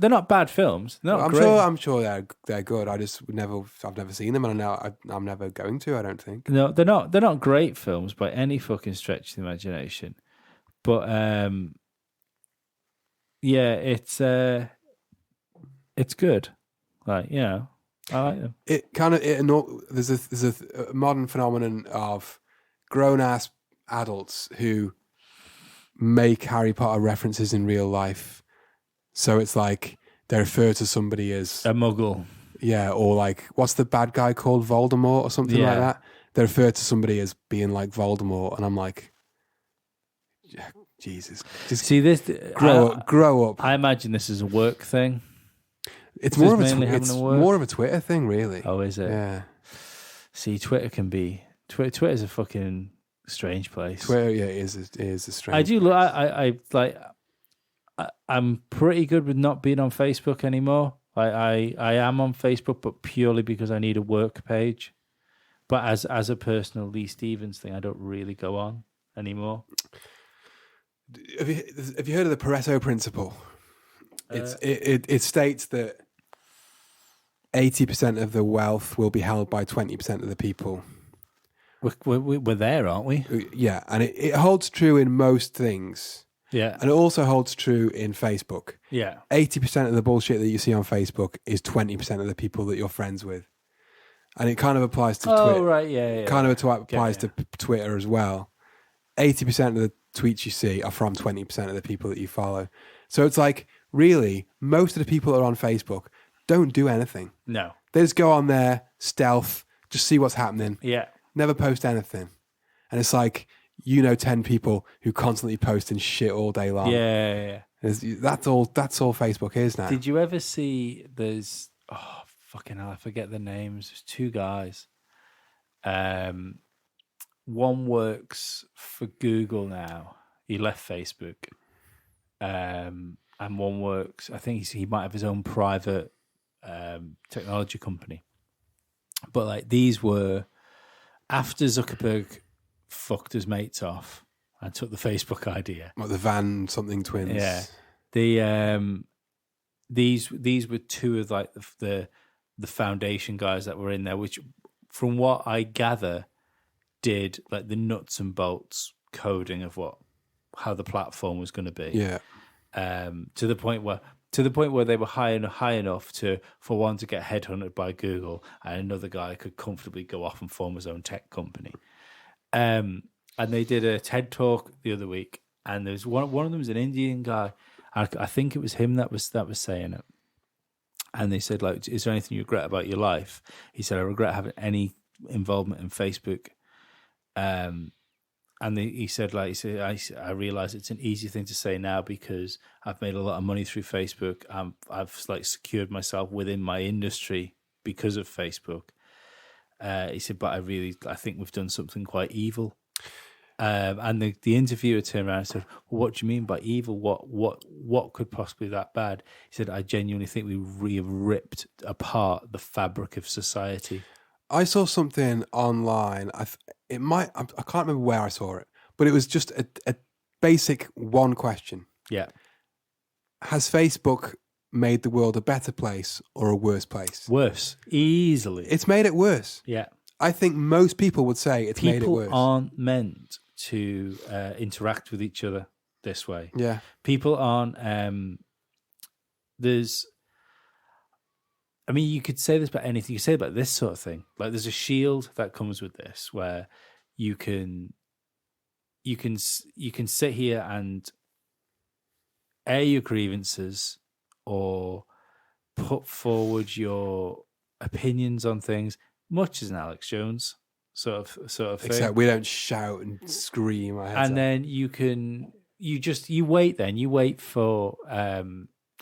not bad films. They're not I'm great. I'm sure they're good. I've never seen them, and I'm never going to. I don't think. No, they're not great films by any fucking stretch of the imagination. But yeah, it's good. Like, you know, I like them. There's a modern phenomenon of grown ass adults who make Harry Potter references in real life. So it's like they refer to somebody as a muggle. Yeah, or like, what's the bad guy called? Voldemort or something like that. They refer to somebody as being like Voldemort, and I'm like, Jesus. Just see this. Grow up. I imagine this is a work thing. It's more of a Twitter thing, really. Oh, is it? Yeah. See, Twitter's a fucking strange place. Twitter, yeah, is a strange. I do. I'm pretty good with not being on Facebook anymore. I am on Facebook, but purely because I need a work page. But as a personal Lee Stevens thing, I don't really go on anymore. Have you heard of the Pareto principle? It states that 80% of the wealth will be held by 20% of the people. We're there, aren't we? Yeah, and it holds true in most things. Yeah. And it also holds true in Facebook. Yeah. 80% of the bullshit that you see on Facebook is 20% of the people that you're friends with. And it kind of applies to Twitter. Oh, right, yeah. Kind of applies to Twitter as well. 80% of the tweets you see are from 20% of the people that you follow. So it's like, really, most of the people that are on Facebook don't do anything. No. They just go on there, stealth, just see what's happening. Yeah. Never post anything. And it's like, 10 people who constantly posting shit all day long. Yeah. That's all Facebook is now. Did you ever see fucking hell, I forget the names. There's 2 guys. One works for Google now. He left Facebook. And one works, I think he might have his own private technology company. But like, these were after Zuckerberg fucked his mates off and took the Facebook idea. Like the Van something twins. Yeah. The these were 2 of like the foundation guys that were in there, which from what I gather did like the nuts and bolts coding of how the platform was going to be. Yeah. To the point where they were high enough for one to get headhunted by Google, and another guy could comfortably go off and form his own tech company. And they did a TED talk the other week, and there's one of them was an Indian guy. I think it was him that was saying it. And they said, like, is there anything you regret about your life? He said, I regret having any involvement in Facebook. He said, I realize it's an easy thing to say now because I've made a lot of money through Facebook. I've like secured myself within my industry because of Facebook. He said, but I think we've done something quite evil. And the interviewer turned around and said, well, what do you mean by evil? What could possibly be that bad? He said, I genuinely think we have ripped apart the fabric of society. I saw something online. I can't remember where I saw it, but it was just a basic one question. Yeah. Has Facebook made the world a better place or a worse place? Worse. Easily. It's made it worse. Yeah. I think most people would say it's made it worse. People aren't meant to interact with each other this way. Yeah. People aren't... you could say this about anything. You could say about this sort of thing. Like, there's a shield that comes with this where you can sit here and air your grievances or put forward your opinions on things, much as an Alex Jones sort of thing. Except we don't shout and scream. Then you wait for.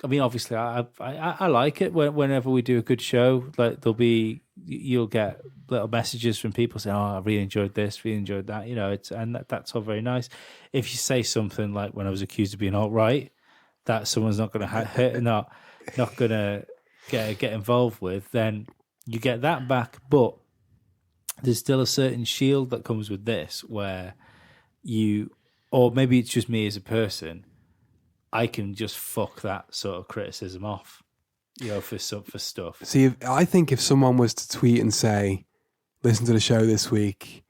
Obviously, I like it whenever we do a good show. Like, you'll get little messages from people saying, "Oh, I really enjoyed this, really enjoyed that." That's all very nice. If you say something like when I was accused of being alt-right, that someone's not going to hurt, not going to get involved with, then you get that back. But there's still a certain shield that comes with this, where or maybe it's just me as a person, I can just fuck that sort of criticism off, for stuff. See, I think if someone was to tweet and say, "Listen to the show this week,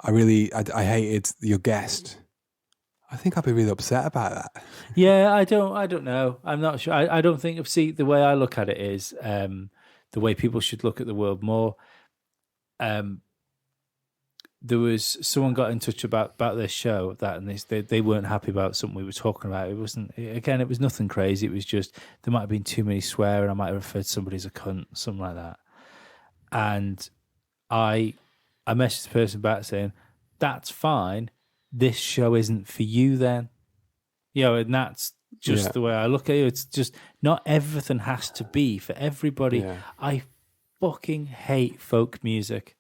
I hated your guest," I think I'd be really upset about that. Yeah, I don't know. I'm not sure. I don't think. See, the way I look at it is the way people should look at the world more. There was someone got in touch about this show and they weren't happy about something we were talking about. It was nothing crazy. It was just there might have been too many swearing. I might have referred to somebody as a cunt, something like that. And I messaged the person back saying, "That's fine. This show isn't for you then." And that's just the way I look at it. It's just not everything has to be for everybody. Yeah. I fucking hate folk music.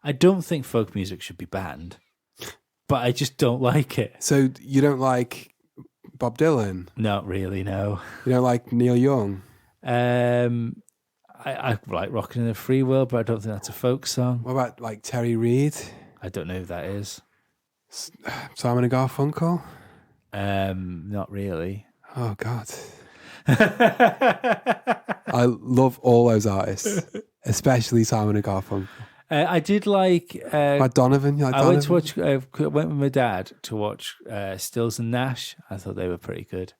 I don't think folk music should be banned, but I just don't like it. So you don't like Bob Dylan? Not really, no. You don't like Neil Young? I like Rockin' in the Free World, but I don't think that's a folk song. What about like Terry Reid? I don't know who that is. Simon and Garfunkel? Not really. Oh, God. I love all those artists, especially Simon and Garfunkel. I did like Donovan. You like I Donovan? went with my dad to watch Stills and Nash. I thought they were pretty good.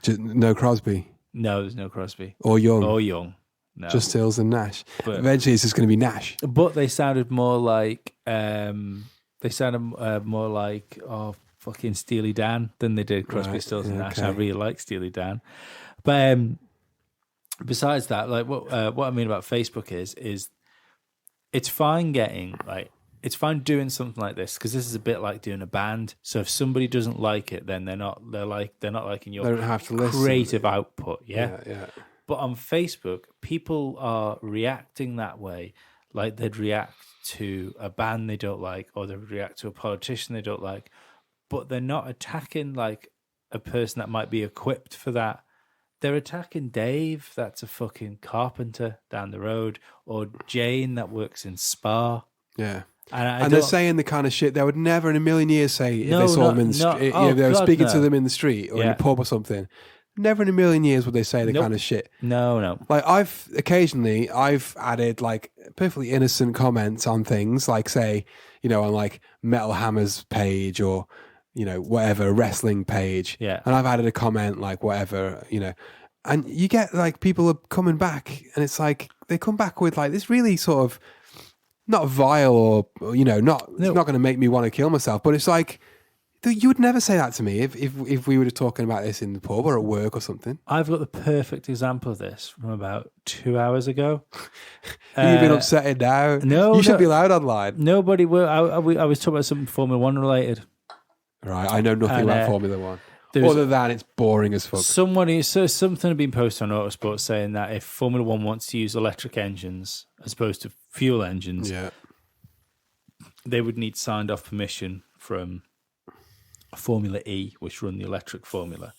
No Crosby? No, there's no Crosby. Or Young? No. Just Stills and Nash. But eventually it's just going to be Nash. But they sounded more like fucking Steely Dan than they did Crosby, Stills and Nash. Okay. I really like Steely Dan. But besides that, like what I mean about Facebook is it's fine it's fine doing something like this because this is a bit like doing a band. So if somebody doesn't like it, then they're not liking your creative output. Yeah. But on Facebook, people are reacting that way, like they'd react to a band they don't like, or they'd react to a politician they don't like. But they're not attacking like a person that might be equipped for that. They're attacking Dave, that's a fucking carpenter down the road, or Jane that works in Spa. Yeah. And they're saying the kind of shit they would never in a million years say if they saw them in the street. They were speaking to them in the street or in a pub or something. Never in a million years would they say the kind of shit. No. Like I've added like perfectly innocent comments on things, like say, on like Metal Hammer's page or whatever, wrestling page. Yeah. And I've added a comment like whatever, and you get like people are coming back and it's like they come back with like this really sort of not vile or it's not going to make me want to kill myself, but it's like You would never say that to me if we were talking about this in the pub or at work or something. I've got the perfect example of this from about 2 hours ago. You've been upsetting now. No, you should be loud online. Nobody will. I was talking about something Formula One related. Right, I know nothing about Formula One. There's- Other than it's boring as fuck. Something had been posted on Autosport saying that if Formula One wants to use electric engines as opposed to fuel engines, Yeah. they would need signed off permission from Formula E, which run the electric formula,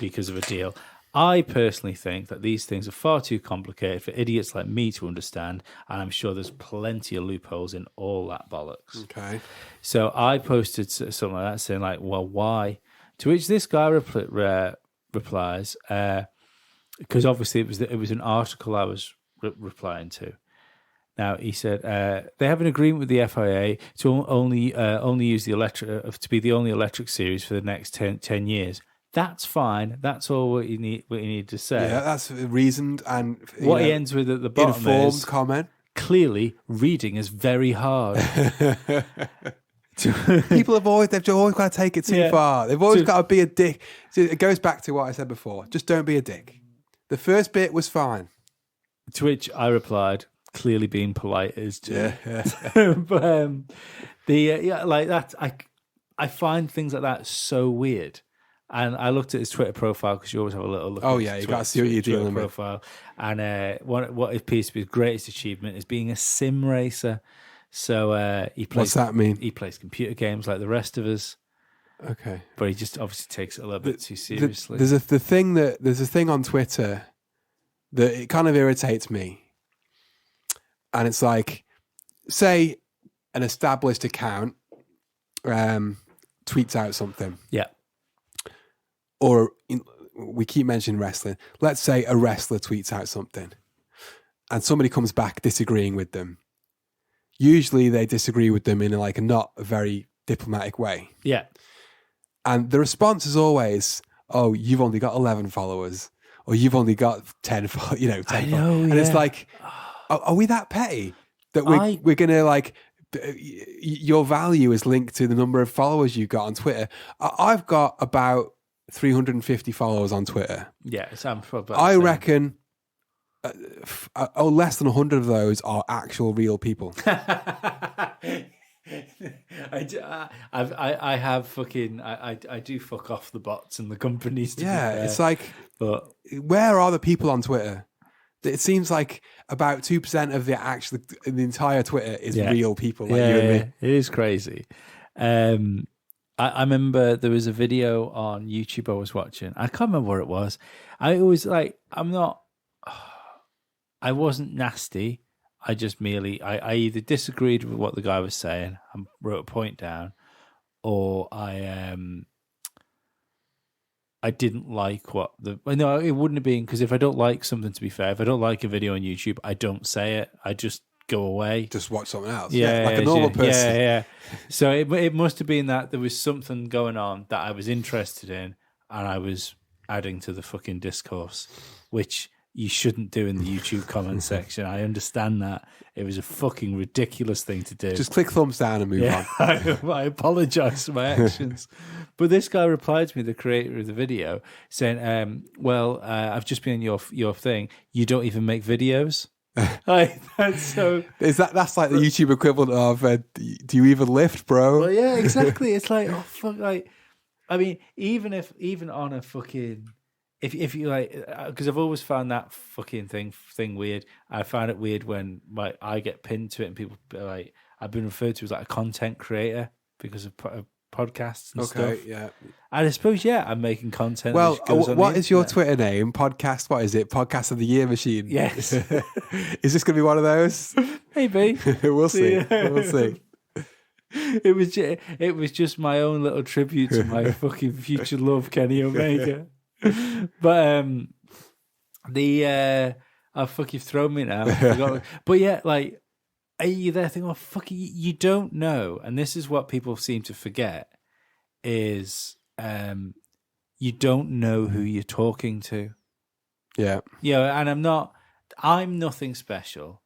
because of a deal. I personally think that these things are far too complicated for idiots like me to understand, and I'm sure there's plenty of loopholes in all that bollocks. Okay. So I posted something like that saying, like, well, why? To which this guy replies, because obviously it was an article I was replying to. Now he said they have an agreement with the FIA to only use the electric to be the only electric series for the next 10 years. That's fine. That's all what you need to say. Yeah, that's reasoned and What he ends with at the bottom informed is comment. clearly reading is very hard. People they've always got to take it too far. They've always got to be a dick. So it goes back to what I said before. Just don't be a dick. The first bit was fine. To which I replied, clearly being polite is too. Yeah. But like that, I find things like that so weird. And I looked at his Twitter profile because you always have a little look. Oh at yeah, his you got to see what you're Twitter dealing with. profile. And what appears to be his greatest achievement is being a sim racer. So he plays. What's that mean? He plays computer games like the rest of us, Okay. but he just obviously takes it a little bit too seriously. There's a thing on Twitter that it kind of irritates me, and it's like, say, an established account tweets out something. Yeah. Or we keep mentioning wrestling. Let's say a wrestler tweets out something and somebody comes back disagreeing with them. Usually they disagree with them in like a not a very diplomatic way. Yeah. And the response is always, oh, you've only got 11 followers or you've only got 10 followers. I know, And it's like, are we that petty that we're going to like, your value is linked to the number of followers you've got on Twitter. I've got about 350 followers on Twitter. Yeah, I'm probably. I reckon less than 100 of those are actual real people. I have fucking. I do fuck off the bots and the companies. It's like, but where are the people on Twitter? It seems like about 2% of the entire Twitter is real people like you and me. It is crazy. I remember there was a video on YouTube I was watching. I can't remember what it was. I wasn't nasty. I just merely, I either disagreed with what the guy was saying and wrote a point down, or I didn't like no, it wouldn't have been, because if I don't like something, to be fair, if I don't like a video on YouTube, I don't say it. I just go away. Just watch something else. Like a normal person. Yeah. So it must have been that there was something going on that I was interested in, and I was adding to the fucking discourse, which you shouldn't do in the YouTube comment section. I understand that. It was a fucking ridiculous thing to do. Just click thumbs down and move on. I apologize for my actions. But this guy replied to me, the creator of the video, saying, I've just been on your thing. You don't even make videos? That's like the YouTube equivalent of do you even lift, bro? Well, yeah, exactly. It's like, oh fuck, like, I mean, even on a fucking, if you like, because I've always found that fucking thing weird. I find it weird when I get pinned to it and people like, I've been referred to as like a content creator because of podcasts and stuff. Okay, yeah. And I suppose, I'm making content. Well, what is your internet. Twitter name? Podcast, what is it? Podcast of the Year Machine? Yes. Is this going to be one of those? Maybe. We'll see. We'll see. It was just my own little tribute to my fucking future love, Kenny Omega. But fuck, you've thrown me now. But yeah, like, are you there thinking, oh fuck, you don't know, and this is what people seem to forget is you don't know who you're talking to. Yeah. And I'm nothing special,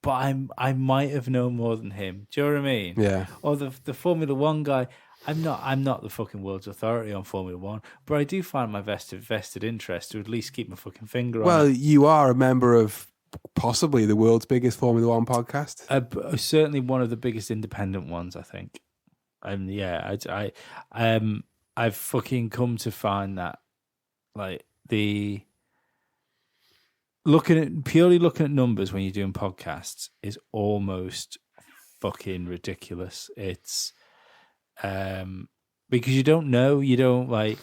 but I might have known more than him. Do you know what I mean? Yeah. Or the Formula One guy, I'm not the fucking world's authority on Formula One, but I do find my vested interest to at least keep my fucking finger on Well, it. you are a member of possibly the world's biggest Formula One podcast. Certainly one of the biggest independent ones, I think. And yeah, I've fucking come to find that like purely looking at numbers when you're doing podcasts is almost fucking ridiculous. It's because you don't know, like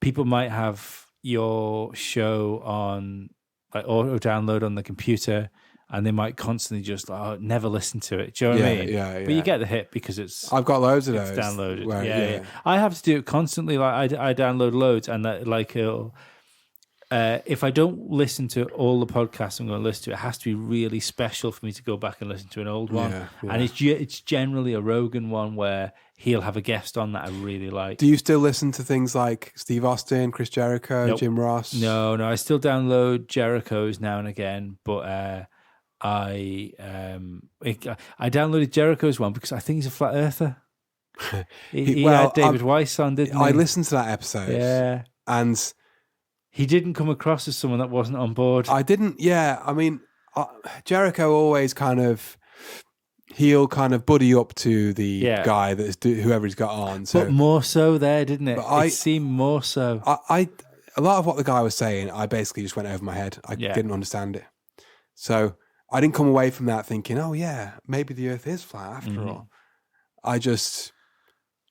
people might have your show on like auto download on the computer and they might constantly just never listen to it. Do you know what I mean? Yeah. But you get the hit because it's I've got loads of it's those downloaded. where- Yeah. I have to do it constantly. Like I download loads and that like it'll if I don't listen to all the podcasts I'm going to listen to, it has to be really special for me to go back and listen to an old one. Yeah. And it's generally a Rogan one where he'll have a guest on that I really like. Do you still listen to things like Steve Austin, Chris Jericho, Nope. Jim Ross? No, I still download Jericho's now and again, but I downloaded Jericho's one because I think he's a flat earther. He well, had David Weiss on, didn't he? I listened to that episode. Yeah. And He didn't come across as someone that wasn't on board. I didn't, I mean, Jericho always he'll kind of buddy up to the guy that's whoever he's got on. So, but more so there, didn't it? But It seemed more so. a lot of what the guy was saying, I basically just went over my head. I didn't understand it. So I didn't come away from that thinking, oh yeah, maybe the earth is flat after all.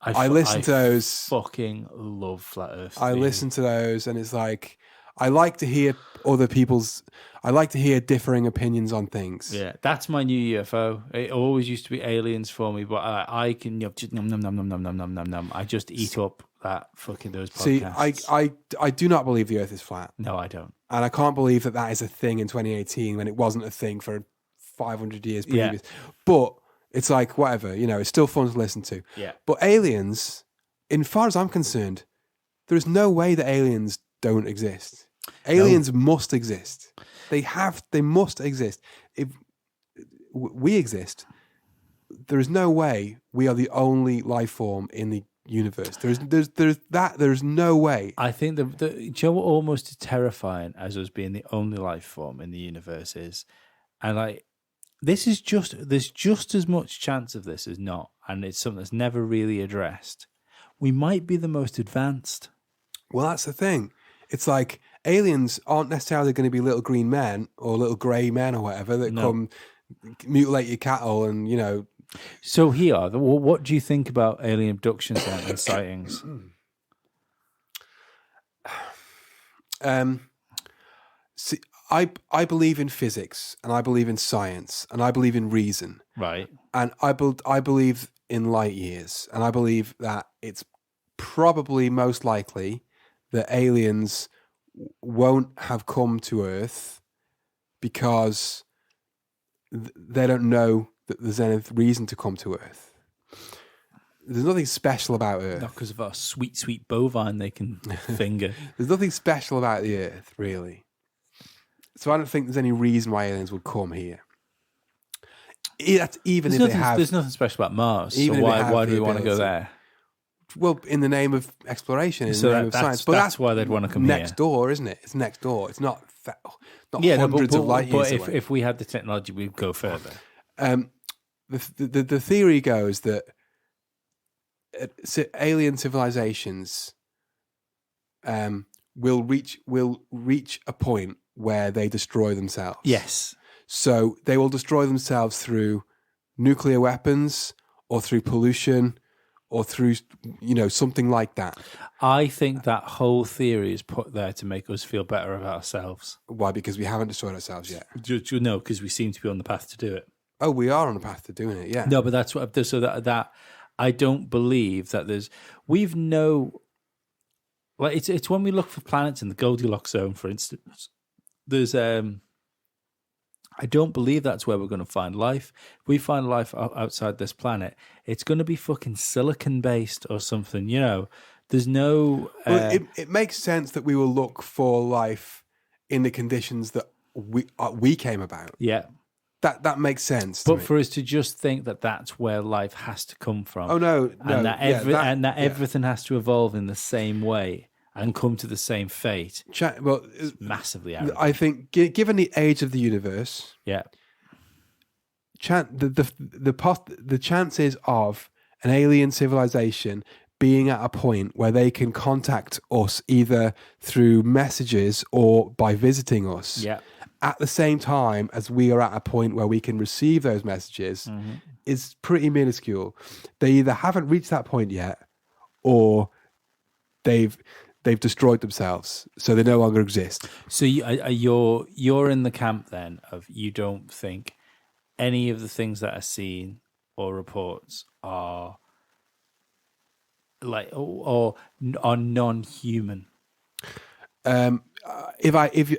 I listen to those. Fucking love flat earth. I listen to those and it's like, I like to hear differing opinions on things. Yeah, that's my new UFO. It always used to be aliens for me, but I can just nom nom nom nom nom nom nom nom nom. I just eat up that fucking those podcasts. See, I do not believe the earth is flat. No, I don't. And I can't believe that is a thing in 2018 when it wasn't a thing for 500 years previous. Yeah. But it's like, whatever, it's still fun to listen to. Yeah. But aliens, in far as I'm concerned, there is no way that aliens don't exist. Aliens must exist. They must exist. If we exist, there is no way we are the only life form in the universe. There's no way. I think do you know what almost as terrifying as us being the only life form in the universe is, and like there's just as much chance of this as not, and it's something that's never really addressed. We might be the most advanced. Well, that's the thing. It's like aliens aren't necessarily going to be little green men or little grey men or whatever that come mutilate your cattle and So here, what do you think about alien abductions and sightings? See, I believe in physics and I believe in science and I believe in reason. Right. And I believe in light years, and I believe that it's probably most likely that aliens won't have come to Earth because they don't know that there's any reason to come to Earth. There's nothing special about Earth. Not because of our sweet, sweet bovine they can finger. There's nothing special about the Earth, really. So I don't think there's any reason why aliens would come here. Even if they have... There's nothing special about Mars, so Even why do we want to go there? Well, in the name of exploration, in So the name of science. But that's why they'd want to come next here. door, isn't it? It's next door. It's not hundreds of light years but away. if we had the technology, we'd go further. The theory goes that alien civilizations will reach a point where they destroy themselves. Yes. So they will destroy themselves through nuclear weapons or through pollution or through, something like that. I think that whole theory is put there to make us feel better about ourselves. Why? Because we haven't destroyed ourselves yet. No, because we seem to be on the path to do it. Oh, we are on the path to doing it, yeah. No, but that's what I've done. So that I don't believe that it's when we look for planets in the Goldilocks zone, for instance, there's I don't believe that's where we're going to find life. If we find life outside this planet, it's going to be fucking silicon based or something. There's no. Well, it makes sense that we will look for life in the conditions that we came about. Yeah. That makes sense. To But me. for us to just think that that's where life has to come from, Oh no, and that yeah, everything has to evolve in the same way and come to the same fate, well, massively arrogant. I think given the age of the universe, Yeah, the chances of an alien civilization being at a point where they can contact us either through messages or by visiting us yeah, at the same time as we are at a point where we can receive those messages is pretty minuscule. They either haven't reached that point yet, or they've destroyed themselves, so they no longer exist. So you're in the camp then of you don't think any of the things that are seen or reports are like or are non-human. If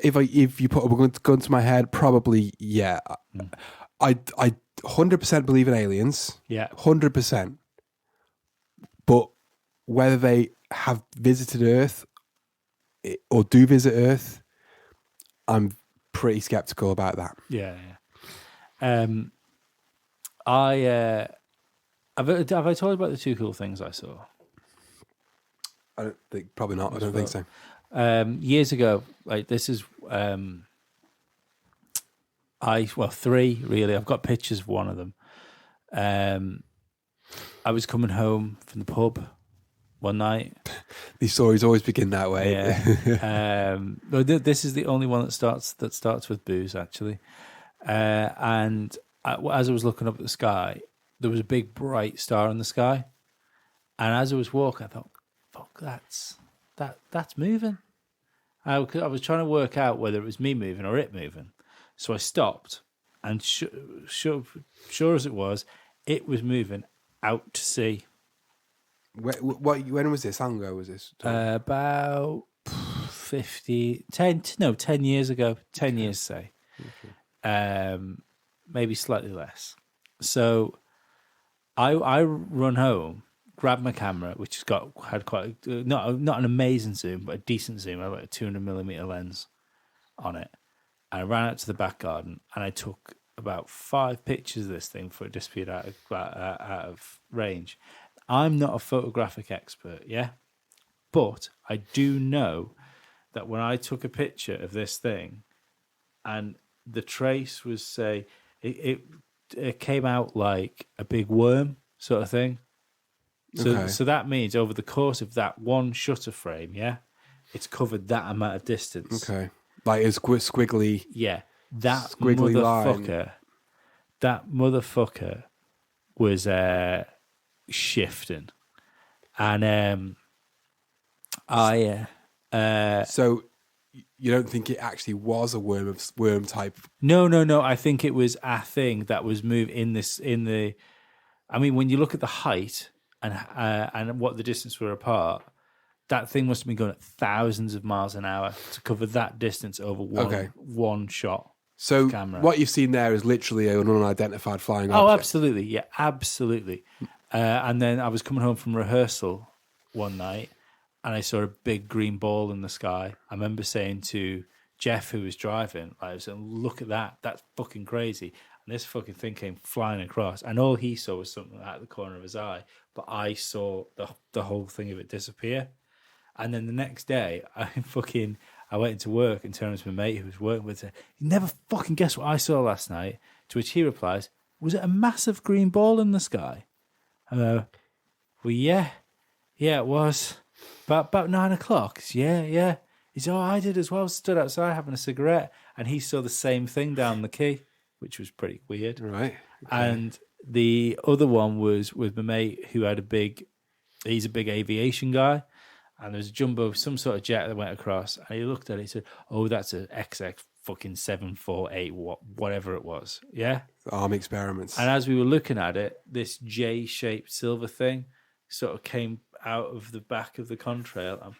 you put a gun to my head, probably yeah. I 100% believe in aliens. Yeah. 100%. But whether they have visited Earth or do visit Earth, I'm pretty skeptical about that. Yeah. Have I told you about the two cool things I saw? I don't think, probably not. I don't think so. Years ago, like this is three really. I've got pictures of one of them. I was coming home from the pub one night. These stories always begin that way. Yeah. This is the only one that starts with booze actually. And as I was looking up at the sky, there was a big bright star in the sky. And as I was walking, I thought, "Fuck, that's moving." I was trying to work out whether it was me moving or it moving. So I stopped, and sure as it was moving out to sea. When was this? How long ago was this? About 10 years ago. 10 years, say. Okay. Maybe slightly less. So I run home, grab my camera, which had quite not an amazing zoom, but a decent zoom. I had like a 200mm lens on it. And I ran out to the back garden and I took about 5 pictures of this thing before it disappeared out of range. I'm not a photographic expert, yeah? But I do know that when I took a picture of this thing and the trace was, say, it came out like a big worm sort of thing. So that means over the course of that one shutter frame, yeah, it's covered that amount of distance. Okay. Like it's squiggly. Yeah. That squiggly motherfucker was shifting. And so you don't think it actually was a worm type? No. I think it was a thing that was moving I mean, when you look at the height and what the distance were apart, that thing must have been going at thousands of miles an hour to cover that distance over one shot. So camera. What you've seen there is literally an unidentified flying object. Oh, absolutely. Yeah, absolutely. And then I was coming home from rehearsal one night and I saw a big green ball in the sky. I remember saying to Jeff, who was driving, I was saying, "Look at that. That's fucking crazy." And this fucking thing came flying across. And all he saw was something out of the corner of his eye. But I saw the whole thing of it disappear. And then the next day, I went into work and turned to my mate who was working with it. "You never fucking guess what I saw last night." To which he replies, "Was it a massive green ball in the sky?" Well, yeah, it was. About 9 o'clock. Yeah. He said, "Oh, I did as well. Stood outside having a cigarette." And he saw the same thing down the quay, which was pretty weird. Right. Okay. And the other one was with my mate who had he's a big aviation guy. And there was a jumbo, some sort of jet that went across. And he looked at it and said, "Oh, that's a XX fucking 748, whatever it was." Yeah? Army experiments. And as we were looking at it, this J-shaped silver thing sort of came out of the back of the contrail and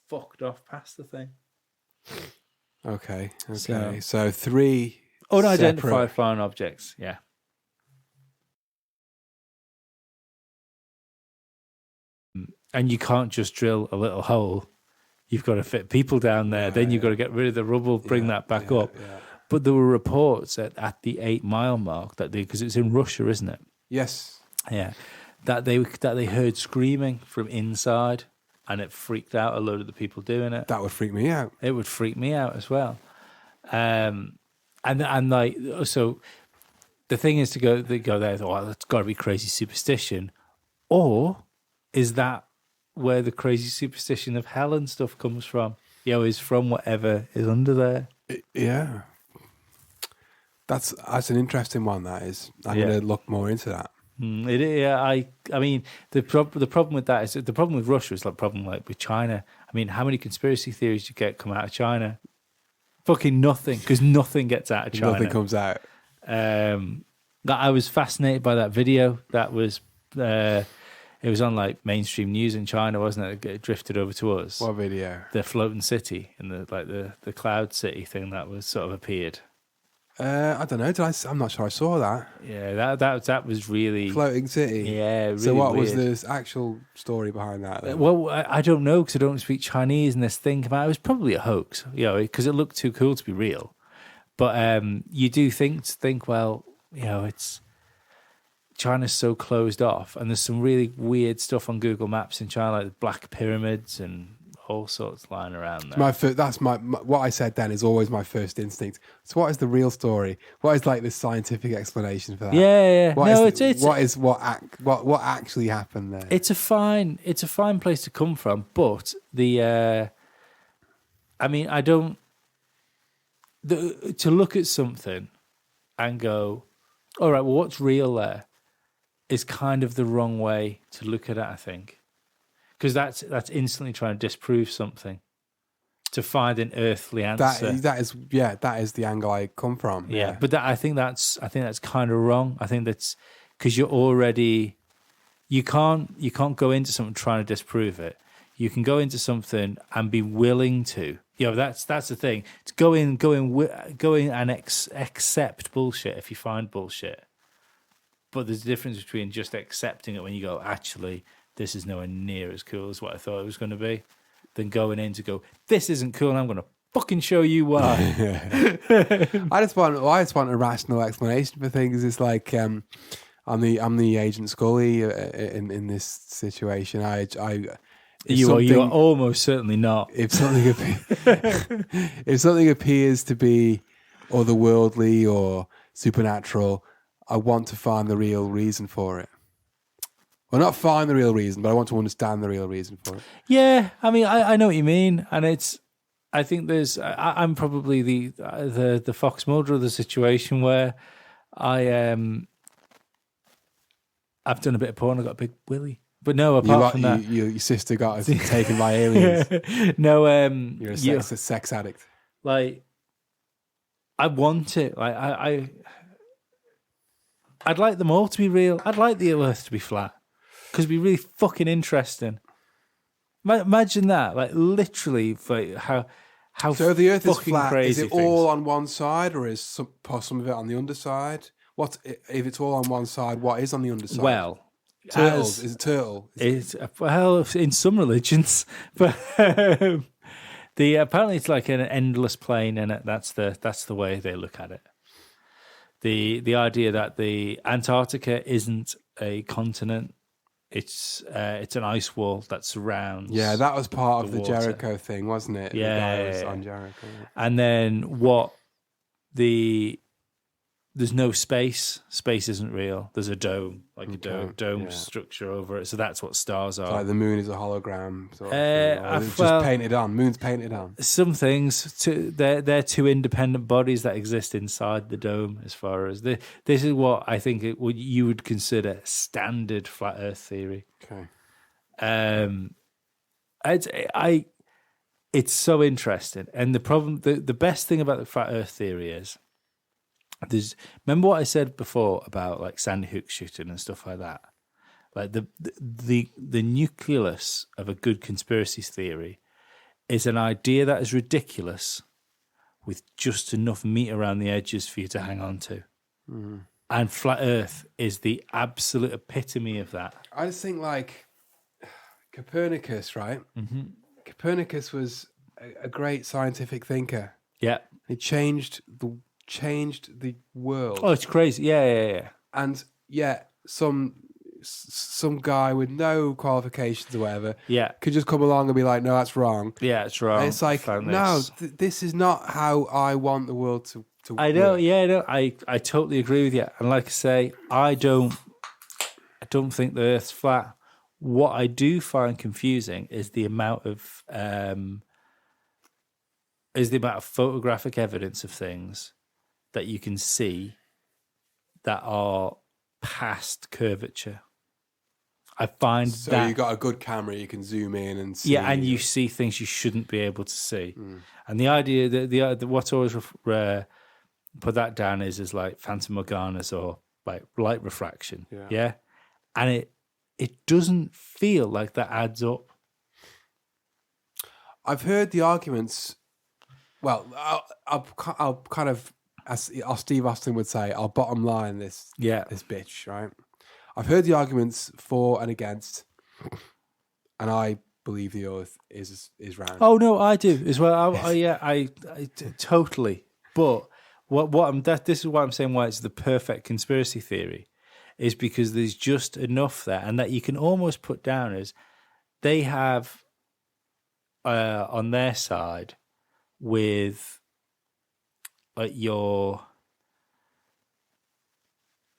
fucked off past the thing. Okay. So 3 unidentified flying objects, yeah. And you can't just drill a little hole. You've got to fit people down there. Then you've got to get rid of the rubble, bring that back up. Yeah. But there were reports at the 8 mile mark that because it's in Russia, isn't it? Yes. Yeah, that they heard screaming from inside, and it freaked out a load of the people doing it. That would freak me out. It would freak me out as well. And like, so the thing is they go there, oh, that's got to be crazy superstition. Or is that where the crazy superstition of hell and stuff comes from? Is from whatever is under there. Yeah. That's an interesting one, that is. I'm going to look more into that. I mean, the problem with that is the problem with Russia is like problem like with China. I mean, how many conspiracy theories do you get come out of China? Fucking nothing, because nothing gets out of China. Nothing comes out. I was fascinated by that video. That was it was on like mainstream news in China, wasn't it? It drifted over to us. What video? The floating city and the cloud city thing that was sort of appeared. I don't know. I'm not sure I saw that. Yeah, that was really floating city. Yeah. Really so what weird. was the actual story behind that? Then? Well, I don't know because I don't speak Chinese, and this thing came out. It was probably a hoax, because it looked too cool to be real. But you do think, well, it's China's so closed off, and there's some really weird stuff on Google Maps in China, like the Black Pyramids and all sorts lying around there. That's my what I said then is always my first instinct. So what is the real story? What is like the scientific explanation for that? Yeah. What actually happened there? It's a fine place to come from, but to look at something and go, all right, well, what's real there is kind of the wrong way to look at it, I think. Because that's instantly trying to disprove something to find an earthly answer. That is the angle I come from. Yeah. But I think that's kind of wrong. I think that's because you can't go into something trying to disprove it. You can go into something and be willing to. That's the thing. To go in and accept bullshit if you find bullshit. But there's a difference between just accepting it when you go, actually, this is nowhere near as cool as what I thought it was going to be, than going in to go, this isn't cool, and I'm going to fucking show you why. I just want a rational explanation for things. It's like I'm the Agent Scully in this situation. You are almost certainly not. If something appears to be otherworldly or supernatural, I want to find the real reason for it. Well, not find the real reason, but I want to understand the real reason for it. Yeah, I mean, I know what you mean, and I think I'm probably the Fox Mulder of the situation where I've done a bit of porn. I got a big willy, but no. Apart from that, your sister got taken by aliens. No, you're a sex addict. Like, I want it. Like, I'd like them all to be real. I'd like the Earth to be flat. Because it'd be really fucking interesting. Imagine that, like literally, like how. So the Earth is flat. Is it all on one side, or is some of it on the underside? What if it's all on one side? What is on the underside? Well, turtles. Is it turtle? Well, in some religions, but apparently it's like an endless plane, and that's the way they look at it. The idea that the Antarctica isn't a continent. It's an ice wall that surrounds. Yeah, that was part of the water. Jericho thing, wasn't it? Yeah, the guy was on Jericho. And then there's no space. Space isn't real. There's a dome, like a dome structure over it. So that's what stars are. It's like the moon is a hologram. Sort of it's just painted on. Moon's painted on. Some things, they're two independent bodies that exist inside the dome. As far as this is what I think you would consider standard flat Earth theory. Okay. It's so interesting, and the problem, the best thing about the flat Earth theory is. Remember what I said before about like Sandy Hook shooting and stuff like that? Like the nucleus of a good conspiracy theory is an idea that is ridiculous with just enough meat around the edges for you to hang on to. Mm. And flat Earth is the absolute epitome of that. I just think like Copernicus, right? Mm-hmm. Copernicus was a great scientific thinker. Yeah. He changed the changed the world. Oh, it's crazy. Yeah. And yet some guy with no qualifications or whatever Yeah. could just come along and be like, no, that's wrong. Yeah, it's wrong. And it's like, no, this is not how I want the world to I know, work. yeah, no, I totally agree with you. And like I say, I don't think the Earth's flat. What I do find confusing is the amount of photographic evidence of things that you can see that are past curvature. I find So that you got a good camera, you can zoom in and see. yeah, and you see things you shouldn't be able to see. And the idea that what's always put that down is like Phantom Morganas or like light refraction. Yeah. And it doesn't feel like that adds up. I've heard the arguments. Well, I'll kind of, as Steve Austin would say, I'll bottom line this bitch, right? I've heard the arguments for and against, and I believe the Earth is round. Oh no, I do as well. I totally. But this is why I'm saying why it's the perfect conspiracy theory, is because there's just enough there, and that you can almost put down as they have on their side with like your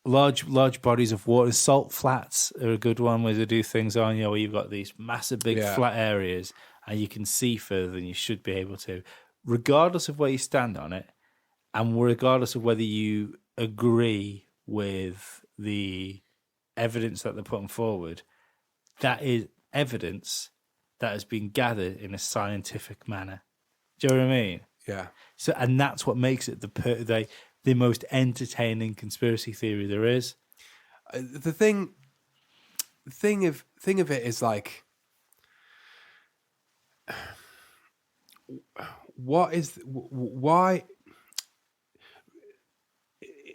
large bodies of water. Salt flats are a good one where they do things on, where you've got these massive big flat areas and you can see further than you should be able to, regardless of where you stand on it, and regardless of whether you agree with the evidence that they're putting forward. That is evidence that has been gathered in a scientific manner. Do you know what I mean? Yeah. So, and that's what makes it the most entertaining conspiracy theory there is. The thing of it is like, why?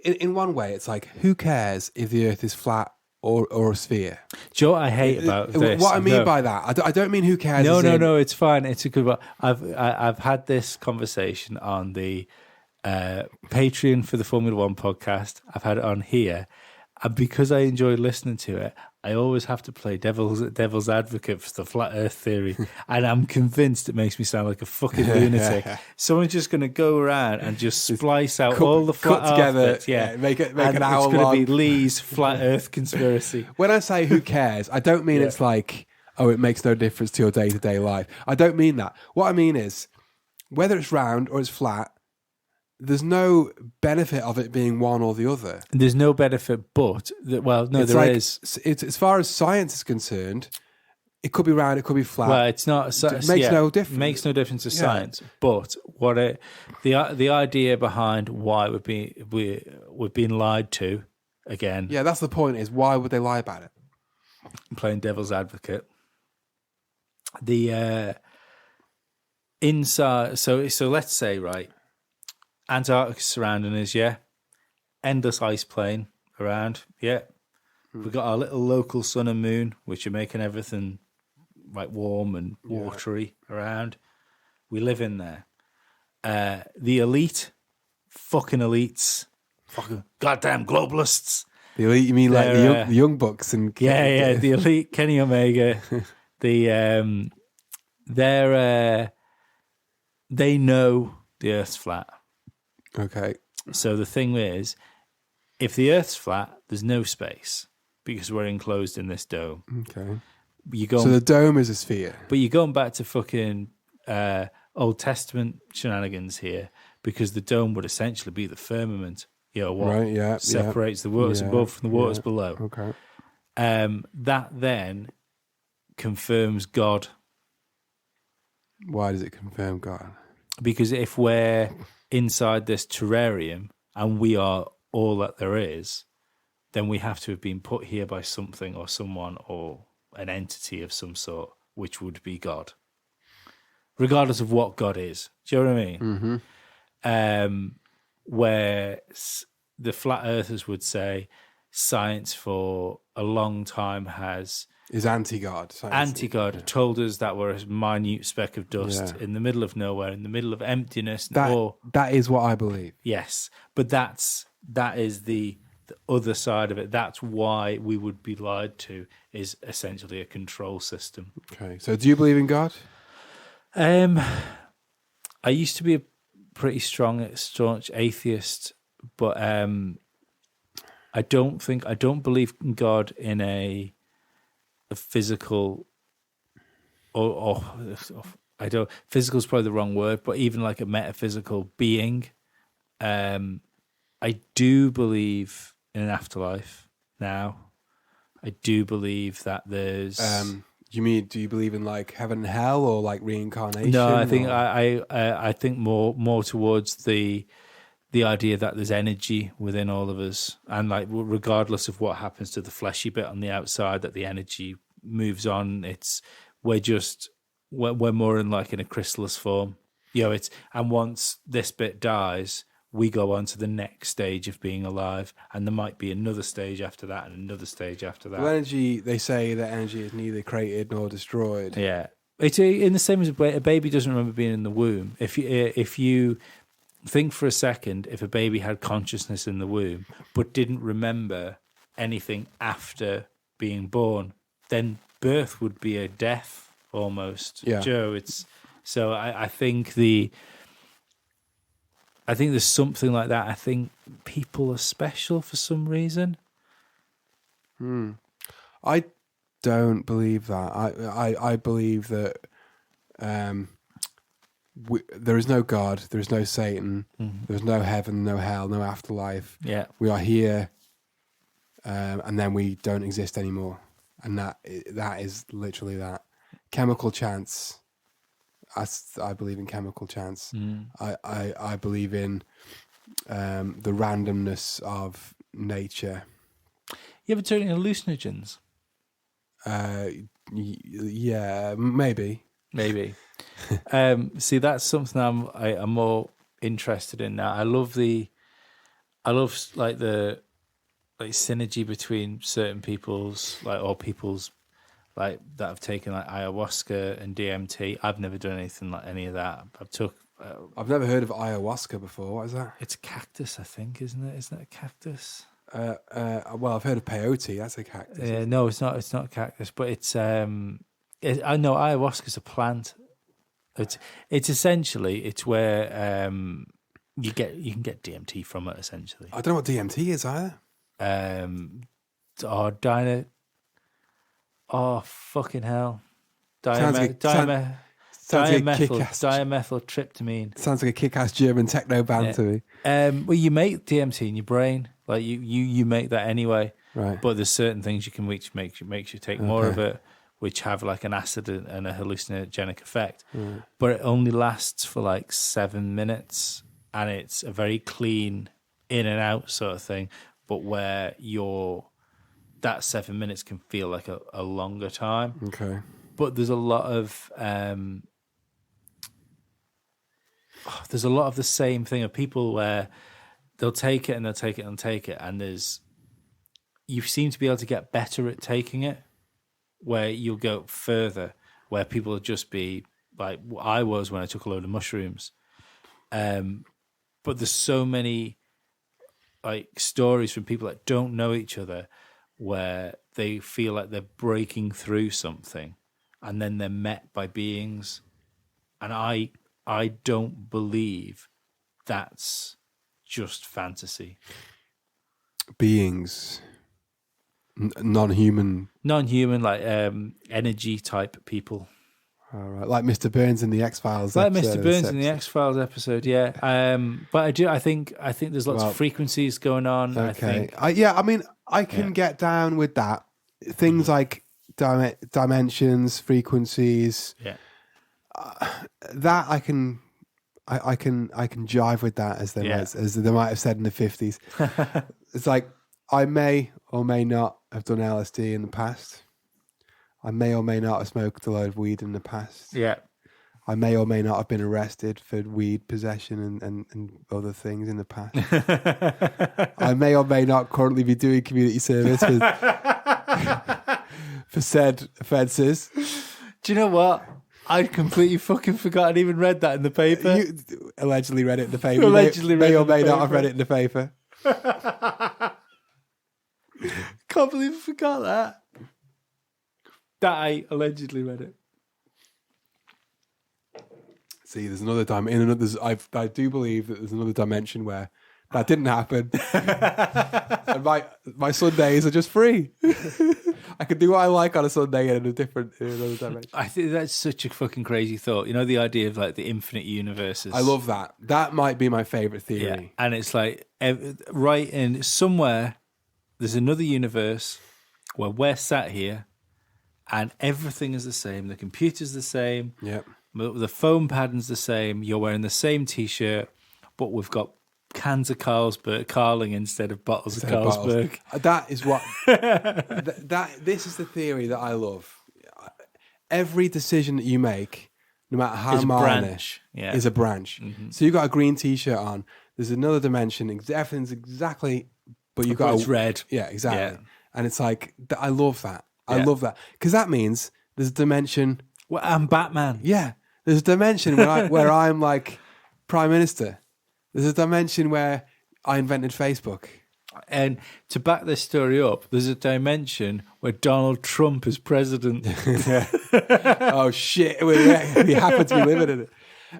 In one way, it's like, who cares if the Earth is flat or a sphere? Do you know what I hate about this? What I mean by that, I don't mean who cares. No, it's fine. It's a good one. I've had this conversation on the Patreon for the Formula One podcast. I've had it on here, and because I enjoy listening to it, I always have to play devil's advocate for the flat Earth theory, and I'm convinced it makes me sound like a fucking lunatic. Someone's just going to go around and just splice out all the flat together, bits, make an and hour it's going long. to be Lee's flat Earth conspiracy. When I say who cares, I don't mean it's like, oh, it makes no difference to your day-to-day life. I don't mean that. What I mean is, whether it's round or it's flat, there's no benefit of it being one or the other. There's no benefit, but there is. It's as far as science is concerned, it could be round, it could be flat. Well, it's not. It makes no difference. Makes no difference to science. But the idea behind why we're being lied to again. Yeah, that's the point. Is why would they lie about it? Playing devil's advocate. The inside. So let's say, right, Antarctica surrounding us, endless ice plain around, We've got our little local sun and moon, which are making everything like warm and watery around. We live in there. The elite, fucking elites, fucking goddamn globalists. The elite, you mean like the young bucks and the elite, Kenny Omega. They know the Earth's flat. Okay. So the thing is, if the Earth's flat, there's no space because we're enclosed in this dome. Okay. So the dome is a sphere. But you're going back to fucking Old Testament shenanigans here, because the dome would essentially be the firmament. What separates the waters above from the waters below. Okay. That then confirms God. Why does it confirm God? Because if we're inside this terrarium and we are all that there is, then we have to have been put here by something or someone or an entity of some sort, which would be God, regardless of what God is. Do you know what I mean? Mm-hmm. Where the flat earthers would say science for a long time has Is anti-God. Anti-God told us that we're a minute speck of dust in the middle of nowhere, in the middle of emptiness. That is what I believe. Yes, but that is the other side of it. That's why we would be lied to, is essentially a control system. Okay, so do you believe in God? I used to be a pretty staunch atheist, but I don't believe in God in a physical or I don't. Physical is probably the wrong word, but even like a metaphysical being. I do believe in an afterlife now. I do believe that there's. Do you believe in like heaven and hell or like reincarnation? No, I think I think more towards the idea that there's energy within all of us, and like regardless of what happens to the fleshy bit on the outside, that the energy moves on. We're more in like in a chrysalis form, and once this bit dies, we go on to the next stage of being alive, and there might be another stage after that and another stage after that. Well, energy, they say that energy is neither created nor destroyed. Yeah, it's in the same as a baby doesn't remember being in the womb. If you think for a second, if a baby had consciousness in the womb but didn't remember anything after being born, then birth would be a death almost. Yeah. Joe, I think there's something like that. I think people are special for some reason. I don't believe that. I believe that there is no God, there is no Satan, there's no heaven, no hell, no afterlife. Yeah, we are here, and then we don't exist anymore, and that is literally that. Chemical chance. I believe in chemical chance. I believe in the randomness of nature. You ever taken hallucinogens? Yeah, maybe. See, that's something I'm more interested in now. I love like the synergy between certain people's like that have taken like ayahuasca and DMT. I've never done anything like any of that. I've never heard of ayahuasca before. What is that? It's a cactus, I think, isn't it? Isn't it a cactus? Well, I've heard of peyote. That's a cactus. No, it's not. It's not a cactus, but it's. I know ayahuasca's a plant. It's essentially where you can get DMT from it essentially. I don't know what DMT is either. Oh fucking hell! Dimethyltryptamine. Sounds like a kick-ass German techno band to me. Well, you make DMT in your brain, like you make that anyway. Right. But there's certain things you can which makes you take more of it, which have like an acid and a hallucinogenic effect. But it only lasts for like 7 minutes, and it's a very clean in and out sort of thing. But where that 7 minutes can feel like a longer time. Okay. But there's a lot of the same thing of people where they'll take it and they'll take it and take it, and you seem to be able to get better at taking it, where you'll go further, where people will just be like I was when I took a load of mushrooms. But there's so many like stories from people that don't know each other where they feel like they're breaking through something, and then they're met by beings, and I don't believe that's just fantasy. Beings, non-human, like energy type people. All right, like Mr. Burns in the X-Files. Like Mr. Burns in the X-Files episode, yeah. But I think there's lots of frequencies going on. Okay, I can get down with that. Things like dimensions, frequencies. Yeah. That I can jive with that, as they might have said in the 50s. It's like I may or may not have done LSD in the past. I may or may not have smoked a load of weed in the past. Yeah. I may or may not have been arrested for weed possession and other things in the past. I may or may not currently be doing community service for for said offences. Do you know what? I completely fucking forgot I'd even read that in the paper. You allegedly read it in the paper. Allegedly may read it or in the may not have paper. read it in the paper. Can't believe I forgot that. That I allegedly read it. See, there's another time in another. I do believe that there's another dimension where that didn't happen, and my Sundays are just free. I can do what I like on a Sunday in another dimension. I think that's such a fucking crazy thought. You know, the idea of like the infinite universes. I love that. That might be my favorite theory. Yeah, and it's like right in somewhere there's another universe where we're sat here, and everything is the same. The computer's the same. Yeah. The foam pattern's the same. You're wearing the same T-shirt, but we've got cans of Carling instead of bottles of Carlsberg. That is what. This is the theory that I love. Every decision that you make, no matter how Is a minor, branch. Yeah. is a branch. So you've got a green T-shirt on. There's another dimension. Everything's exactly, but you've got It's red. Yeah, exactly. Yeah. And it's like I love that. I Yeah. love that because that means there's a dimension. Well, I'm Batman. Yeah, there's a dimension where I'm like Prime Minister. There's a dimension where I invented Facebook. And to back this story up, there's a dimension where Donald Trump is president. Oh shit! We happen to be living in it.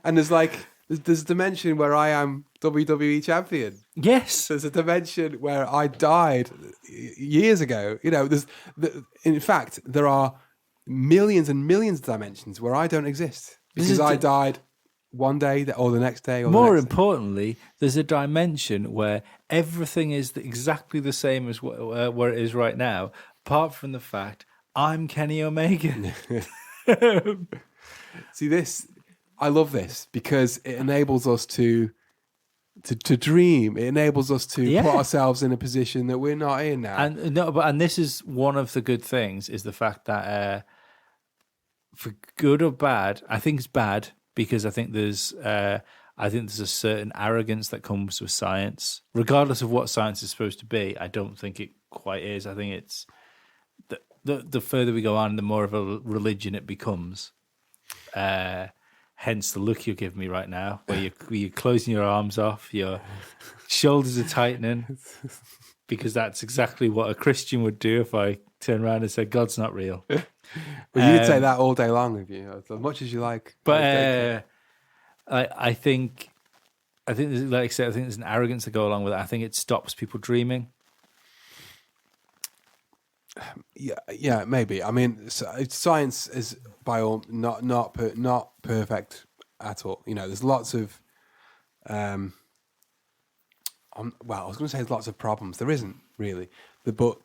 And there's a dimension where I am WWE champion. Yes. There's a dimension where I died years ago. You know, in fact, there are millions and millions of dimensions where I don't exist because I died one day or the next day. Or More the next day. importantly, there's a dimension where everything is exactly the same as where it is right now, apart from the fact I'm Kenny Omega. See this, I love this because it enables us to dream. It enables us to Yeah. put ourselves in a position that we're not in now. And this is one of the good things is the fact that for good or bad, I think it's bad because I think there's a certain arrogance that comes with science, regardless of what science is supposed to be. I don't think it quite is. I think it's the further we go on, the more of a religion it becomes. Hence the look you give me right now, where you're closing your arms off, your shoulders are tightening, because that's exactly what a Christian would do if I turn around and said God's not real. Well, you'd say that all day long if you, as much as you like. But I think there's, like I said, I think there's an arrogance to go along with it. I think it stops people dreaming. Yeah, maybe. I mean, science is by all not perfect at all. You know, there's lots of, well, I was going to say there's lots of problems. There isn't really, but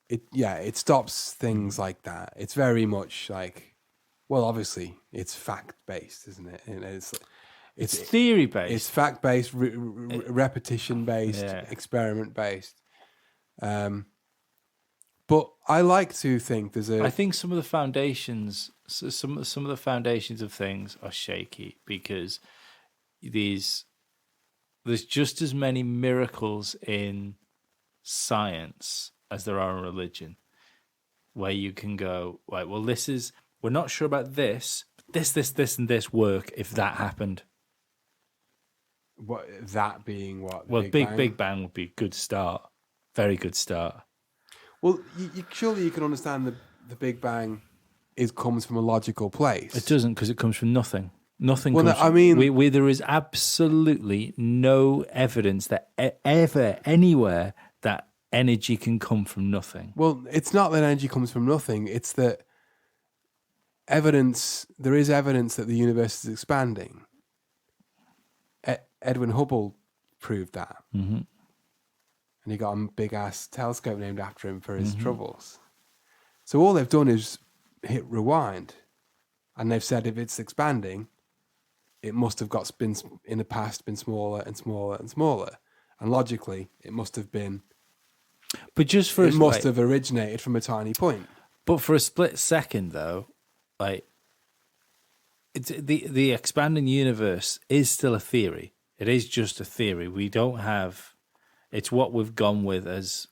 it stops things like that. It's very much like, well, obviously it's fact based, isn't it? And it's theory based. It's fact based, repetition based, experiment based. But I like to think there's I think some of the foundations, some of the foundations of things are shaky because there's just as many miracles in science as there are in religion, where you can go, right, well, we're not sure about this, but this, and this work if that happened. What that being what? Well, Big Bang would be a good start, very good start. Well, surely you can understand the Big Bang comes from a logical place. It doesn't, because it comes from nothing. Nothing. Well, comes I mean, there is absolutely no evidence that ever anywhere that energy can come from nothing. Well, it's not that energy comes from nothing. It's that there is evidence that the universe is expanding. Edwin Hubble proved that. Mm-hmm. And he got a big-ass telescope named after him for his troubles. So all they've done is hit rewind. And they've said if it's expanding, it must have been in the past been smaller and smaller and smaller. And logically, it must have been... But just for it must have originated from a tiny point. But for a split second, though, like it's the expanding universe is still a theory. It is just a theory. We don't have. It's what we've gone with as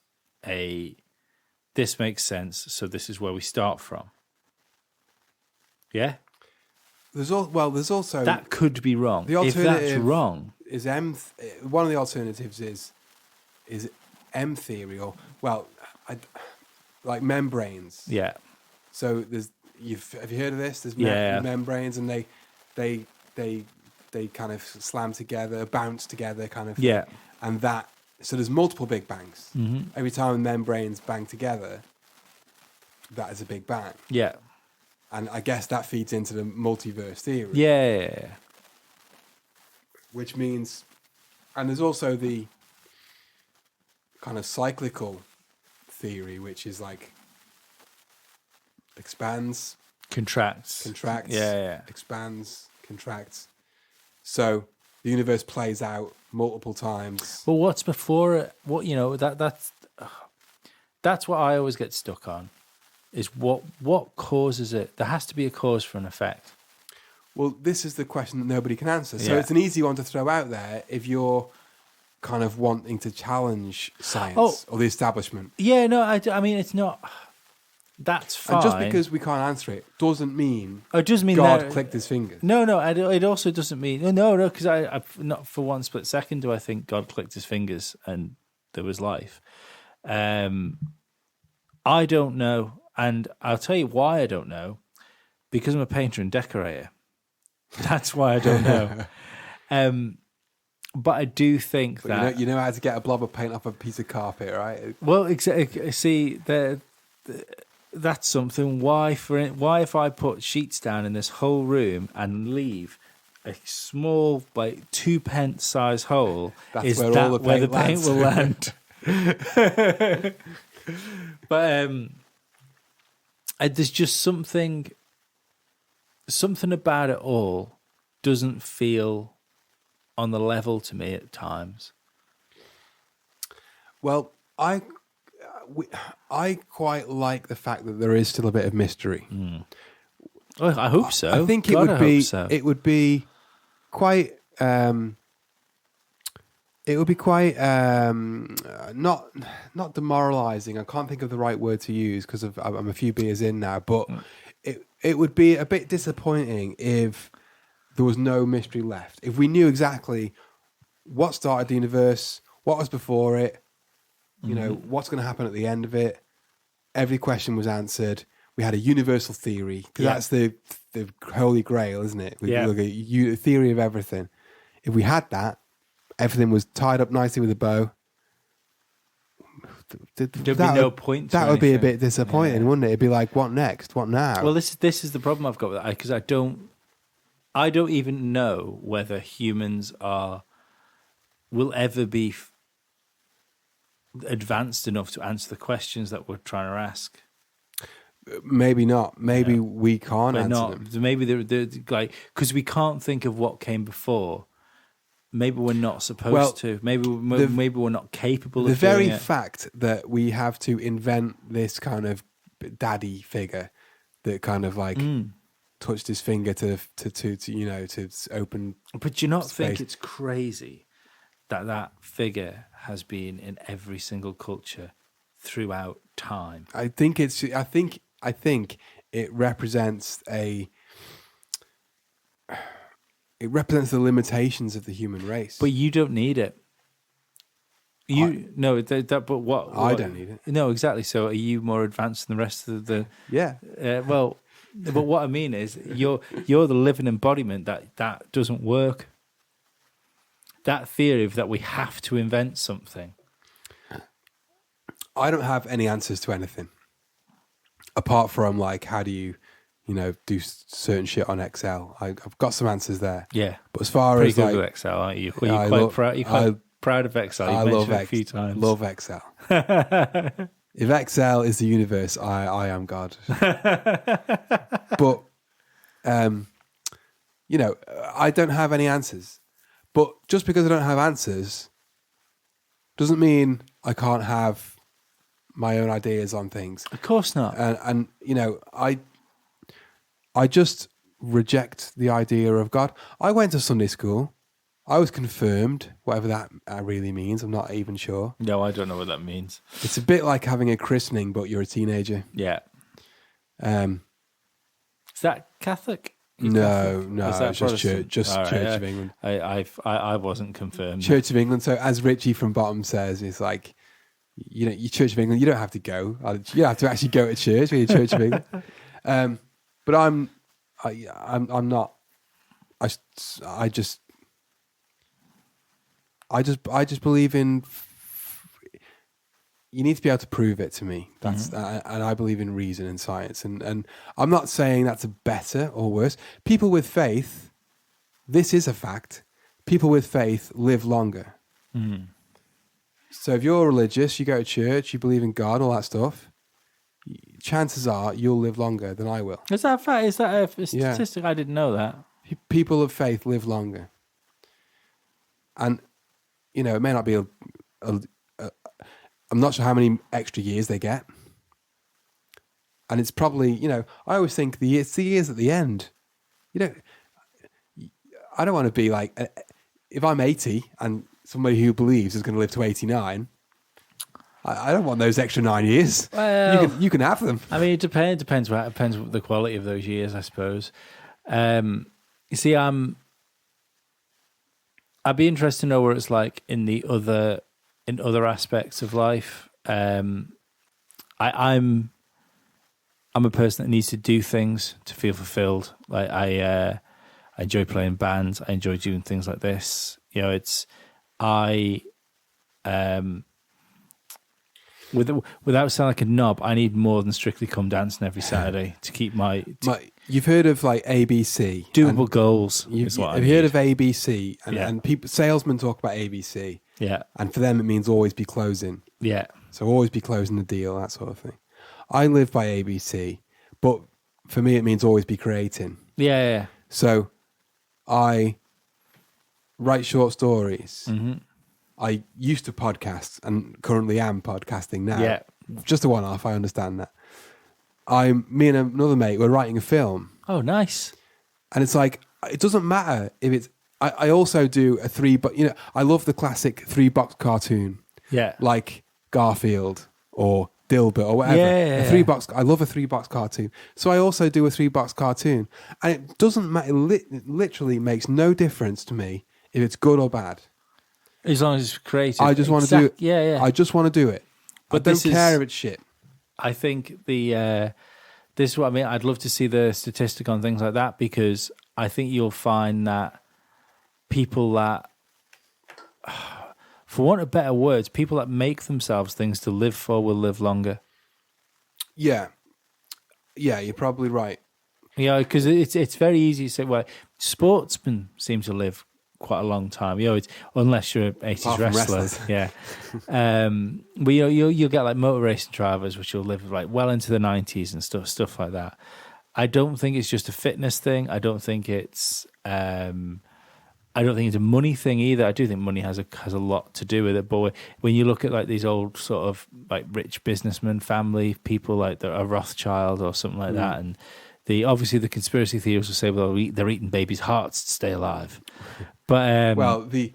a this makes sense, so this is where we start from. Yeah? There's also That could be wrong. the If that's alternative wrong, is one of the alternatives is M theory, or like membranes. yeah. So have you heard of this? There's Yeah. membranes, and they kind of slam together, bounce together, kind of. Yeah. And so there's multiple Big Bangs. Mm-hmm. Every time membranes bang together, that is a Big Bang. Yeah. And I guess that feeds into the multiverse theory. Yeah. Which means, and there's also the kind of cyclical theory, which is like expands, Contracts. Yeah. expands, contracts. So the universe plays out multiple times. Well, what's before it? What that's what I always get stuck on. Is what causes it? There has to be a cause for an effect. Well, this is the question that nobody can answer. So Yeah. it's an easy one to throw out there if you're kind of wanting to challenge science or the establishment. Yeah, no, I mean it's not. That's fine. And just because we can't answer it doesn't mean it doesn't mean God that, clicked his fingers. No, it also doesn't mean no, because I not for one split second do I think God clicked his fingers and there was life. I don't know, and I'll tell you why I don't know. Because I'm a painter and decorator. That's why I don't know. But I do think But that you know how to get a blob of paint off a piece of carpet, right? well, see that's something. Why if I put sheets down in this whole room and leave a small, like 2 pence size hole, That's is where that all the where the paint paint will land? But there's just something about it all doesn't feel on the level to me at times. Well, I quite like the fact that there is still a bit of mystery. Oh, I hope so. I think it God, would I be hope so. it would be quite not demoralizing. I can't think of the right word to use because I'm a few beers in now, but it would be a bit disappointing if there was no mystery left. If we knew exactly what started the universe, what was before it, what's going to happen at the end of it, every question was answered. We had a universal theory, because that's the holy grail, isn't it? We look at a theory of everything. If we had that, everything was tied up nicely with a bow. There'd be no point to That would be a anything. bit disappointing, wouldn't it? It'd be like, what next? What now? Well, this is the problem I've got with that, because I don't even know whether humans will ever be advanced enough to answer the questions that we're trying to ask. Maybe not. Maybe we can't answer them. Maybe they're like, because we can't think of what came before. Maybe we're not supposed to. Maybe we're not capable of the very doing it. fact that we have to invent this kind of daddy figure that kind of like touched his finger to open. But do you not think space. it's crazy that figure has been in every single culture throughout time? I think it represents the limitations of the human race. But you don't need it. But what? I don't need it. No, exactly. So are you more advanced than the rest of the? Yeah. Well, but what I mean is, you're the living embodiment that doesn't work. That theory of that we have to invent something. I don't have any answers to anything apart from like, how do you do certain shit on Excel? I've got some answers there. Yeah, but as far pretty as good like with Excel, aren't you? Yeah, You're quite proud of Excel. You've mentioned it a few times. Love Excel. If Excel is the universe, I am God. But I don't have any answers. But just because I don't have answers doesn't mean I can't have my own ideas on things. Of course not. And I just reject the idea of God. I went to Sunday school. I was confirmed, whatever that really means. I'm not even sure. No, I don't know what that means. It's a bit like having a christening, but you're a teenager. Yeah. Um, Is that Catholic? no, Is that it's just Protestant? Church All right, Church of England. I wasn't confirmed. Church of England. So as Richie from Bottom says, it's like, you know, your Church of England, you don't have to go. You don't have to actually go to church with your Church of England. But I'm not. I just believe in. You need to be able to prove it to me. That's and I believe in reason and science. And I'm not saying that's better or worse. People with faith, this is a fact. People with faith live longer. Mm. So if you're religious, you go to church, you believe in God, all that stuff, chances are you'll live longer than I will. Is that a fact? Is that a statistic? Yeah. I didn't know that. People of faith live longer. And, you know, it may not be I'm not sure how many extra years they get. And it's probably, you know, I always think it's the years at the end. You know, I don't want to be like, if I'm 80 and somebody who believes is going to live to 89, I don't want those extra 9 years. Well, you can have them. I mean, it depends on the quality of those years, I suppose. You see, I'd be interested to know what it's like in other aspects of life. I'm a person that needs to do things to feel fulfilled. Like I enjoy playing bands. I enjoy doing things like this. You know, without sounding like a knob, I need more than Strictly Come Dancing every Saturday to keep You've heard of like ABC, doable goals. Have you heard of ABC? And people, salesmen talk about ABC. Yeah, and for them it means always be closing. Yeah, so always be closing the deal, that sort of thing. I live by ABC, but for me it means always be creating. Yeah. So I write short stories. Mm-hmm. I used to podcast and currently am podcasting now. Yeah. Just a one-off, I understand that. Me and another mate, we're writing a film. Oh, nice. And it's like, it doesn't matter if it's... I also do a I love the classic 3-box cartoon. Yeah. Like Garfield or Dilbert or whatever. Yeah. I love a 3-box cartoon. So I also do a 3-box cartoon. And it doesn't matter, it literally makes no difference to me if it's good or bad. As long as it's creative. I just want to do it. Yeah. I just want to do it. But I don't care if it's shit. I think this is what I mean. I'd love to see the statistic on things like that, because I think you'll find that people that, for want of better words, people that make themselves things to live for will live longer. Yeah, you're probably right. Yeah, because it's very easy to say, well, sportsmen seem to live quite a long time. You know, unless you're an 80s wrestler. Yeah. But you'll get like motor racing drivers, which will live like well into the 90s and stuff like that. I don't think it's just a fitness thing. I don't think it's a money thing either. I do think money has a lot to do with it. But when you look at like these old sort of like rich businessman family people, like a Rothschild or something like that, and obviously the conspiracy theorists will say, well, they're eating babies' hearts to stay alive. But the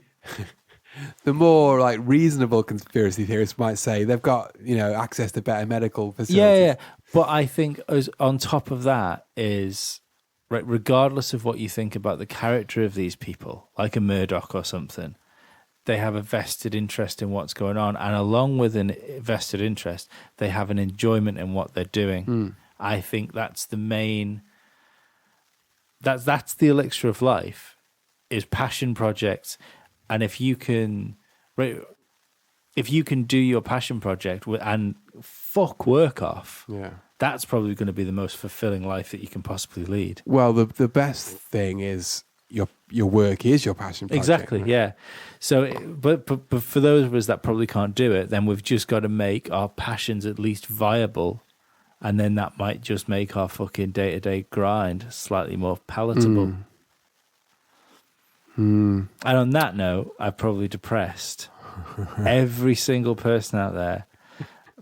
more like reasonable conspiracy theorists might say they've got access to better medical facilities. Yeah. But I think on top of that is, right, regardless of what you think about the character of these people, like a Murdoch or something, they have a vested interest in what's going on, and along with a vested interest, they have an enjoyment in what they're doing. I think that's the main. That's the elixir of life, is passion projects, and if you can do your passion project and fuck work off, that's probably going to be the most fulfilling life that you can possibly lead. Well, the best thing is your work is your passion project. Exactly, right? Yeah. So, but for those of us that probably can't do it, then we've just got to make our passions at least viable, and then that might just make our fucking day-to-day grind slightly more palatable. And on that note, I've probably depressed every single person out there.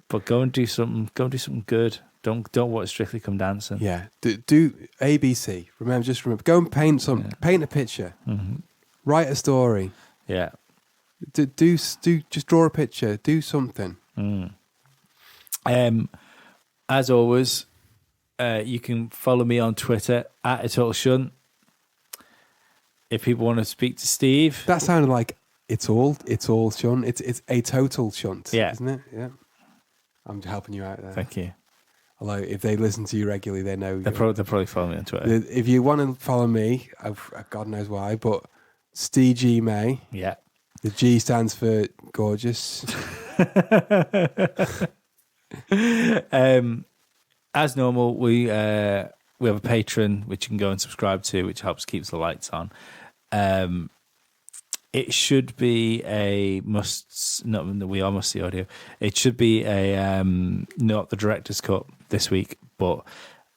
But go and do something. Go and do something good. Don't watch Strictly Come Dancing. Yeah, do ABC. Remember. Go and paint a picture. Write a story. Yeah. Do just draw a picture. Do something. As always, you can follow me on Twitter at @ItAllShunt. If people want to speak to Steve, That sounded like it's all shunt. It's a total shunt, Yeah. isn't it? Yeah. I'm helping you out there. thank you. Although if they listen to you regularly, they know. They'll probably follow me on Twitter. If you want to follow me, God knows why, but Steve G May. Yeah. The G stands for gorgeous. As normal, we have a Patreon which you can go and subscribe to, which helps keeps the lights on. It should be a must. Not that we are must see audio. It should be a not the director's cut this week, but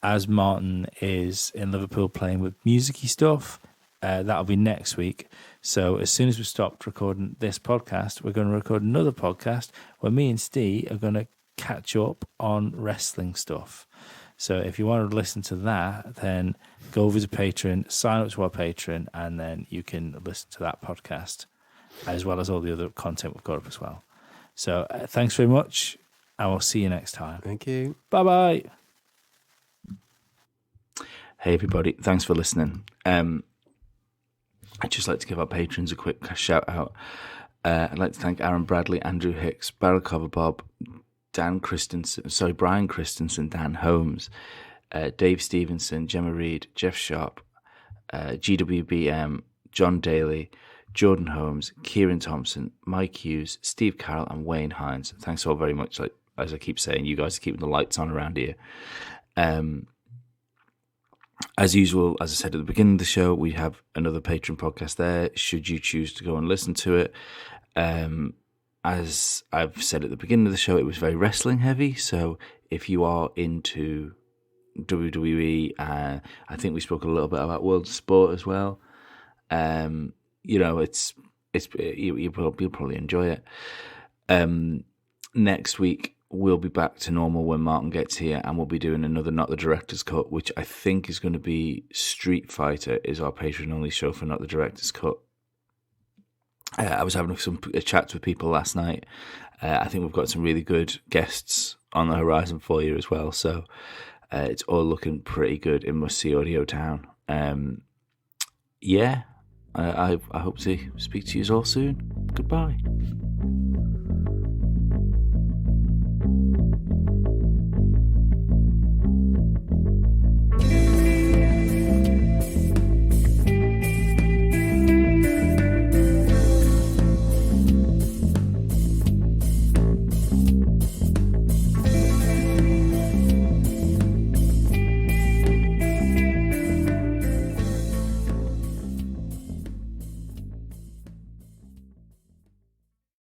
as Martin is in Liverpool playing with musicy stuff, that'll be next week. So as soon as we stopped recording this podcast, we're going to record another podcast where me and Steve are going to catch up on wrestling stuff. So if you want to listen to that, then go over to Patreon, sign up to our Patreon, and then you can listen to that podcast as well as all the other content we've got up as well. So thanks very much, and we'll see you next time. Thank you. Bye-bye. Hey everybody, thanks for listening. I'd just like to give our patrons a quick shout out. I'd like to thank Aaron Bradley, Andrew Hicks, Barrel Bob, Brian Christensen, Dan Holmes, Dave Stevenson, Gemma Reed, Jeff Sharp, GWBM, John Daly, Jordan Holmes, Kieran Thompson, Mike Hughes, Steve Carroll, and Wayne Hines. Thanks all very much. Like, as I keep saying, you guys are keeping the lights on around here. As usual, as I said at the beginning of the show, we have another Patreon podcast there, should you choose to go and listen to it. As I've said at the beginning of the show, it was very wrestling heavy, so if you are into WWE, I think we spoke a little bit about World of Sport as well. You'll probably enjoy it. Next week, we'll be back to normal when Martin gets here, and we'll be doing another Not the Director's Cut, which I think is going to be Street Fighter is our Patreon-only show for Not the Director's Cut. I was having some chats with people last night. I think we've got some really good guests on the horizon for you as well, so it's all looking pretty good in Must See Audio Town. I hope to speak to you all soon. Goodbye.